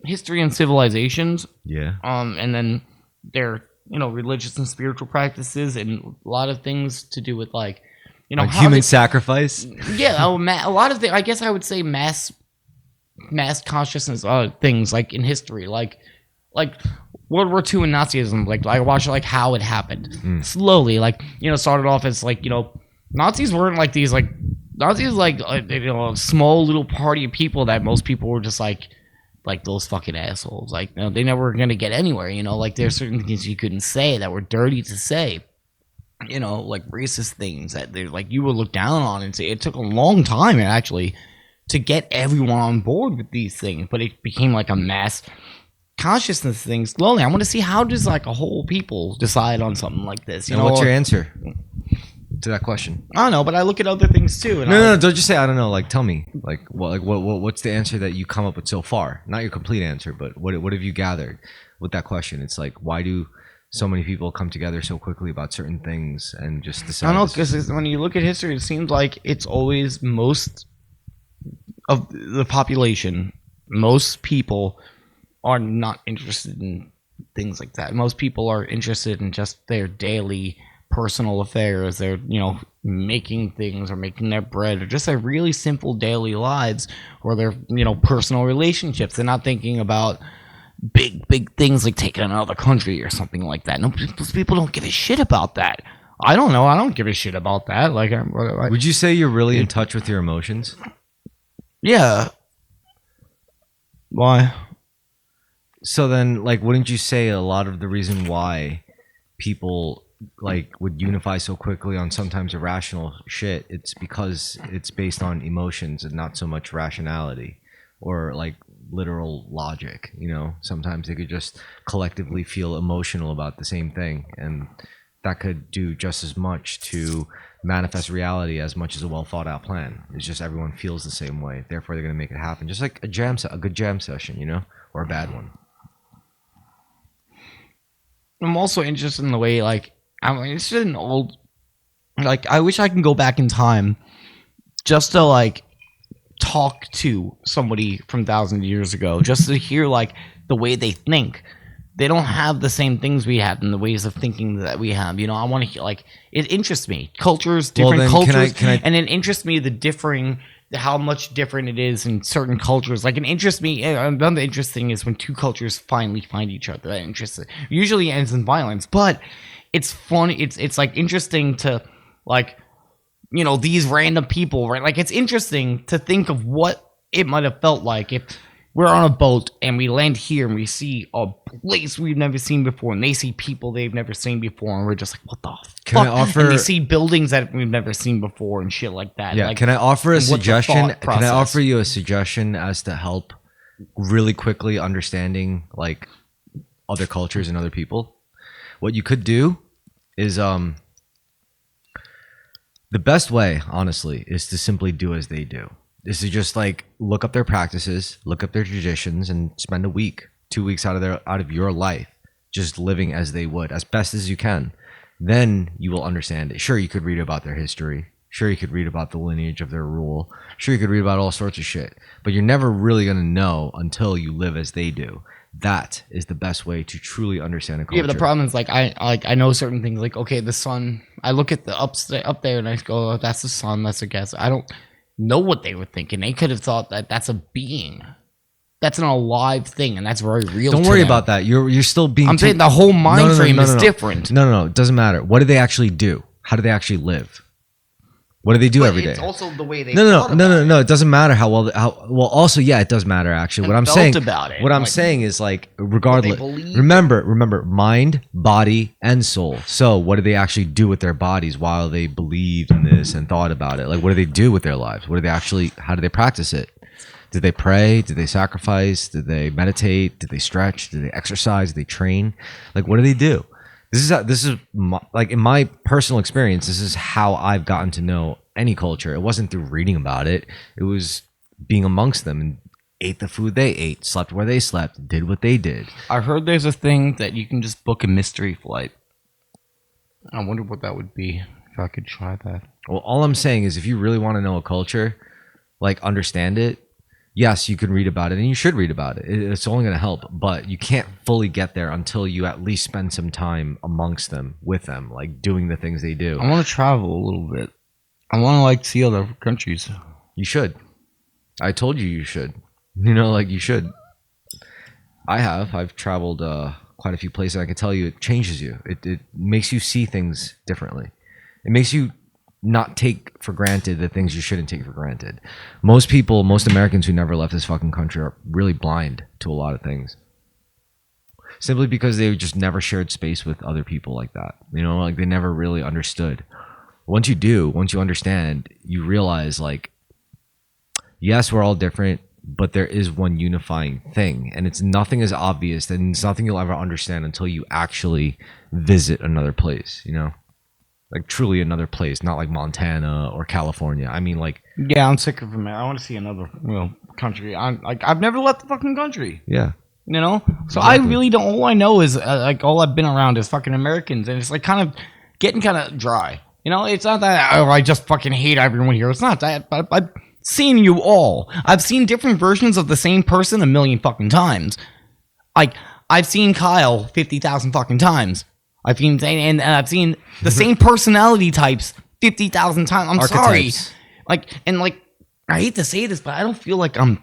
history and civilizations. Yeah. And then their religious and spiritual practices and a lot of things to do with like Like how human they, sacrifice. yeah, a lot of things. I guess I would say mass consciousness things like in history, like World War II and Nazism. Like I watched like how it happened slowly. Like started off as like Nazis weren't like these like Nazis like a small little party of people that most people were just like those fucking assholes. Like they never were gonna get anywhere. Like there's certain things you couldn't say that were dirty to say. Like racist things that they're like you would look down on and say. It took a long time actually to get everyone on board with these things, but it became like a mass consciousness thing slowly. I want to see how does like a whole people decide on something like this. And what's your answer to that question? I don't know, but I look at other things too. And No, don't just say I don't know. Like, tell me, what's the answer that you come up with so far? Not your complete answer, but what have you gathered with that question? It's like, why do so many people come together so quickly about certain things and just decide? I don't know, because when you look at history, it seems like it's always most of the population. Most people are not interested in things like that. Most people are interested in just their daily personal affairs. They're making things or making their bread or just their really simple daily lives or their personal relationships. They're not thinking about big things like taking another country or something like that. No, most people don't give a shit about that. I don't know. I don't give a shit about that. Like, would you say you're really in touch with your emotions? Yeah. Why? So then, like, wouldn't you say a lot of the reason why people like would unify so quickly on sometimes irrational shit, it's because it's based on emotions and not so much rationality or like literal logic. Sometimes they could just collectively feel emotional about the same thing, and that could do just as much to manifest reality as much as a well thought out plan. It's just everyone feels the same way, therefore they're going to make it happen, just like a good jam session, or a bad one. I'm also interested in the way, like, I'm interested in old, like, I wish I can go back in time just to, like, talk to somebody from thousands of years ago, just to hear, like, the way they think. They don't have the same things we have and the ways of thinking that we have. I want to hear, like, it interests me. Cultures, different cultures, and it interests me how much different it is in certain cultures. Like, it interests me. Another interesting is when two cultures finally find each other. That interests it. Usually ends in violence, but it's fun. It's like interesting to like, these random people, right? Like, it's interesting to think of what it might have felt like if we're on a boat and we land here and we see a place we've never seen before, and they see people they've never seen before, and we're just like, what the fuck? And we see buildings that we've never seen before and shit like that. Yeah, like, can I offer a suggestion? Can I process? offer you a suggestion as to help really quickly understanding like other cultures and other people? What you could do is the best way, honestly, is to simply do as they do. Is to just like look up their practices, look up their traditions, and spend a week, 2 weeks out of your life just living as they would, as best as you can. then you will understand it. Sure, you could read about their history. Sure, you could read about the lineage of their rule. Sure, you could read about all sorts of shit. But you're never really going to know until you live as they do. That is the best way to truly understand a culture. Yeah, but the problem is, like, I know certain things. Like, okay, the sun. I look at the up there, and I go, oh, that's the sun. That's a gas. I don't know what they were thinking. They could have thought that that's a being. That's an alive thing, and that's very real. Don't worry about that. You're still being. I'm saying the whole mind frame is different. No. It doesn't matter. What do they actually do? How do they actually live? What do they do every day? It's also the way they. No. It doesn't matter how well. Well, also, yeah, it does matter actually. What I'm saying about it. What I'm saying is like, regardless. Remember, mind, body, and soul. So, what do they actually do with their bodies while they believed in this and thought about it? Like, what do they do with their lives? What do they actually? How do they practice it? Did they pray? Did they sacrifice? Did they meditate? Did they stretch? Did they exercise? Did they train? Like, what do they do? This is like, in my personal experience, this is how I've gotten to know any culture. It wasn't through reading about it. It was being amongst them and ate the food they ate, slept where they slept, did what they did. I heard there's a thing that you can just book a mystery flight. I wonder what that would be if I could try that. Well, all I'm saying is if you really want to know a culture, like understand it, yes, you can read about it and you should read about it. It's only going to help, but you can't fully get there until you at least spend some time amongst them, with them, like doing the things they do. I want to travel a little bit. I want to like see other countries. You should. I told you should. You know, like you should. I've traveled quite a few places. I can tell you it changes you. It makes you see things differently. It makes you not take for granted the things you shouldn't take for granted. Most Americans who never left this fucking country are really blind to a lot of things. Simply because they just never shared space with other people like that. You know, like they never really understood. Once you understand, you realize like, yes, we're all different, but there is one unifying thing. And it's nothing as obvious and it's nothing you'll ever understand until you actually visit another place, you know? Like truly another place, not like Montana or California. I mean, like, yeah, I'm sick of America. I want to see another country. I've never left the fucking country. Yeah, you know. So exactly. I really don't. All I know is like all I've been around is fucking Americans, and it's like kind of getting kind of dry. You know, it's not that I just fucking hate everyone here. It's not that. But I've seen you all. I've seen different versions of the same person a million fucking times. Like I've seen Kyle 50,000 fucking times. I've seen I've seen the same personality types 50,000 times. I'm Archetypes. sorry. I hate to say this, but I don't feel like I'm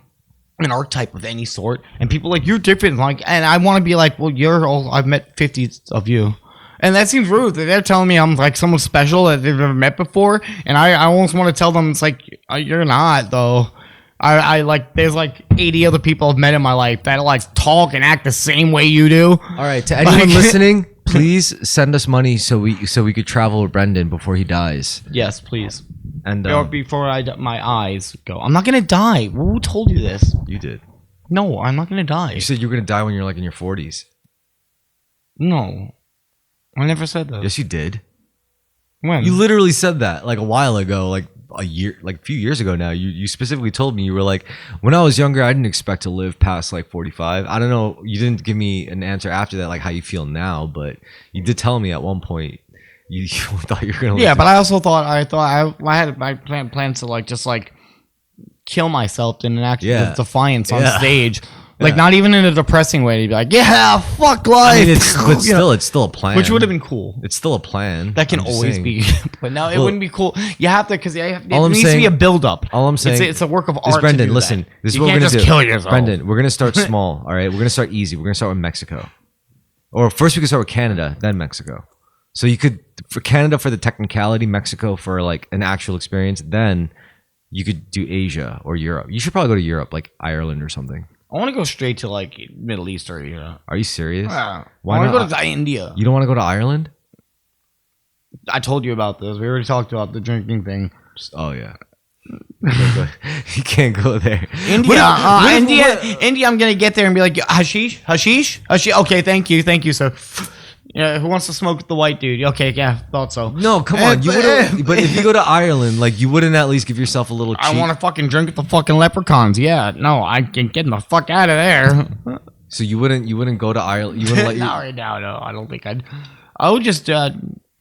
an archetype of any sort. And people like, you're different. Like, and I want to be like, well, you're all, I've met 50 of you. And that seems rude. They're telling me I'm like someone special that they've never met before. And I almost want to tell them, it's like, you're not though. I like, there's like 80 other people I've met in my life that like talk and act the same way you do. All right. To anyone listening, please send us money so we could travel with Brendan before he dies. Yes, please. And before my eyes go. I'm not gonna die. Who told you this? You did. No, I'm not gonna die. You said you were gonna die when you're like in your 40s. No, I never said that. Yes, you did. When? You literally said that like a while ago, like a few years ago now. You specifically told me, you were like, when I was younger, I didn't expect to live past like 45. I don't know. You didn't give me an answer after that, like how you feel now, but you did tell me at one point you thought you were gonna live. Yeah, but I also thought I had my plans to like just like kill myself in an act of defiance on stage. Like not even in a depressing way. To be like, yeah, fuck life. I mean, it's still a plan. Which would have been cool. It's still a plan. That can always be. But no, it wouldn't be cool. You have to, because it needs to be a build up. All I'm saying, it's a work of art. Brendan, listen. This is what we're gonna do. You can't just kill yourself. Brendan, we're gonna start small. All right, we're gonna start easy. We're gonna start with Mexico, or first we could start with Canada, then Mexico. So you could, for Canada for the technicality, Mexico for like an actual experience, then you could do Asia or Europe. You should probably go to Europe, like Ireland or something. I want to go straight to like Middle East or Europe. Are you serious? Why Why I not? want to go to India. You don't want to go to Ireland? I told you about this. We already talked about the drinking thing. Oh yeah. You can't go there. India. India. I'm gonna get there and be like, hashish. Okay, thank you, sir. Yeah, who wants to smoke with the white dude? Okay, yeah, thought so. No, come on. You wouldn't. But if you go to Ireland, like you wouldn't at least give yourself a little treat. I want to fucking drink with the fucking leprechauns. Yeah, no, I can get the fuck out of there. So you wouldn't go to Ireland. You wouldn't let you. No, I don't think I'd. I would just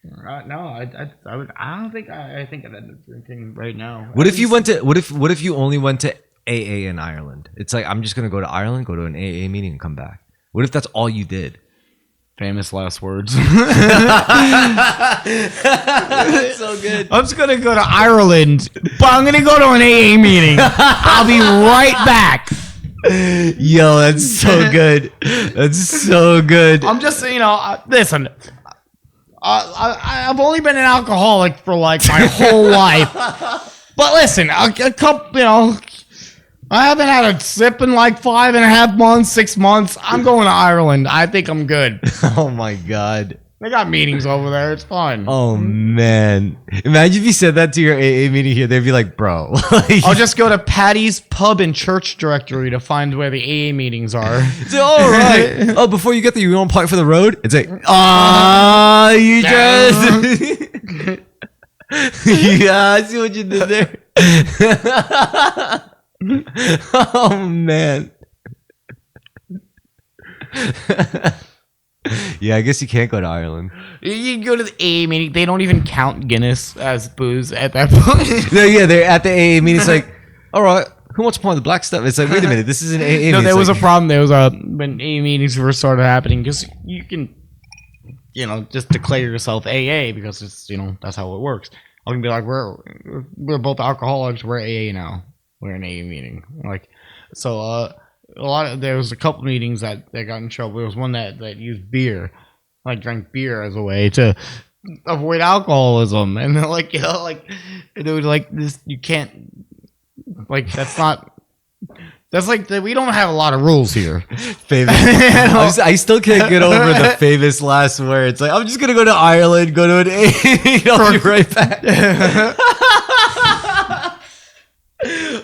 No, I don't think I think I'd end up drinking right now. What if you went to what if you only went to AA in Ireland? It's like I'm just gonna go to Ireland, go to an AA meeting, and come back. What if that's all you did? Famous last words. That's so good. I'm just gonna go to Ireland, but I'm gonna go to an AA meeting. I'll be right back. Yo, that's so good. That's so good. I'm just, listen. I've only been an alcoholic for like my whole life, but listen, a couple, I haven't had a sip in like 5.5 months, 6 months. I'm going to Ireland. I think I'm good. Oh my god. They got meetings over there. It's fine. Oh man. Imagine if you said that to your AA meeting here. They'd be like, bro. I'll just go to Patty's Pub and Church Directory to find where the AA meetings are. So, all right. Oh, before you get there, you want to park for the road? It's like, you just. Yeah, I see what you did there. Oh man. Yeah, I guess you can't go to Ireland. You go to the AA meeting. They don't even count Guinness as booze at that point. No, yeah, they're at the AA meeting. It's like, all right, who wants to pour the black stuff? It's like, wait a minute, this is an AA meeting. No, there was like, a problem. There was when AA meetings first started happening, because you can, just declare yourself AA because it's, that's how it works. I can be like, we're both alcoholics. We're AA now. We're in AA meeting. Like, so there was a couple meetings that got in trouble. There was one that used beer, like drank beer as a way to avoid alcoholism, and they're like, they were like, this, you can't, like, that's like we don't have a lot of rules here. Famous. I still can't get over the famous last words. Like, I'm just gonna go to Ireland, go to an AA, I'll be right back.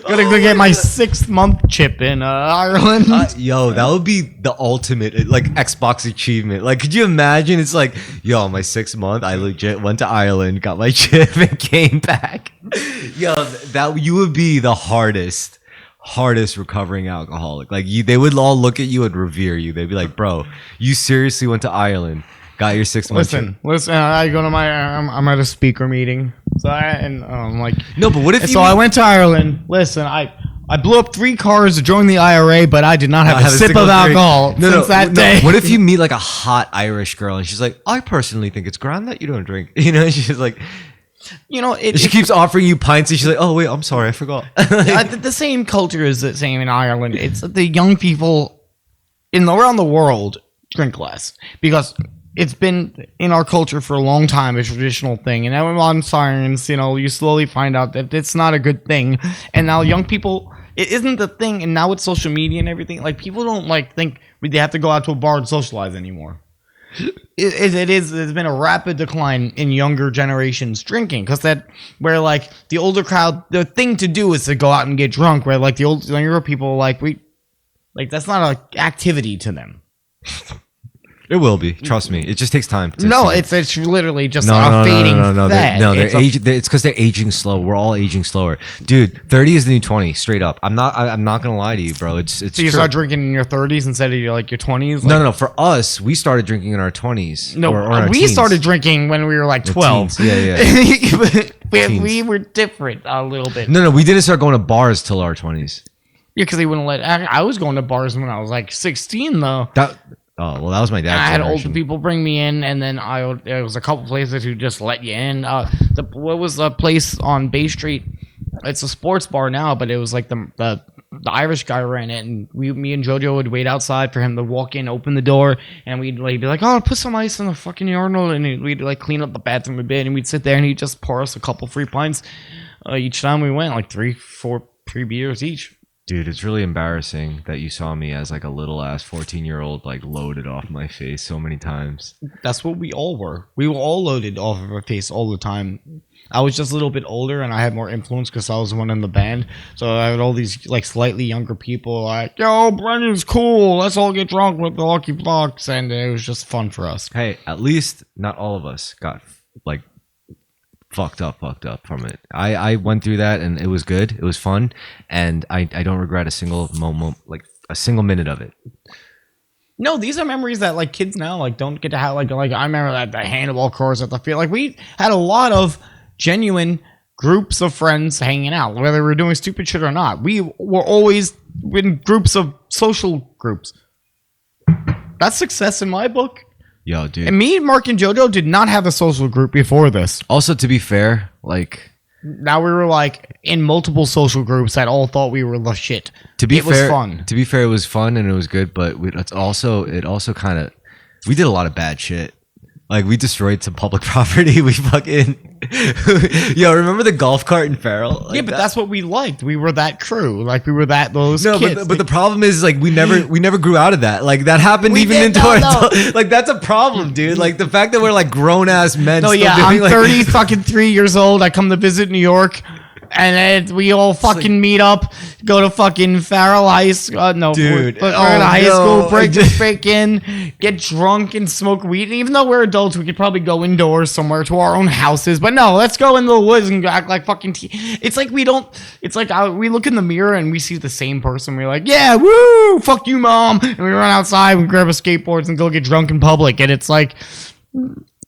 Gonna go get my 6th month chip in Ireland. Yo, that would be the ultimate like Xbox achievement. Like, could you imagine? It's like, yo, my 6th month, I legit went to Ireland, got my chip, and came back. Yo, that you would be the hardest recovering alcoholic. Like, they would all look at you and revere you. They'd be like, bro, you seriously went to Ireland, got your 6 month chip. Listen. I go to I'm at a speaker meeting. So I'm like, no, but what if you? So I went to Ireland. Listen, I blew up 3 cars to join the IRA, but I did not have a sip of alcohol since that day. What if you meet like a hot Irish girl and she's like, I personally think it's grand that you don't drink. She's like, she keeps offering you pints and she's like, oh wait, I'm sorry, I forgot. The same culture is the same in Ireland. It's the young people around the world drink less because it's been in our culture for a long time, a traditional thing. And now on science, you slowly find out that it's not a good thing. And now young people, it isn't the thing. And now with social media and everything, like, people don't think they have to go out to a bar and socialize anymore. There's been a rapid decline in younger generations drinking, because where like the older crowd, the thing to do is to go out and get drunk, where like the younger people, that's not an activity to them. It will be. Trust me. It just takes time. It's literally just a fading fad. It's because they're aging slow. We're all aging slower, dude. 30 is the new 20. Straight up. I'm not gonna lie to you, bro. It's so you start drinking in your 30s instead of your 20s. No. For us, we started drinking in our 20s. No, we teens. Started drinking when we were like 12. Yeah. we were different a little bit. No. We didn't start going to bars till our 20s. Yeah, because they wouldn't let. I was going to bars when I was like 16, though. Oh, well, that was my dad's I had generation. older people bring me in, and then there was a couple places who just let you in. What was the place on Bay Street? It's a sports bar now, but it was like the Irish guy ran it, and me and JoJo would wait outside for him to walk in, open the door, and we'd be like, oh, put some ice in the fucking urinal, and we'd clean up the bathroom a bit, and we'd sit there, and he'd just pour us a couple free pints each time we went, like 3 beers each. Dude, it's really embarrassing that you saw me as like a little ass 14-year-old loaded off my face so many times. That's what we all were. We were all loaded off of our face all the time. I was just a little bit older and I had more influence because I was the one in the band. So I had all these slightly younger people like, yo, Brendan's cool. Let's all get drunk with the Lucky Blocks. And it was just fun for us. Hey, at least not all of us got fucked up from it. I went through that and it was good. It was fun, and I don't regret a single moment, a single minute of it. No, these are memories that like kids now like don't get to have. Like I remember that the handball course at the field. Like we had a lot of genuine groups of friends hanging out, whether we were doing stupid shit or not. We were always in groups of social groups. That's success in my book. Yo, dude. And me, Mark, and JoJo did not have a social group before this. Also, to be fair, like, now we were like in multiple social groups that all thought we were the shit. To be it fair, was fun. To be fair, it was fun and it was good, but it also kind of, we did a lot of bad shit. Like, we destroyed some public property. We fucking, yo, remember the golf cart in Farrell? Like yeah, but that's what we liked. We were that crew. Like, we were those kids. But the problem is, like, we never grew out of that. Like, that happened We even did, into our, no. like, that's a problem, dude. Like, the fact that we're, like, grown-ass men No, still yeah, doing, I'm like, 30 fucking 3 years old. I come to visit New York. And then we all fucking meet up, go to fucking Farrell High School. No, Dude, we're in oh, high no. school, break the fake in, get drunk and smoke weed. And even though we're adults, we could probably go indoors somewhere to our own houses. But no, let's go in the woods and act like fucking. It's like we don't. It's like we look in the mirror and we see the same person. We're like, yeah, woo, fuck you, mom. And we run outside, we grab our skateboards and go get drunk in public. And it's like.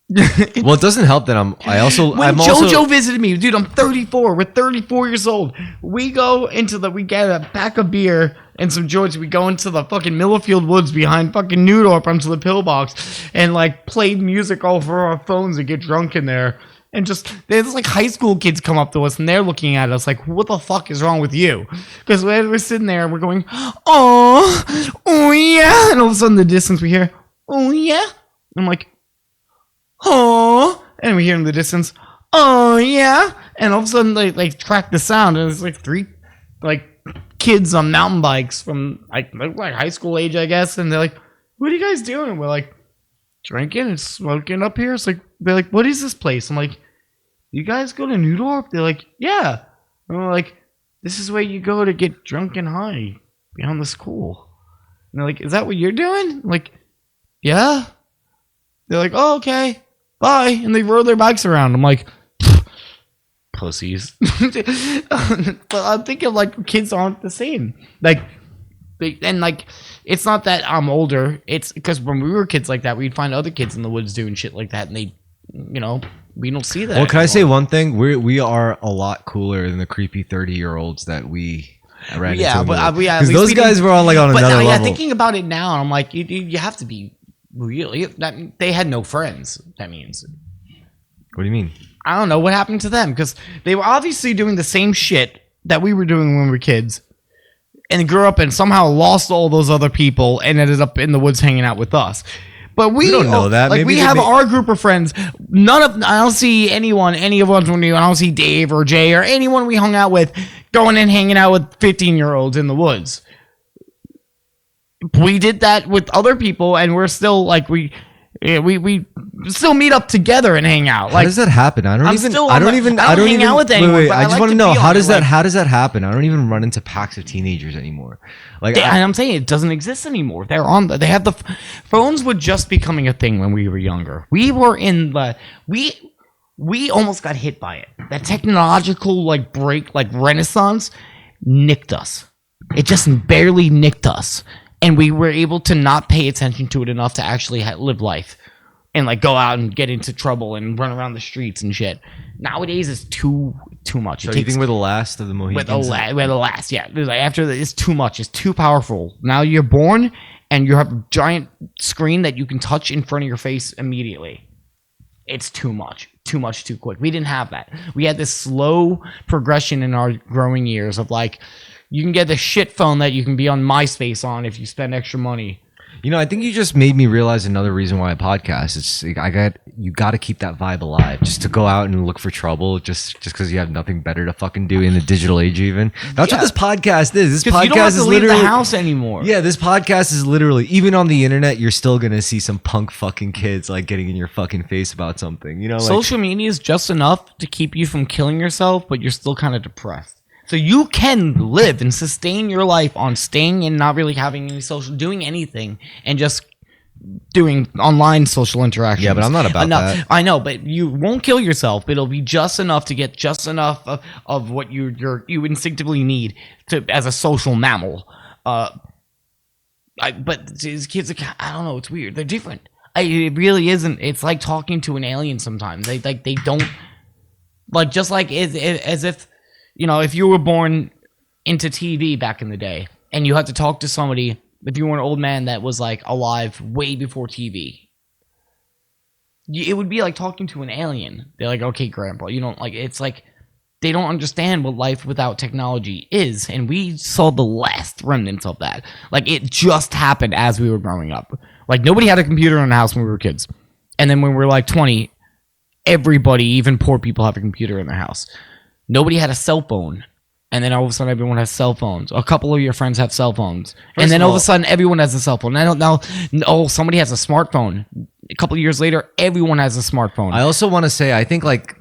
Well, it doesn't help that I'm JoJo visited me, dude, I'm 34. We're 34 years old. We get a pack of beer and some joints. We go into the fucking Millerfield Woods behind fucking Newdorp onto the pillbox and like play music over our phones and get drunk in there. And just, there's like high school kids come up to us and they're looking at us like, what the fuck is wrong with you? Because we're sitting there and we're going, oh yeah. And all of a sudden in the distance we hear, oh yeah. I'm like, oh, and we hear in the distance, oh yeah, and all of a sudden they track the sound, and it's like three like kids on mountain bikes from like high school age, I guess, and they're like, what are you guys doing? And we're like, drinking and smoking up here. It's like, they're like, what is this place? I'm like, you guys go to Newdorp? They're like, yeah. And we're like, this is where you go to get drunk and high beyond the school. And they're like, is that what you're doing? I'm like, yeah. They're like, oh, okay. Bye. And they rode their bikes around. I'm like, pussies. But I'm thinking like kids aren't the same. Like, it's not that I'm older. It's because when we were kids like that, we'd find other kids in the woods doing shit like that, and they, we don't see that. Well, can I say one thing? We are a lot cooler than the creepy 30-year-olds that we ran into. Yeah, but because those guys were on another level. Yeah, thinking about it now, I'm like, you have to be. Really? They had no friends. That means. What do you mean? I don't know what happened to them because they were obviously doing the same shit that we were doing when we were kids, and grew up and somehow lost all those other people and ended up in the woods hanging out with us. But we don't know that. Like, maybe we have our group of friends. I don't see any of us when I don't see Dave or Jay or anyone we hung out with going and hanging out with 15-year-olds in the woods. We did that with other people, and we're still like we still meet up together and hang out. Like, how does that happen? I don't even hang out with anyone. Wait, I just want to know how does that happen? I don't even run into packs of teenagers anymore. Like, and I'm saying it doesn't exist anymore. They have the phones were just becoming a thing when we were younger. We were in the we almost got hit by it. That technological renaissance nicked us. It just barely nicked us. And we were able to not pay attention to it enough to actually live life and like go out and get into trouble and run around the streets and shit. Nowadays, it's too much. So you think we're the last of the Mohicans? We're the last, yeah. After that, it's too much. It's too powerful. Now you're born and you have a giant screen that you can touch in front of your face immediately. It's too much. Too much, too quick. We didn't have that. We had this slow progression in our growing years of like, you can get the shit phone that you can be on MySpace on if you spend extra money. I think you just made me realize another reason why I podcast. It's you got to keep that vibe alive. Just to go out and look for trouble, just because you have nothing better to fucking do in the digital age. Even that's what this podcast is. This podcast you don't have to is leave literally the house anymore. Yeah, this podcast is literally, even on the internet, you're still gonna see some punk fucking kids like getting in your fucking face about something. Social media is just enough to keep you from killing yourself, but you're still kind of depressed. So you can live and sustain your life on staying and not really having any doing anything, and just doing online social interactions. Yeah, but I'm not about that. I know, but you won't kill yourself. But it'll be just enough to get just enough of what you instinctively need as a social mammal. But these kids, I don't know. It's weird. They're different. It really isn't. It's like talking to an alien sometimes. They don't like, just like as if, if you were born into TV back in the day and you had to talk to somebody, if you were an old man that was like alive way before TV, it would be like talking to an alien. They're like, okay, grandpa, you don't like, it's like they don't understand what life without technology is. And we saw the last remnants of that. Like, it just happened as we were growing up. Like, nobody had a computer in the house when we were kids. And then when we were like 20, everybody, even poor people, have a computer in their house. Nobody had a cell phone. And then all of a sudden, everyone has cell phones. A couple of your friends have cell phones. And then all of a sudden, everyone has a cell phone. Now, somebody has a smartphone. A couple of years later, everyone has a smartphone. I also want to say, I think like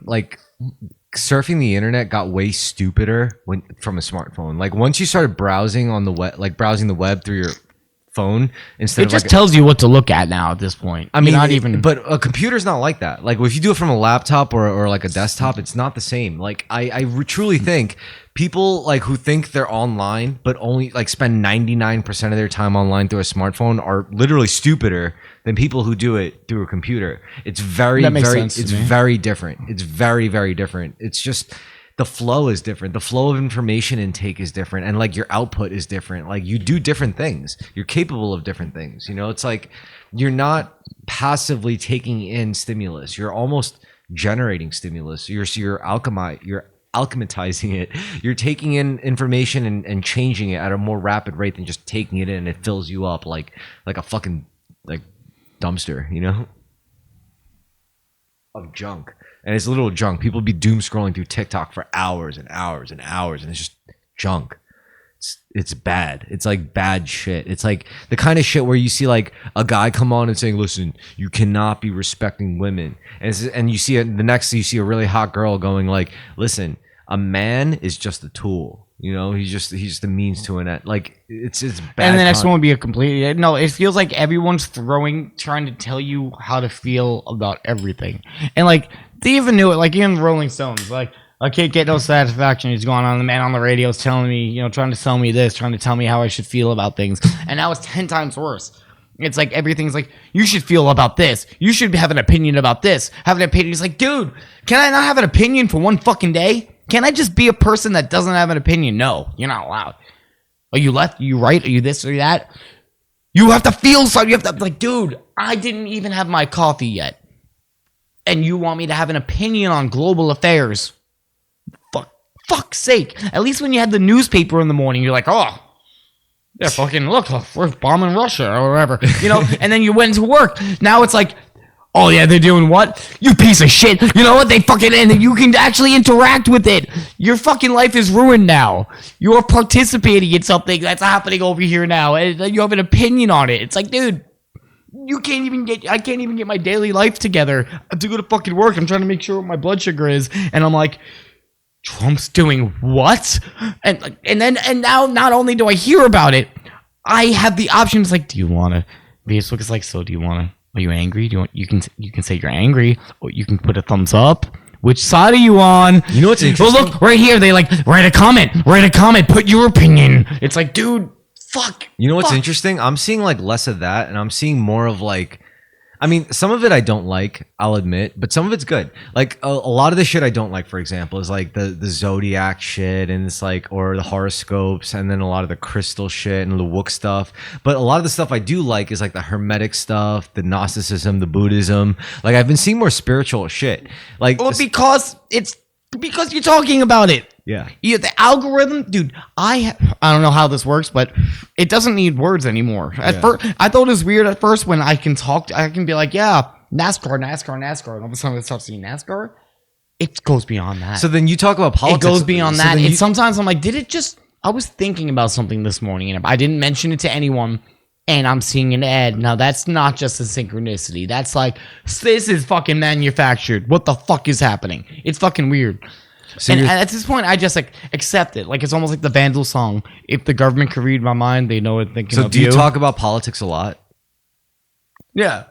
surfing the internet got way stupider from a smartphone. Like, once you started browsing on the web, like browsing the web through your phone instead it of just tells you what to look at now at this point. I mean, not even. But a computer's not like that. Like, if you do it from a laptop or like a desktop, it's not the same. Like, I truly think people like who think they're online but only like spend 99% of their time online through a smartphone are literally stupider than people who do it through a computer. It's very very different. It's very, very different. It's just the flow is different. The flow of information intake is different, and like your output is different. Like, you do different things. You're capable of different things. It's like you're not passively taking in stimulus. You're almost generating stimulus. You're alchematizing it. You're taking in information and changing it at a more rapid rate than just taking it in. And it fills you up like a fucking like dumpster, of junk. And it's little junk. People be doom scrolling through TikTok for hours and hours and hours, and it's just junk. It's bad. It's like bad shit. It's like the kind of shit where you see like a guy come on and saying, "Listen, you cannot be respecting women," and you see it. The next, you see a really hot girl going like, "Listen, a man is just a tool. He's just a means to an end." Like, it's bad. And the next one would be a complete. No, it feels like everyone's trying to tell you how to feel about everything, and like they even knew it. Like, even Rolling Stones, like, I can't get no satisfaction. He's going on. The man on the radio is telling me, trying to sell me this, trying to tell me how I should feel about things, and now it's 10 times worse. It's like everything's like, you should feel about this. You should have an opinion about this. Have an opinion. It's like, dude, can I not have an opinion for one fucking day? Can I just be a person that doesn't have an opinion? No, you're not allowed. Are you left? Are you right? Are you this or that? You have to feel something. You have to, like, dude, I didn't even have my coffee yet. And you want me to have an opinion on global affairs? Fuck's sake. At least when you had the newspaper in the morning, you're like, oh, yeah, fucking look, we're bombing Russia or whatever. And then you went to work. Now it's like, oh yeah, they're doing what? You piece of shit. You know what? They fucking, and you can actually interact with it. Your fucking life is ruined now. You're participating in something that's happening over here now, and you have an opinion on it. It's like, dude, I can't even get my daily life together to go to fucking work. I'm trying to make sure what my blood sugar is, and I'm like, Trump's doing what? And now not only do I hear about it, I have the option. It's like, do you want to? Facebook is like, so do you want to? Are you angry? Do you can say you're angry, or you can put a thumbs up. Which side are you on? You know what's interesting? Well, look right here. They like write a comment. Put your opinion. It's like, dude, fuck. You know what's interesting? I'm seeing like less of that, and I'm seeing more of like, I mean, some of it I don't like, I'll admit, but some of it's good. Like a lot of the shit I don't like, for example, is like the zodiac shit, and it's like, or the horoscopes, and then a lot of the crystal shit and the wook stuff. But a lot of the stuff I do like is like the hermetic stuff, the Gnosticism, the Buddhism. Like, I've been seeing more spiritual shit. Like, well, because you're talking about it. Yeah. The algorithm, dude, I don't know how this works, but it doesn't need words anymore. At first, I thought it was weird at first when I can talk, I can be like, yeah, NASCAR, and all of a sudden I start seeing NASCAR. It goes beyond that. So then you talk about politics. It goes beyond that. And sometimes I'm like, I was thinking about something this morning, and I didn't mention it to anyone, and I'm seeing an ad. Now, that's not just a synchronicity. That's like, this is fucking manufactured. What the fuck is happening? It's fucking weird. So and at this point, I just like accept it. Like, it's almost like the Vandal song. If the government could read my mind, they know what thinking of you. So do you talk about politics a lot? Yeah.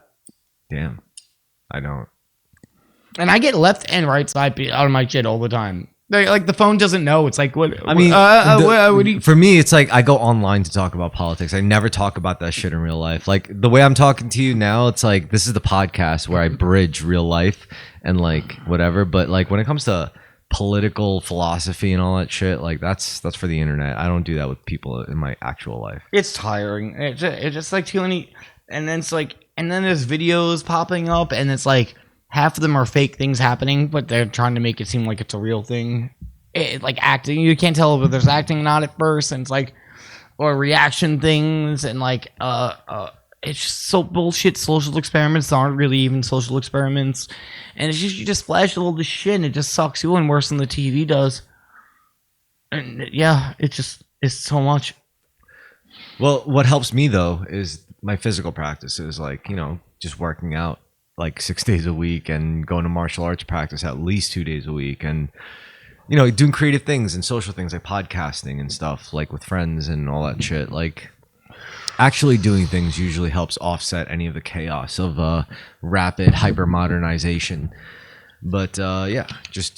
Damn. I don't. And I get left and right side out of my shit all the time. Like the phone doesn't know. It's like what? I mean, what do you? for me, it's like I go online to talk about politics. I never talk about that shit in real life. Like the way I'm talking to you now, it's like this is the podcast where I bridge real life and like whatever. But like when it comes to political philosophy and all that shit, like that's for the internet. I don't do that with people in my actual life. It's tiring. It's just like too many. And then it's like, and then there's videos popping up, and it's like half of them are fake things happening, but they're trying to make it seem like it's a real thing. Like acting, you can't tell if there's acting or not at first, and it's like, or reaction things, and like, it's just so bullshit. Social experiments aren't really even social experiments, and it's just you just flash all this shit, and it just sucks you in worse than the TV does. And yeah, it's so much. Well, what helps me though is my physical practices, like, you know, just working out like 6 days a week and going to martial arts practice at least 2 days a week, and you know, doing creative things and social things like podcasting and stuff like with friends and all that shit. Like actually doing things usually helps offset any of the chaos of rapid hyper modernization. But yeah, just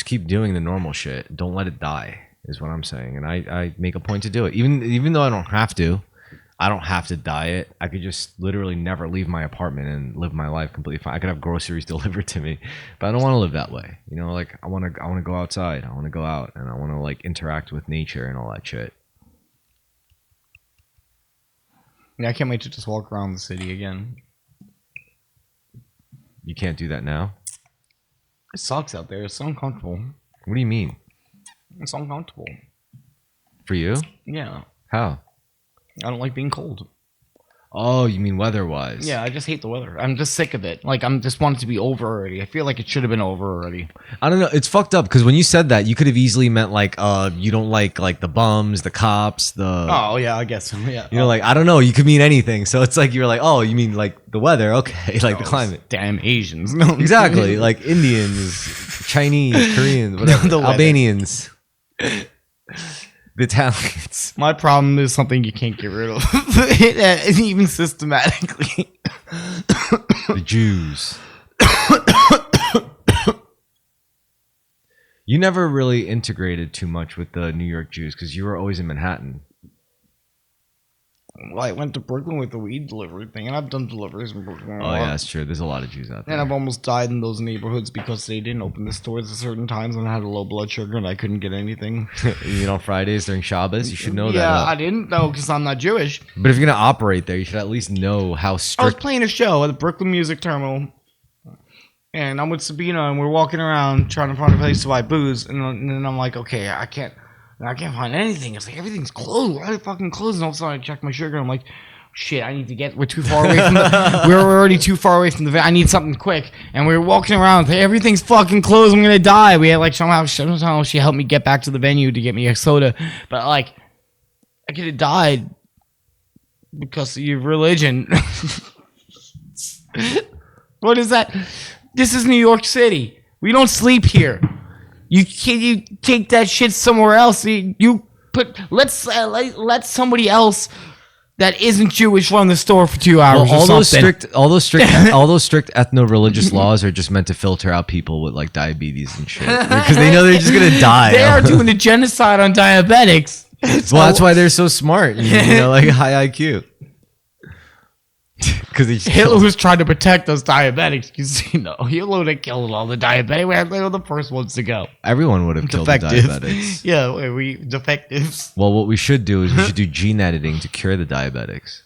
keep doing the normal shit. Don't let it die is what I'm saying. And I make a point to do it. Even though I don't have to diet. I could just literally never leave my apartment and live my life completely fine. I could have groceries delivered to me, but I don't want to live that way. You know, like I want to go outside. I want to go out and I want to like interact with nature and all that shit. Yeah, I can't wait to just walk around the city again. You can't do that now? It sucks out there. It's so uncomfortable. What do you mean? It's uncomfortable. For you? Yeah. How? I don't like being cold. Oh, you mean weather-wise? Yeah, I just hate the weather. I'm just sick of it. Like, I'm just want it to be over already. I feel like it should have been over already. I don't know. It's fucked up because when you said that, you could have easily meant like, you don't like the bums, the cops, the. Oh yeah, I guess. Yeah. You know, like I don't know. You could mean anything. So it's like you're like, oh, you mean like the weather? Okay, like the climate. Damn Asians. No. Exactly, like Indians, Chinese, Koreans, whatever, The weather. Albanians. The Italians. My problem is something you can't get rid of, even systematically. The Jews. You never really integrated too much with the New York Jews because you were always in Manhattan. Well, I went to Brooklyn with the weed delivery thing, and I've done deliveries in Brooklyn. Oh, yeah, that's true. There's a lot of Jews out there. And I've almost died in those neighborhoods because they didn't open the stores at certain times and I had a low blood sugar and I couldn't get anything. You know, Fridays during Shabbos, you should know that. Yeah, I didn't know because I'm not Jewish. But if you're going to operate there, you should at least know how I was strict. playing a show at the Brooklyn Music Terminal, and I'm with Sabina, and we're walking around trying to find a place to buy booze, and then I'm like, okay, I can't find anything. It's like everything's closed. Why are they fucking closed? And all of a sudden I check my sugar, and I'm like, shit, I need to get. We're too far away from the. We're already too far away from the. I need something quick, and we were walking around. Hey, everything's fucking closed. I'm gonna die. We had like somehow she helped me get back to the venue to get me a soda, but like I could have died because of your religion. What is that? This is New York City. We don't sleep here. You take that shit somewhere else. You put let somebody else that isn't Jewish run the store for 2 hours. Well, or something. all those strict ethno-religious laws are just meant to filter out people with like diabetes and shit because they know they're just gonna die. They are doing a genocide on diabetics. Well, that's why they're so smart. You know, like high IQ. Because Hitler was trying to protect us diabetics. Because Hitler would have killed all the diabetics. We were the first ones to go. Everyone would have killed the diabetics. Yeah, we defectives. Well, what we should do is we should do gene editing to cure the diabetics.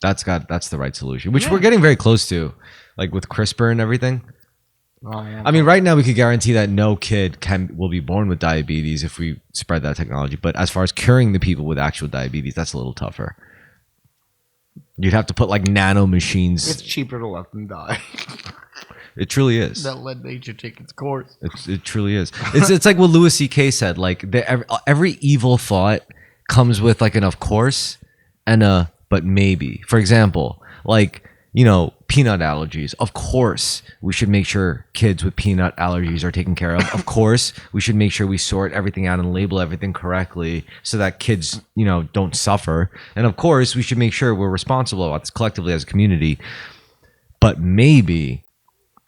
That's the right solution, which we're getting very close to, like with CRISPR and everything. Oh, yeah. I mean, right now we could guarantee that no kid will be born with diabetes if we spread that technology. But as far as curing the people with actual diabetes, that's a little tougher. You'd have to put like nano machines. It's cheaper to let them die. It truly is. That let nature take its course. It truly is. It's like what Louis C.K. said. Like every evil thought comes with like an of course and a but maybe. For example, like peanut allergies. Of course, we should make sure kids with peanut allergies are taken care of. Of course, we should make sure we sort everything out and label everything correctly so that kids, don't suffer. And of course, we should make sure we're responsible about this collectively as a community. But maybe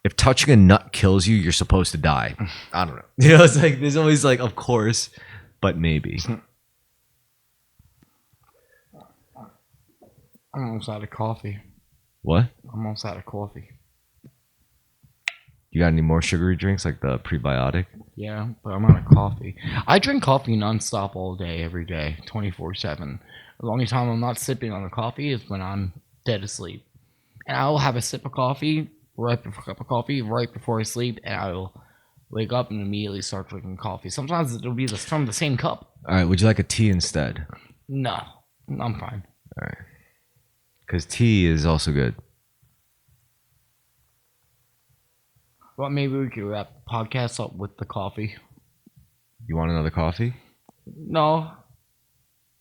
if touching a nut kills you, you're supposed to die. I don't know. You know, it's like there's always like, of course, but maybe. I'm almost out of coffee. What? I'm almost out of coffee. You got any more sugary drinks like the prebiotic? Yeah, but I'm out of coffee. I drink coffee nonstop all day, every day, 24/7. The only time I'm not sipping on the coffee is when I'm dead asleep. And I will have a sip of coffee, cup of coffee right before I sleep, and I will wake up and immediately start drinking coffee. Sometimes it'll be from the same cup. All right. Would you like a tea instead? No, I'm fine. All right. Because tea is also good. Well, maybe we could wrap the podcast up with the coffee. You want another coffee? No.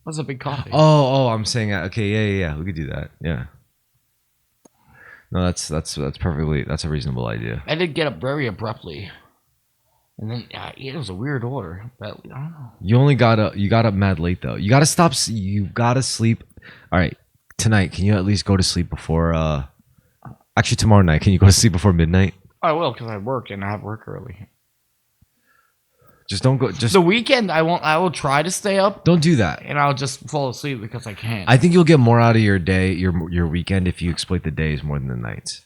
That's a big coffee. Oh, I'm saying okay, yeah. We could do that. Yeah. No, that's perfectly. That's a reasonable idea. I did get up very abruptly, and then it was a weird order. But I don't know. You got up mad late though. You gotta stop. You gotta sleep. All right, tonight. Can you at least go to sleep before? Actually, tomorrow night. Can you go to sleep before midnight? I will, because I work and I have work early. Just don't go. Just the weekend, I won't. I will try to stay up. Don't do that. And I'll just fall asleep because I can't. I think you'll get more out of your day, your weekend, if you exploit the days more than the nights.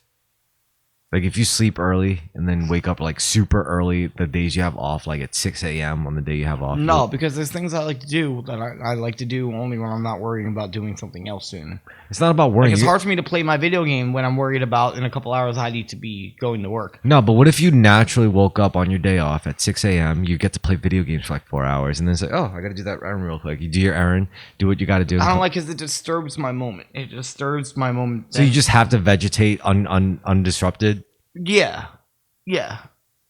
Like if you sleep early and then wake up like super early the days you have off, like at 6 a.m. on the day you have off. No, because there's things I like to do that I like to do only when I'm not worrying about doing something else soon. It's not about worrying. Like it's hard for me to play my video game when I'm worried about in a couple hours I need to be going to work. No, but what if you naturally woke up on your day off at 6 a.m., you get to play video games for like 4 hours, and then it's like, oh, I got to do that errand real quick. You do your errand, do what you got to do. I don't like because it disturbs my moment. It disturbs my moment. So you just have to vegetate undisrupted? Yeah.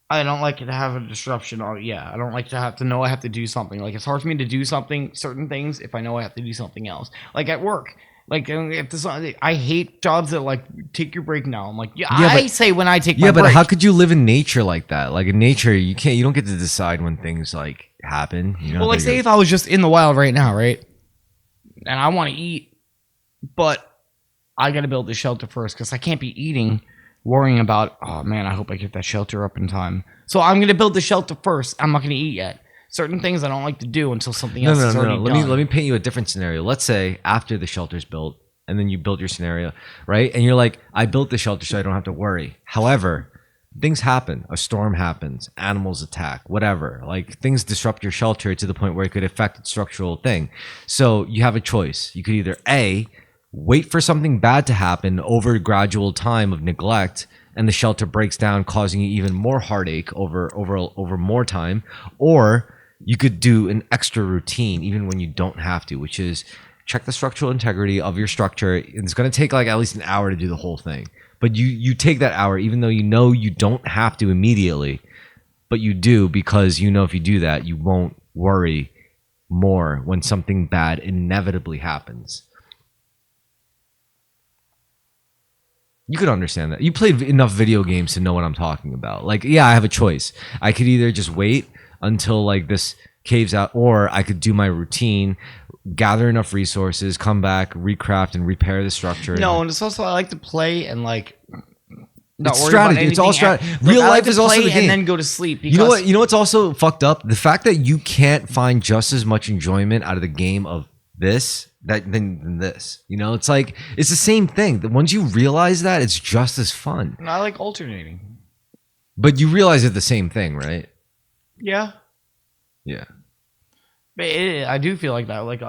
I don't like to have a disruption. I don't like to have to know I have to do something. Like it's hard for me to do certain things if I know I have to do something else. Like at work. Like if this, I hate jobs that like take your break now. I'm like, I say when I take my break. Yeah, but how could you live in nature like that? Like in nature, you don't get to decide when things like happen. You know, well, like say if I was just in the wild right now, right? And I want to eat, but I got to build the shelter first because I can't be eating worrying about, oh man, I hope I get that shelter up in time. So I'm going to build the shelter first. I'm not going to eat yet. Certain things I don't like to do until something else is already done. Let me paint you a different scenario. Let's say after the shelter's built and then you build your scenario, right? And you're like, I built the shelter so I don't have to worry. However, things happen. A storm happens. Animals attack. Whatever. Like things disrupt your shelter to the point where it could affect its structural thing. So you have a choice. You could either A, wait for something bad to happen over a gradual time of neglect and the shelter breaks down, causing you even more heartache over more time, or you could do an extra routine even when you don't have to, which is check the structural integrity of your structure. It's going to take like at least an hour to do the whole thing, but you take that hour even though you know you don't have to immediately, but you do because you know if you do that you won't worry more when something bad inevitably happens. You could understand that. You played enough video games to know what I'm talking about. Like, yeah, I have a choice. I could either just wait until like this caves out, or I could do my routine, gather enough resources, come back, recraft and repair the structure. No, and it's also I like to play and like not it's worry strategy. About it's all strategy. Real life is also the game. And then go to sleep. You know what? You know what's also fucked up? The fact that you can't find just as much enjoyment out of the game of this than this. You know, it's like it's the same thing. Once you realize that, it's just as fun. I like alternating. But you realize it's the same thing, right? Yeah. Yeah. But I do feel like that, like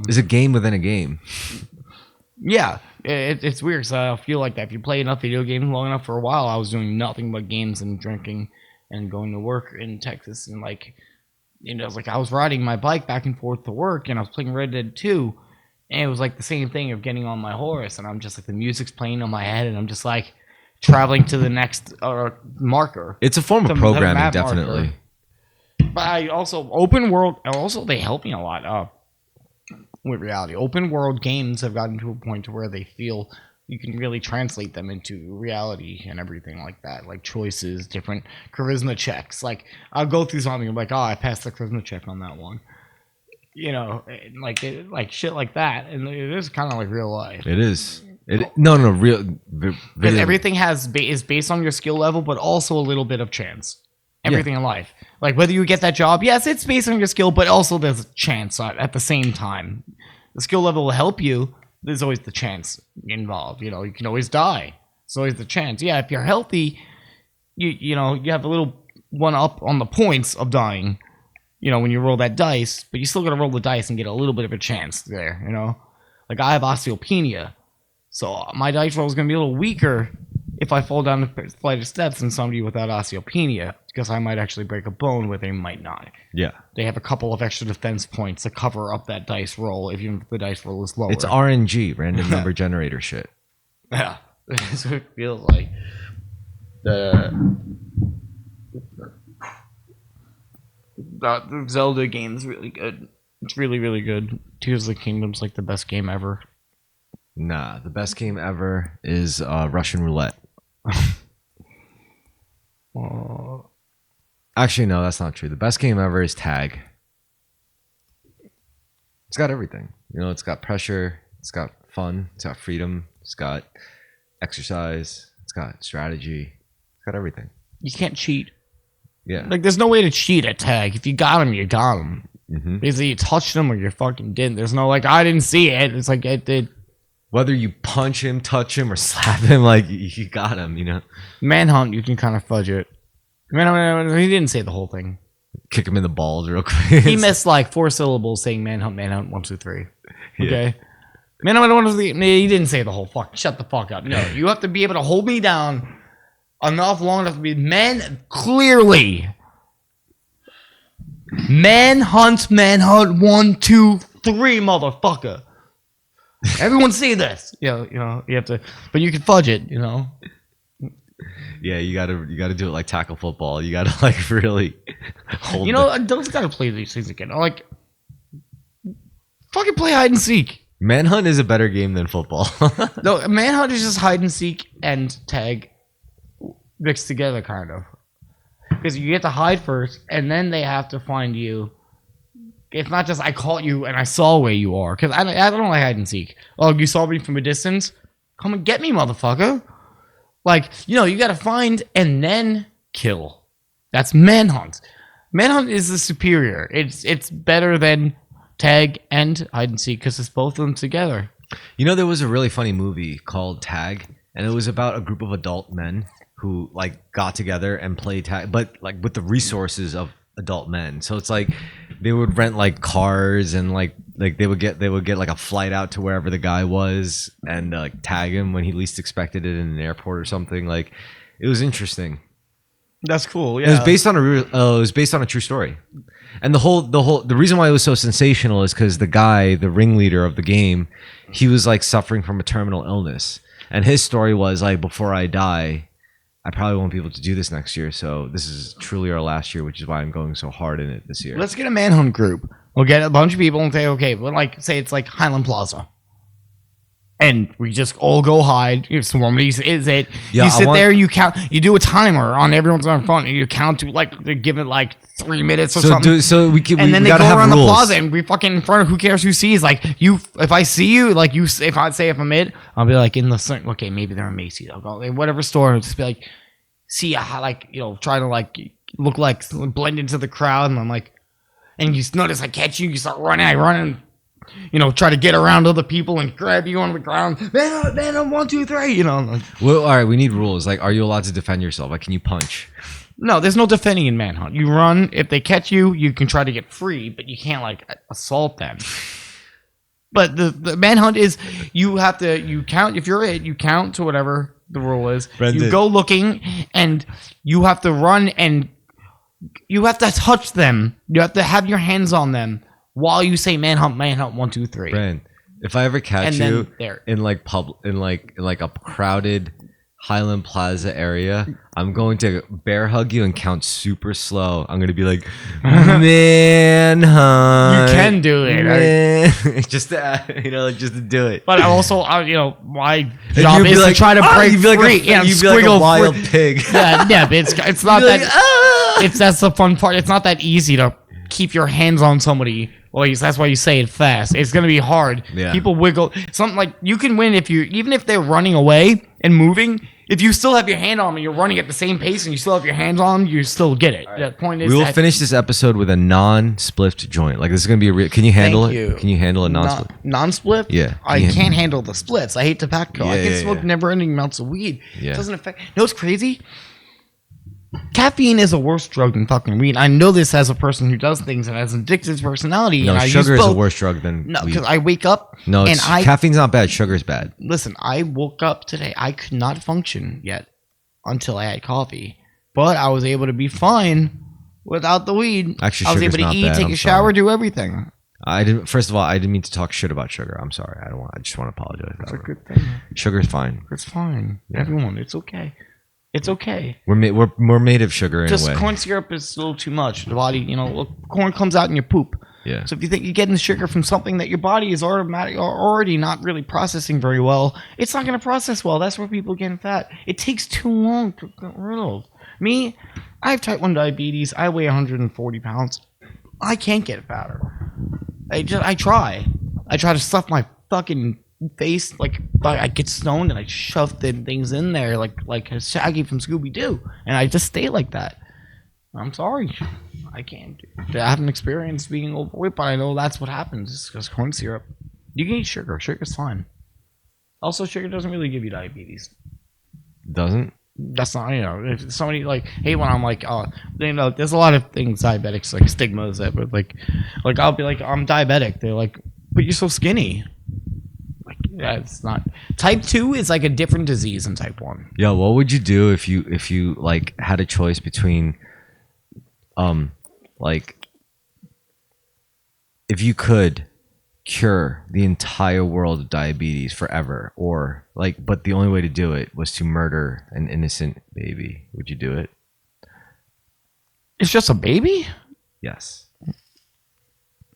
it's a game within a game. Yeah, it's weird. So I feel like that if you play enough video games long enough. For a while, I was doing nothing but games and drinking and going to work in Texas and like. You know, like I was riding my bike back and forth to work and I was playing Red Dead 2 and it was like the same thing of getting on my horse and I'm just like the music's playing on my head and I'm just like traveling to the next marker. It's a form of programming, definitely. Marker. But I also open world. Also, they help me a lot with reality. Open world games have gotten to a point to where they feel you can really translate them into reality and everything like that, like choices, different charisma checks. Like I'll go through something and be like, oh, I passed the charisma check on that one. You know, like shit like that, and it is kind of like real life. It is. No, real. Because everything is based on your skill level, but also a little bit of chance. Everything in life, like whether you get that job, yes, it's based on your skill, but also there's a chance at the same time. The skill level will help you. There's always the chance involved. You know, you can always die. There's always the chance. Yeah, if you're healthy, you have a little one up on the points of dying. You know, when you roll that dice, but you still got to roll the dice and get a little bit of a chance there. You know, like I have osteopenia, so my dice roll is gonna be a little weaker if I fall down the flight of steps than somebody without osteopenia, because I might actually break a bone where they might not. Yeah. They have a couple of extra defense points to cover up that dice roll if the dice roll is lower. It's RNG, random number generator shit. Yeah. That's what it feels like. The Zelda game is really good. It's really, really good. Tears of the Kingdom's like the best game ever. Nah, the best game ever is Russian Roulette. Actually, no, that's not true. The best game ever is Tag. It's got everything. You know, it's got pressure. It's got fun. It's got freedom. It's got exercise. It's got strategy. It's got everything. You can't cheat. Yeah. Like, there's no way to cheat at Tag. If you got him, you got him. Mm-hmm. Either you touched him or you fucking didn't. There's no, like, I didn't see it. It's like, it did. Whether you punch him, touch him, or slap him, like, you got him, you know? Manhunt, you can kind of fudge it. He didn't say the whole thing. Kick him in the balls real quick. He missed like 4 syllables saying manhunt, 1, 2, 3. Okay. Yeah. Manhunt, 1, 2, 3. He didn't say the whole fuck. Shut the fuck up. No, you have to be able to hold me down long enough to be clearly. Manhunt, 1, 2, 3, motherfucker. Everyone see this. You know, you have to, but you can fudge it, you know. Yeah, you gotta do it like tackle football. You gotta like really hold. You know, adults gotta play these things again. Like, fucking play hide and seek. Manhunt is a better game than football. No, Manhunt is just hide and seek and tag mixed together, kind of. Because you get to hide first, and then they have to find you. It's not just I caught you and I saw where you are. Because I don't like hide and seek. Oh, you saw me from a distance? Come and get me, motherfucker. Like, you know, you gotta find and then kill. That's Manhunt. Manhunt is the superior. It's better than Tag and hide and seek because it's both of them together. You know, there was a really funny movie called Tag, and it was about a group of adult men who like got together and played tag, but like with the resources of adult men. So it's like they would rent like cars and like they would get like a flight out to wherever the guy was and like tag him when he least expected it in an airport or something. Like it was interesting. That's cool. Yeah, it was based on a true story, and the reason why it was so sensational is because the guy, the ringleader of the game, he was like suffering from a terminal illness, and his story was like, before I die, I probably won't be able to do this next year, so this is truly our last year, which is why I'm going so hard in it this year. Let's get a Manhunt group. We'll get a bunch of people and say, okay, well, like say it's like Highland Plaza. And we just all go hide. Swarmies is it? Yeah, you sit there, you count. You do a timer on everyone's on front, and you count to like they give it like 3 minutes or something. So we can. And then they go around rules. the plaza, and we fucking in front of who cares who sees. Like you, if I see you, like you, if I'm it, I'll be like in the certain. Okay, maybe they're in Macy's. I'll go in whatever store and just be like, see how like try to like look like blend into the crowd, and I'm like, and you notice I catch you, you start running, I run and. Try to get around other people and grab you on the ground. Man, 1, 2, 3. Like, well, all right. We need rules. Like, are you allowed to defend yourself? Like, can you punch? No, there's no defending in Manhunt. You run. If they catch you, you can try to get free, but you can't like assault them. But the Manhunt is you count. If you're you count to whatever the rule is. Brendan. You go looking, and you have to run, and you have to touch them. You have to have your hands on them. While you say manhunt, 1, 2, 3. Brand, if I ever catch you in like a crowded Highland Plaza area, I'm going to bear hug you and count super slow. I'm going to be like, manhunt. You can do it. Just to, just to do it. But also, my job is to try to break free. You'd be like a wild pig. Yeah, but it's not that. That's the fun part. It's not that easy to keep your hands on somebody. Well, that's why you say it fast. It's gonna be hard. Yeah. People wiggle. Something like you can win even if they're running away and moving. If you still have your hand on them and you're running at the same pace and you still have your hands on them, you still get it. The point is We will finish this episode with a non-spliffed joint. Like this is gonna be a real. Can you handle it? you. Can you handle a non-split? Non-split? Yeah. I can't handle the splits. I hate tobacco. I can smoke yeah. never-ending amounts of weed. Yeah. It doesn't affect. You know what's crazy? Caffeine is a worse drug than fucking weed. I know this as a person who does things and has an addictive personality. No, and I sugar use is a both. worse drug than No, weed. because I wake up No, and caffeine's not bad. Sugar's bad. listen. I woke up today. I could not function yet until I had coffee, but I was able to be fine without the weed. Actually, I was sugar's able to not eat, bad. take I'm a shower, sorry. do everything. I didn't. First of all, I didn't mean to talk shit about sugar. I'm sorry. I just want to apologize. It's a good thing. Sugar's fine. It's fine. Everyone, it's okay. It's okay. We're made of sugar in Just a way. corn syrup is a little too much. The body, look, corn comes out in your poop. Yeah. So if you think you're getting sugar from something that your body is already not really processing very well, it's not going to process well. That's where people get fat. It takes too long to get rid of. Me, I have type 1 diabetes. I weigh 140 pounds. I can't get fatter. I try. I try to stuff my fucking face, like I get stoned and I shove things in there like a Shaggy from Scooby-Doo, and I just stay like that. I'm sorry, I can't. I haven't experienced being overweight, but I know that's what happens. It's because corn syrup. You can eat sugar. Sugar's fine. Also, sugar doesn't really give you diabetes. Doesn't? That's not, if somebody hey, when I'm like, there's a lot of things diabetics, like stigmas that, but like I'll be like, I'm diabetic. They're like, but you're so skinny. Yeah, it's not. Type 2 is like a different disease than type 1. Yeah, what would you do if you like had a choice between like if you could cure the entire world of diabetes forever, or like, but the only way to do it was to murder an innocent baby? Would you do it? It's just a baby? Yes.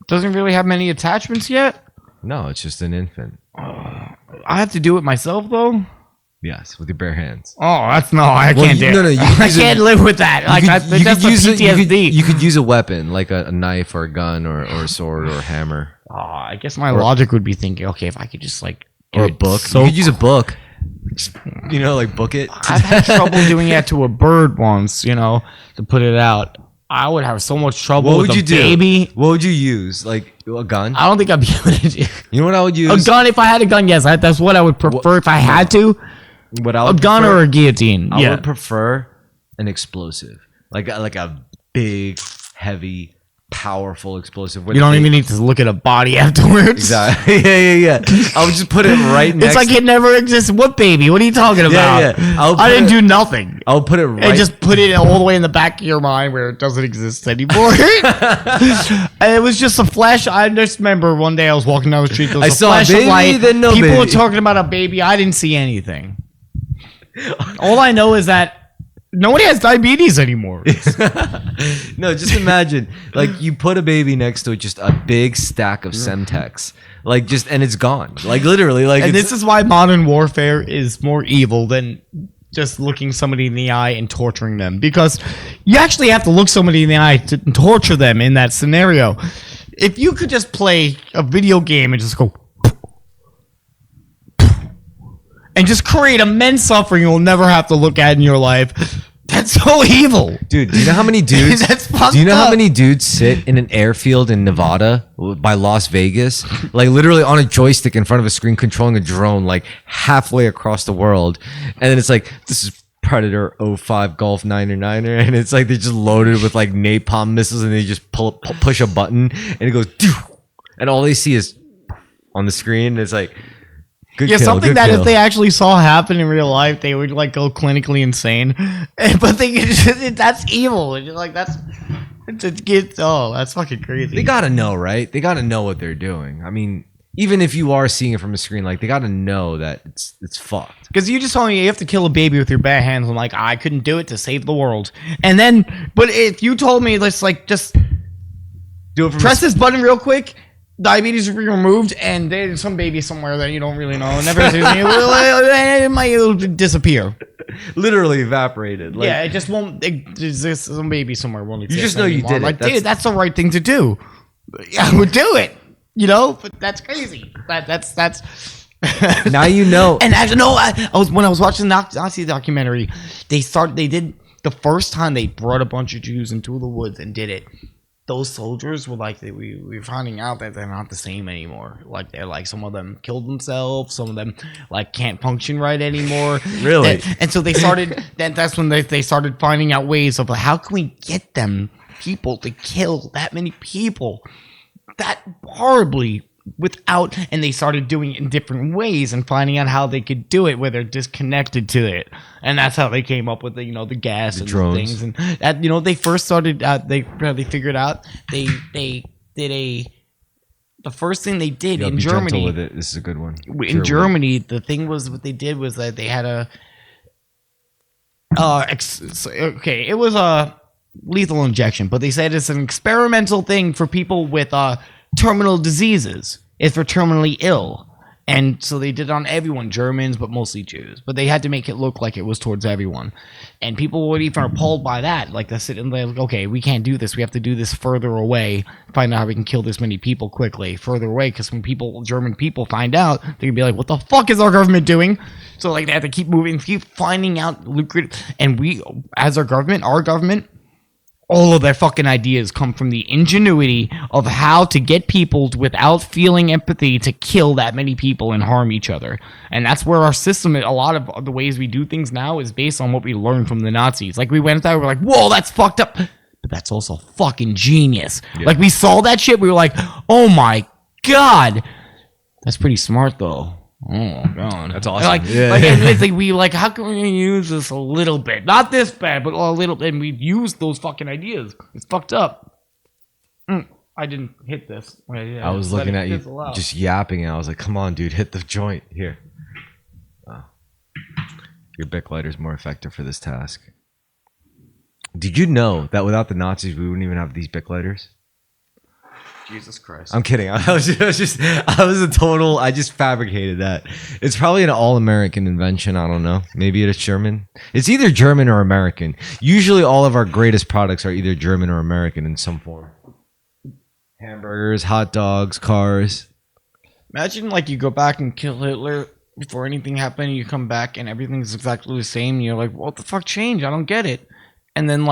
Doesn't really have many attachments yet? No, it's just an infant. I have to do it myself though? Yes, with your bare hands. Oh, I can't do it. No, you I can't live with that. Like, that's the PTSD. You could use a weapon, like a knife or a gun or a sword or a hammer. Oh, I guess my logic would be thinking, okay, if I could just like Or a book. You could use a book. Just, like book it. I've had trouble doing that to a bird once, to put it out. I would have so much trouble What with would a you do? baby. What would you use? Like a gun? I don't think I'd be able to do You know what I would use? a gun. If I had a gun, yes, that's what I would prefer if I had to. What I A would gun prefer- or a guillotine. I would prefer an explosive, like a big, heavy, powerful explosive. You don't even need to look at a body afterwards. Exactly. yeah. I would just put it right next. It's like it never existed. What baby? What are you talking about? yeah. I didn't do nothing. I'll put it right. And just put it all the way in the back of your mind where it doesn't exist anymore. And it was just a flash. I just remember one day I was walking down the street. There was I a saw a flash baby, of light. then no People were baby. talking about a baby. I didn't see anything. All I know is that nobody has diabetes anymore. No, just imagine, like you put a baby next to it, just a big stack of Semtex, and it's gone, like literally, like. And this is why modern warfare is more evil than just looking somebody in the eye and torturing them, because you actually have to look somebody in the eye to torture them in that scenario. If you could just play a video game and just go and just create immense suffering you'll never have to look at in your life, that's so evil. Dude, do you know how many dudes? That's fucked Do you know how up. many dudes sit in an airfield in Nevada by Las Vegas, like literally on a joystick in front of a screen, controlling a drone, like halfway across the world, and then it's like, this is Predator 05 Golf 9er, and it's like they're just loaded with like napalm missiles, and they just push a button, and it goes, and all they see is on the screen. It's like. Good Yeah, kill, something good that kill. if they actually saw happen in real life, they would like go clinically insane. But that's evil. It's like that's fucking crazy. They gotta know, right? They gotta know what they're doing. I mean, even if you are seeing it from a screen, like they gotta know that it's fucked. Because you just told me you have to kill a baby with your bare hands. I'm like, I couldn't do it to save the world. And then, but if you told me, let's like just Do it from press this button real quick, diabetes will be removed, and there's some baby somewhere that you don't really know. Never sees it might disappear. Literally evaporated. Like, Yeah, it just won't exist. Some baby somewhere won't exist. You just know you anymore. did it. Like, dude, that's the right thing to do. Yeah, I would do it. You know, but that's crazy. That's. now you know. And actually, no, when I was watching the Nazi documentary, they did the first time they brought a bunch of Jews into the woods and did it. Those soldiers were like, we're finding out that they're not the same anymore. Like, they're like, some of them killed themselves, some of them like can't function right anymore. Really? And so they started. That's when they started finding out ways of how can we get people to kill that many people that horribly without, and they started doing it in different ways and finding out how they could do it where they're disconnected to it, and that's how they came up with the gas and drones. The things, and that they first started they figured out they did the first thing they did in Germany. Gentle with it. This is a good one. In Germany, the thing was what they did was that they had it was a lethal injection, but they said it's an experimental thing for people with terminal diseases. It's for terminally ill. And so they did it on everyone, Germans, but mostly Jews. But they had to make it look like it was towards everyone. And people were even appalled by that. Like, they sit and they're like, okay, we can't do this. We have to do this further away. Find out how we can kill this many people quickly. Further away, because when German people find out, they're going to be like, what the fuck is our government doing? So, like, they have to keep moving, keep finding out lucrative. And we, as our government, all of their fucking ideas come from the ingenuity of how to get people without feeling empathy to kill that many people and harm each other. And that's where our system, a lot of the ways we do things now is based on what we learned from the Nazis. Like, we went there, we're like, whoa, that's fucked up. But that's also fucking genius. Yeah. Like, we saw that shit, we were like, oh my God. That's pretty smart, though. Oh God, that's awesome. It's like we how can we use this a little bit? Not this bad, but a little bit. And we used those fucking ideas. It's fucked up. I didn't hit this. I was looking at you just yapping, and I was like, "Come on, dude, hit the joint here." Oh. Your Bic lighter's more effective for this task. Did you know that without the Nazis, we wouldn't even have these Bic lighters? Jesus Christ. I'm kidding. I just fabricated that. It's probably an all-American invention. I don't know. Maybe it's German. It's either German or American. Usually all of our greatest products are either German or American in some form. Hamburgers, hot dogs, cars. Imagine you go back and kill Hitler before anything happened, and you come back and everything's exactly the same. And you're like, what the fuck changed? I don't get it. And then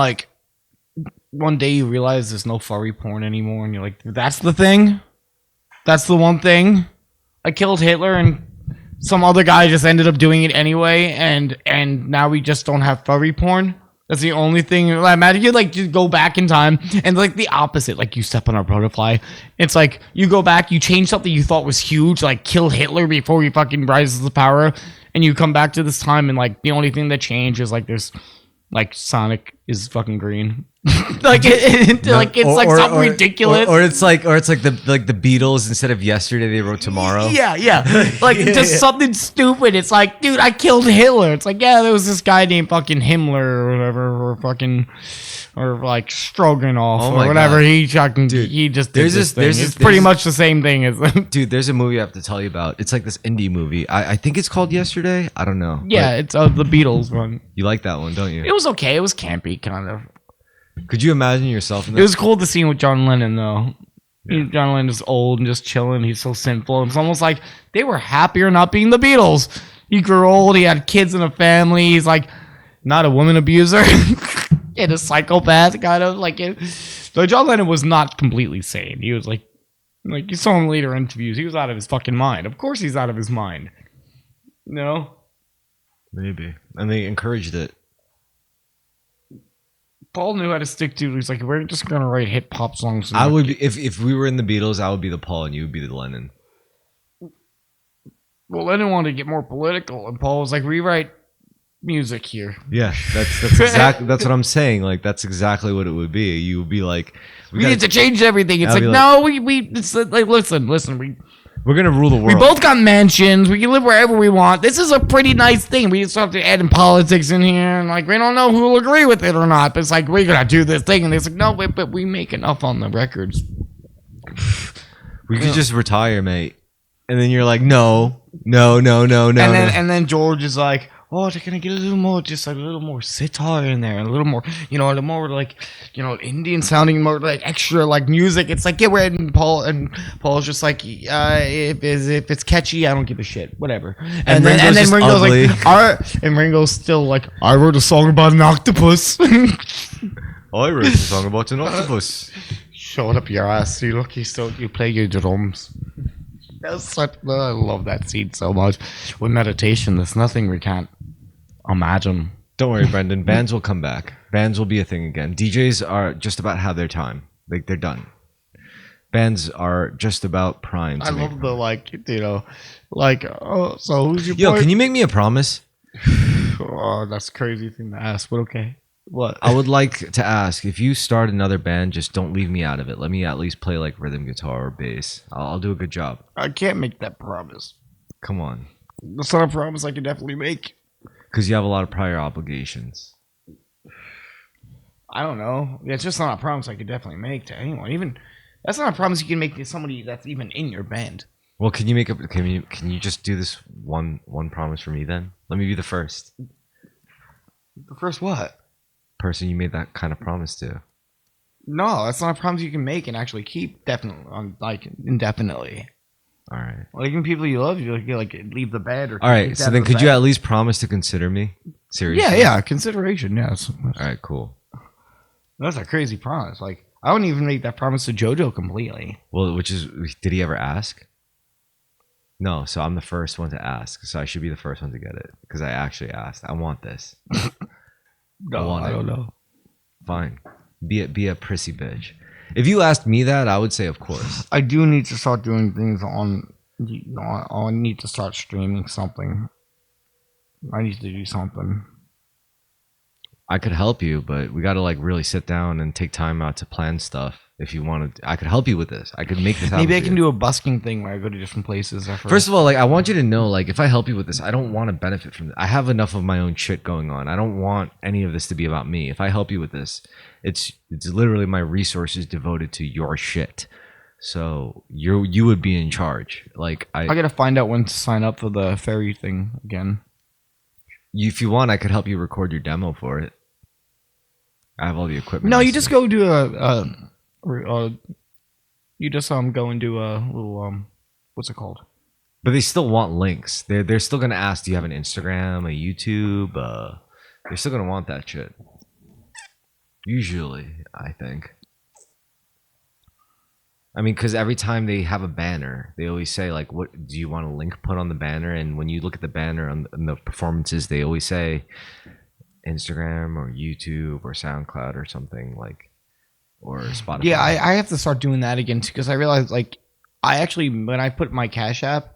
one day you realize there's no furry porn anymore, and you're like, that's the thing? That's the one thing? I killed Hitler, and some other guy just ended up doing it anyway, and now we just don't have furry porn? That's the only thing. Imagine you just go back in time, and the opposite, you step on a butterfly. It's like, you go back, you change something you thought was huge, kill Hitler before he fucking rises to power, and you come back to this time, and the only thing that changed is there's Sonic is fucking green. Something ridiculous. Or it's like the Beatles, instead of yesterday they wrote tomorrow. Yeah. Just something stupid. It's like, dude, I killed Hitler. It's like, yeah, there was this guy named fucking Himmler or whatever, or Stroganoff or whatever. God. He just did this thing. It's pretty much the same thing as dude, there's a movie I have to tell you about. It's this indie movie. I think it's called Yesterday. I don't know. Yeah, it's the Beatles one. You like that one, don't you? It was okay. It was campy, kind of. Could you imagine yourself in that? It was cool to see with John Lennon, though. Yeah. John Lennon is old and just chilling. He's so sinful. It's almost like they were happier not being the Beatles. He grew old. He had kids and a family. He's not a woman abuser. And a psychopath, kind of. So John Lennon was not completely sane. He was you saw him later in interviews. He was out of his fucking mind. Of course he's out of his mind. No? Maybe. And they encouraged it. Paul knew how to stick to it. He's like, we're just gonna write hip hop songs. I would be if we were in the Beatles, I would be the Paul and you would be the Lennon. Well, Lennon wanted to get more political, and Paul was like, rewrite music here. Yeah, that's exactly that's what I'm saying. That's exactly what it would be. You would be like, we need to change everything. It's no, it's listen, we're gonna rule the world. We both got mansions. We can live wherever we want. This is a pretty nice thing. We just have to add in politics in here, and we don't know who will agree with it or not. But it's we're gonna do this thing, and it's no, but we make enough on the records. We could just retire, mate. And then you're like, no. And then George is like, oh, they're gonna get a little more, just like a little more sitar in there, a little more, a little more like, Indian sounding, more like extra like music. It's like, get rid. And Paul's just like, if it's catchy, I don't give a shit, whatever. And then Ringo's ugly. like, and Ringo's still like, I wrote a song about an octopus. I wrote a song about an octopus. Shut up your ass. You play your drums. I love that scene so much. With meditation, there's nothing we can't imagine. Don't worry, Brendan. Bands will come back. Bands will be a thing again. DJs are just about have their time. Like, they're done. Bands are just about prime. I love the so who's your Yo, boy? can you make me a promise? Oh, that's a crazy thing to ask, but okay. What? I would like to ask, if you start another band, just don't leave me out of it. Let me at least play like rhythm guitar or bass. I'll do a good job. I can't make that promise. Come on. That's not a promise I can definitely make. Because you have a lot of prior obligations. I don't know. It's just not a promise I could definitely make to anyone. Even that's not a promise you can make to somebody that's even in your band. Well, can you just do this one promise for me then? Let me be the first. The first what? Person you made that kind of promise to. No, that's not a promise you can make and actually keep definitely indefinitely. All right. Well, even people you love, you like leave the bed or. All right. So then, could you at least promise to consider me? Seriously? Yeah. Consideration. Yes. All right. Cool. That's a crazy promise. Like, I wouldn't even make that promise to JoJo completely. Well, did he ever ask? No. So I'm the first one to ask. So I should be the first one to get it because I actually asked. I want this. No, I don't know. Fine. Be a prissy bitch. If you asked me that, I would say of course. I do need to start doing things on. I need to start streaming something. I need to do something. I could help you, but we got to like really sit down and take time out to plan stuff. If you wanted, I could help you with this. I could make this happen. Maybe I can do a busking thing where I go to different places. First of all, like I want you to know, like if I help you with this, I don't want to benefit from it. I have enough of my own shit going on. I don't want any of this to be about me. If I help you with this, it's literally my resources devoted to your shit. So you would be in charge. Like I gotta find out when to sign up for the ferry thing again. If you want, I could help you record your demo for it. I have all the equipment. No, you just go do you just go and do a little what's it called? But they still want links. They're still gonna ask, do you have an Instagram, a YouTube? They're still gonna want that shit. Usually, I think. I mean, because every time they have a banner, they always say like, "What do you want a link put on the banner?" And when you look at the banner on the performances, they always say Instagram or YouTube or SoundCloud or something like. Or Spotify. Yeah, I have to start doing that again too because I realized like I actually when I put my Cash App,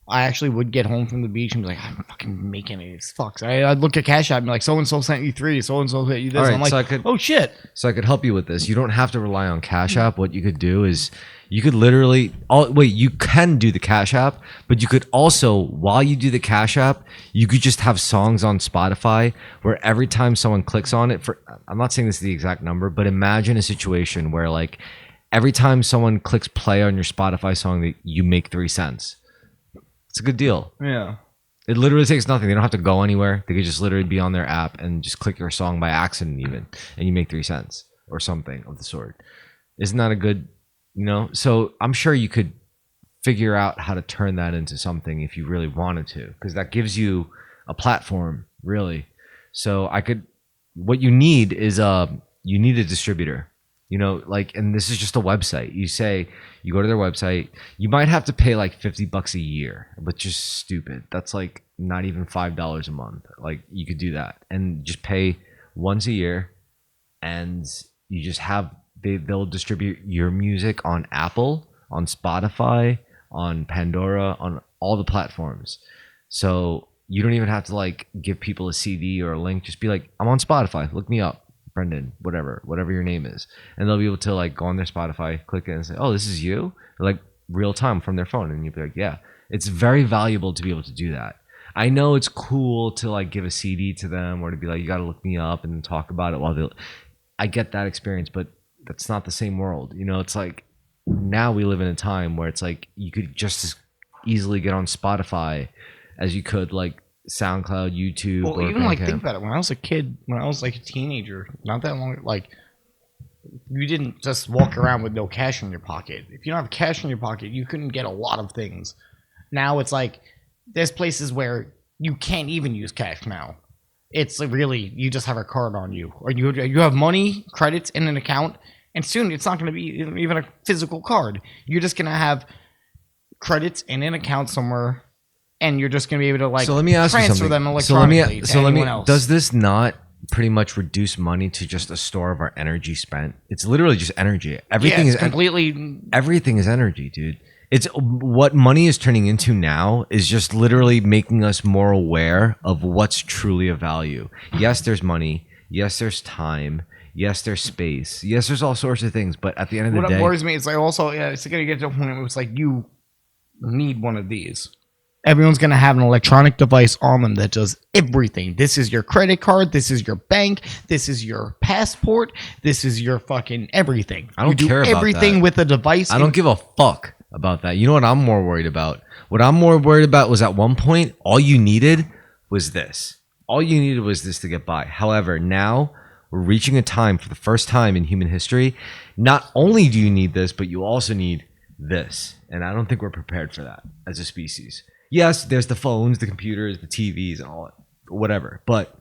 I actually would get home from the beach and be like, I'm fucking making these fucks. I'd look at Cash App and be like, so and so sent you 3, so and so sent you this. Right, I'm like, oh shit. So I could help you with this. You don't have to rely on Cash App. What you could do is you could literally you can do the Cash App, but you could also, while you do the Cash App, you could just have songs on Spotify where every time someone clicks on it I'm not saying this is the exact number, but imagine a situation where like every time someone clicks play on your Spotify song that you make 3 cents. It's a good deal. Yeah. It literally takes nothing. They don't have to go anywhere. They could just literally be on their app and just click your song by accident even, and you make 3 cents or something of the sort. Isn't that a good, So I'm sure you could figure out how to turn that into something if you really wanted to, because that gives you a platform, really. So what you need is you need a distributor. And this is just a website. You go to their website, you might have to pay like $50 a year, but just stupid. That's like not even $5 a month. Like you could do that and just pay once a year, and you just they'll distribute your music on Apple, on Spotify, on Pandora, on all the platforms. So you don't even have to like give people a CD or a link. Just be like, I'm on Spotify, look me up. Brendan, whatever your name is, and they'll be able to like go on their Spotify, click it, and say, "Oh, this is you," like real time from their phone, and you'll be like, "Yeah." It's very valuable to be able to do that. I know it's cool to like give a CD to them or to be like, "You got to look me up and talk about it." I get that experience, but that's not the same world. It's like now we live in a time where it's like you could just as easily get on Spotify as you could like SoundCloud, YouTube. Well, or even like Bandcamp. think about it. When I was a kid, when I was like a teenager, not that long, like you didn't just walk around with no cash in your pocket. If you don't have cash in your pocket, you couldn't get a lot of things. Now it's like there's places where you can't even use cash now. It's like really you just have a card on you, or you have money, credits in an account, and soon it's not going to be even a physical card. You're just going to have credits in an account somewhere, and you're just going to be able to like so let me ask you transfer something. them electronically to anyone else. Does this not pretty much reduce money to just a store of our energy spent? It's literally just energy. Everything is completely. Everything is energy, dude. It's what money is turning into now is just literally making us more aware of what's truly of value. Yes, there's money. Yes, there's time. Yes, there's space. Yes, there's all sorts of things. But at the end of the day, what worries me is like also it's going to get to a point where it's like you need one of these. Everyone's going to have an electronic device on them that does everything. This is your credit card. This is your bank. This is your passport. This is your fucking everything. I don't care about everything that. with a device. I don't give a fuck about that. You know what I'm more worried about? What I'm more worried about was at one point, all you needed was this. All you needed was this to get by. However, now we're reaching a time for the first time in human history. Not only do you need this, but you also need this. And I don't think we're prepared for that as a species. Yes, there's the phones, the computers, the TVs, and all that, whatever. But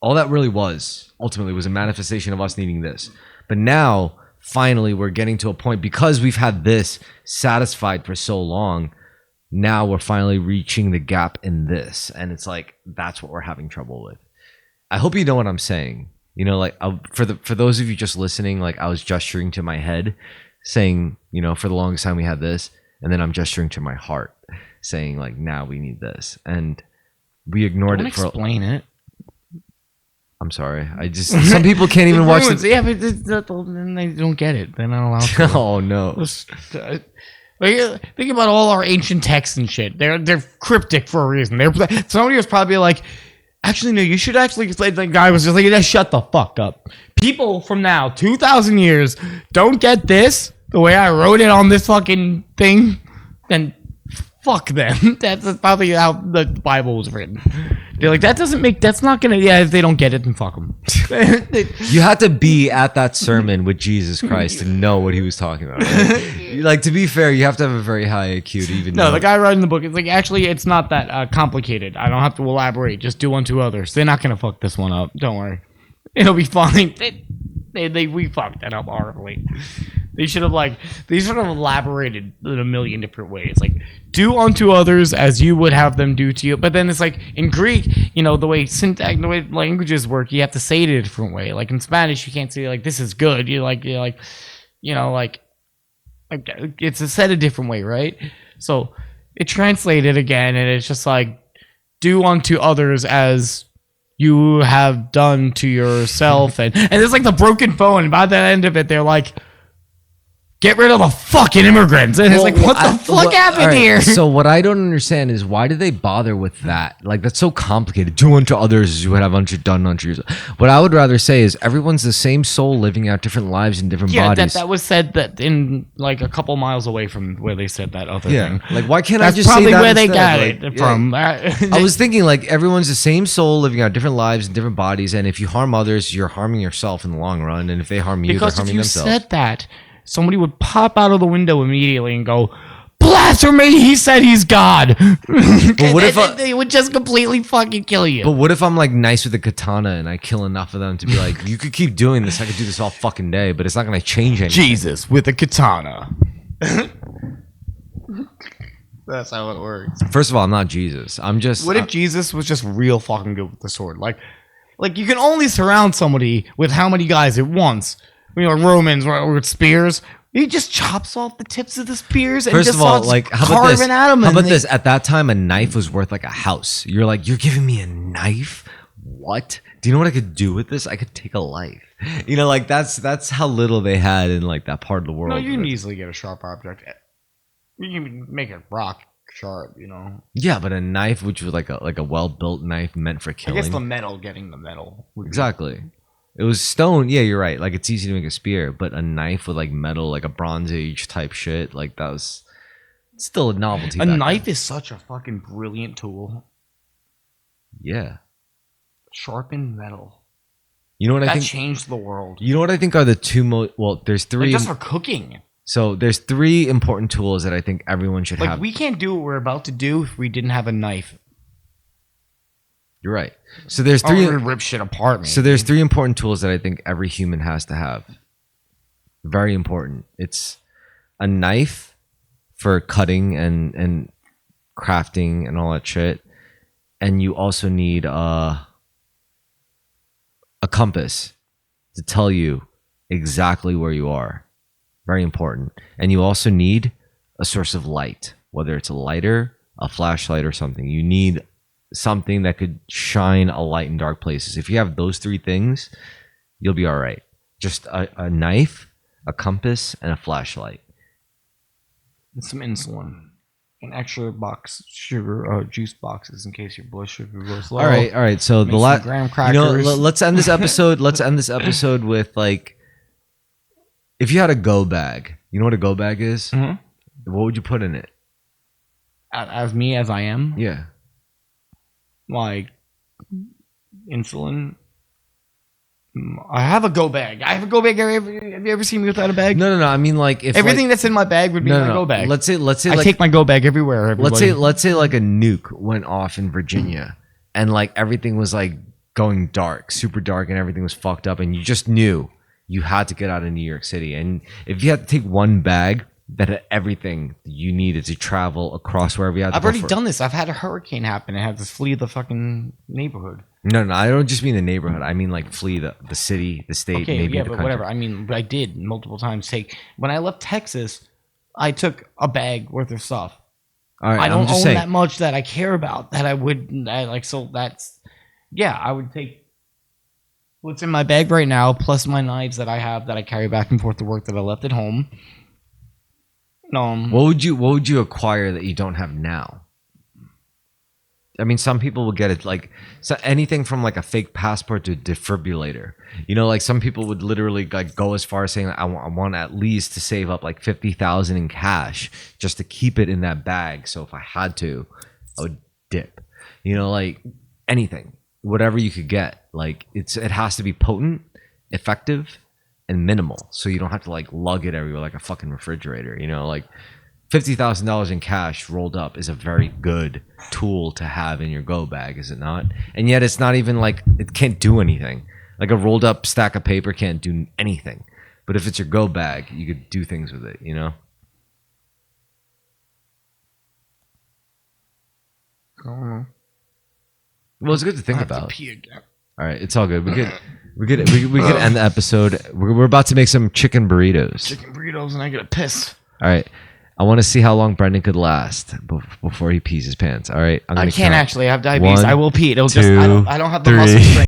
all that really was, ultimately, was a manifestation of us needing this. But now, finally, we're getting to a point, because we've had this satisfied for so long, now we're finally reaching the gap in this. And it's like, that's what we're having trouble with. I hope you know what I'm saying. You know, like, for those of you just listening, like, I was gesturing to my head, saying, you know, for the longest time we had this, and then I'm gesturing to my heart, saying like, now we need this, and we ignored it for. Explain it. I'm sorry. I just some people can't even watch the. Yeah, but then they don't get it. They're not allowed to. Oh no. Think about all our ancient texts and shit. They're cryptic for a reason. Somebody was probably like, actually no, you should actually explain. The guy was just like, just shut the fuck up. People from now 2,000 years don't get this the way I wrote it on this fucking thing. Then fuck them. That's probably how the Bible was written. They're like, that's not gonna, yeah, if they don't get it, then fuck them. You had to be at that sermon with Jesus Christ to know what he was talking about. Right? Like, to be fair, you have to have a very high IQ to even know. No, the guy writing the book, it's like, actually, it's not that complicated. I don't have to elaborate. Just do unto others. They're not gonna fuck this one up. Don't worry. It'll be fine. We fucked that up horribly. They should have elaborated in a million different ways. Like, do unto others as you would have them do to you. But then it's like in Greek, you know, the way languages work, you have to say it a different way. Like in Spanish, you can't say like this is good. It's said a different way, right? So it translated again, and it's just like, do unto others as you have done to yourself. And it's like the broken phone. And by the end of it, they're like, get rid of the fucking immigrants. And it's like, what the fuck happened here? So what I don't understand is, why do they bother with that? Like, that's so complicated. Do unto others as you would have done unto yourself. What I would rather say is, everyone's the same soul living out different lives in different bodies. That was said that in like a couple miles away from where they said that other thing. Like, why can't That's I just say that probably where instead? they got it from. I was thinking, like, everyone's the same soul living out different lives in different bodies, and if you harm others, you're harming yourself in the long run, and if they harm you, they're harming themselves. Because if you said that, somebody would pop out of the window immediately and go, blasphemy, he said he's God. But what if they would just completely fucking kill you? But what if I'm like nice with a katana and I kill enough of them to be like, you could keep doing this, I could do this all fucking day, but it's not going to change anything. Jesus with a katana. That's how it works. First of all, I'm not Jesus. I'm just... What if Jesus was just real fucking good with the sword? Like you can only surround somebody with how many guys at once? You know, Romans with spears. He just chops off the tips of the spears and just starts carving at them. How about this? At that time, a knife was worth like a house. You're like, you're giving me a knife? What? Do you know what I could do with this? I could take a life. You know, like that's how little they had in like that part of the world. No, you can easily get a sharp object. You can make it rock sharp, you know. Yeah, but a knife, which was like a well built knife meant for killing. I guess the metal, getting the metal. Exactly. It was stone. Yeah, you're right. Like, it's easy to make a spear, but a knife with like metal, like a Bronze Age type shit, like that was still a novelty. A back knife then. is such a fucking brilliant tool. Yeah. Sharpened metal. You know what I That think? changed the world. You know what I think are the two most. Well, there's Like three. just for cooking. So there's three important tools that I think everyone should Like have. we can't do what we're about to do if we didn't have a knife. You're right. So there's Or three. we would rip shit apart, man. So there's three important tools that I think every human has to have. Very important. It's a knife for cutting and crafting and all that shit, and you also need a compass to tell you exactly where you are. Very important. And you also need a source of light, whether it's a lighter, a flashlight, or something. You need something that could shine a light in dark places. If you have those three things, you'll be all right. Just a knife, a compass, and a flashlight. And some insulin. An extra box sugar juice boxes in case your blood sugar goes low. All right. So Make the last, some graham you know, crackers. let's end this episode. Let's end this episode with like, if you had a go bag, you know what a go bag is? Mhm. What would you put in it? As me as I am, Yeah. like insulin. I have a go bag. Have you ever seen me without a bag? No. I mean, like, if Everything like, that's in my bag would be my go bag. Let's say I like, take my go bag everywhere. Everybody. let's say like a nuke went off in Virginia, and like everything was like going dark, super dark, and everything was fucked up, and you just knew you had to get out of New York City, and if you had to take one bag that had everything you needed to travel across wherever you had to I've go already for- done this. I've had a hurricane happen and had to flee the fucking neighborhood. No, I don't just mean the neighborhood. I mean like flee the city, the state, Okay, maybe yeah, the but country. whatever. I mean, I did multiple times when I left Texas, I took a bag worth of stuff. All right, I I'm don't just own saying. that much that I care about that I would so that's I would take what's in my bag right now plus my knives that I have that I carry back and forth to work that I left at home. What would you acquire that you don't have now? I mean, some people will get it like anything from like a fake passport to a defibrillator. You know, like some people would literally like go as far as saying, I want at least to save up like 50,000 in cash just to keep it in that bag. So if I had to, I would dip. You know, like anything, whatever you could get. Like it has to be potent, effective, and minimal. So you don't have to like lug it everywhere like a fucking refrigerator. You know, like $50,000 in cash rolled up is a very good tool to have in your go bag, is it not? And yet it's not even like it can't do anything. Like a rolled up stack of paper can't do anything. But if it's your go bag, you could do things with it, you know? I don't know. Well, it's good to think I have to about. pee again. All right, it's all good. We could end the episode. We're about to make some chicken burritos. Chicken burritos and I get a piss. All right. I want to see how long Brendan could last before he pees his pants. All right. I can't count. actually. I have diabetes. 1, I will pee. It'll 2, just. I don't have the 3. muscle strength.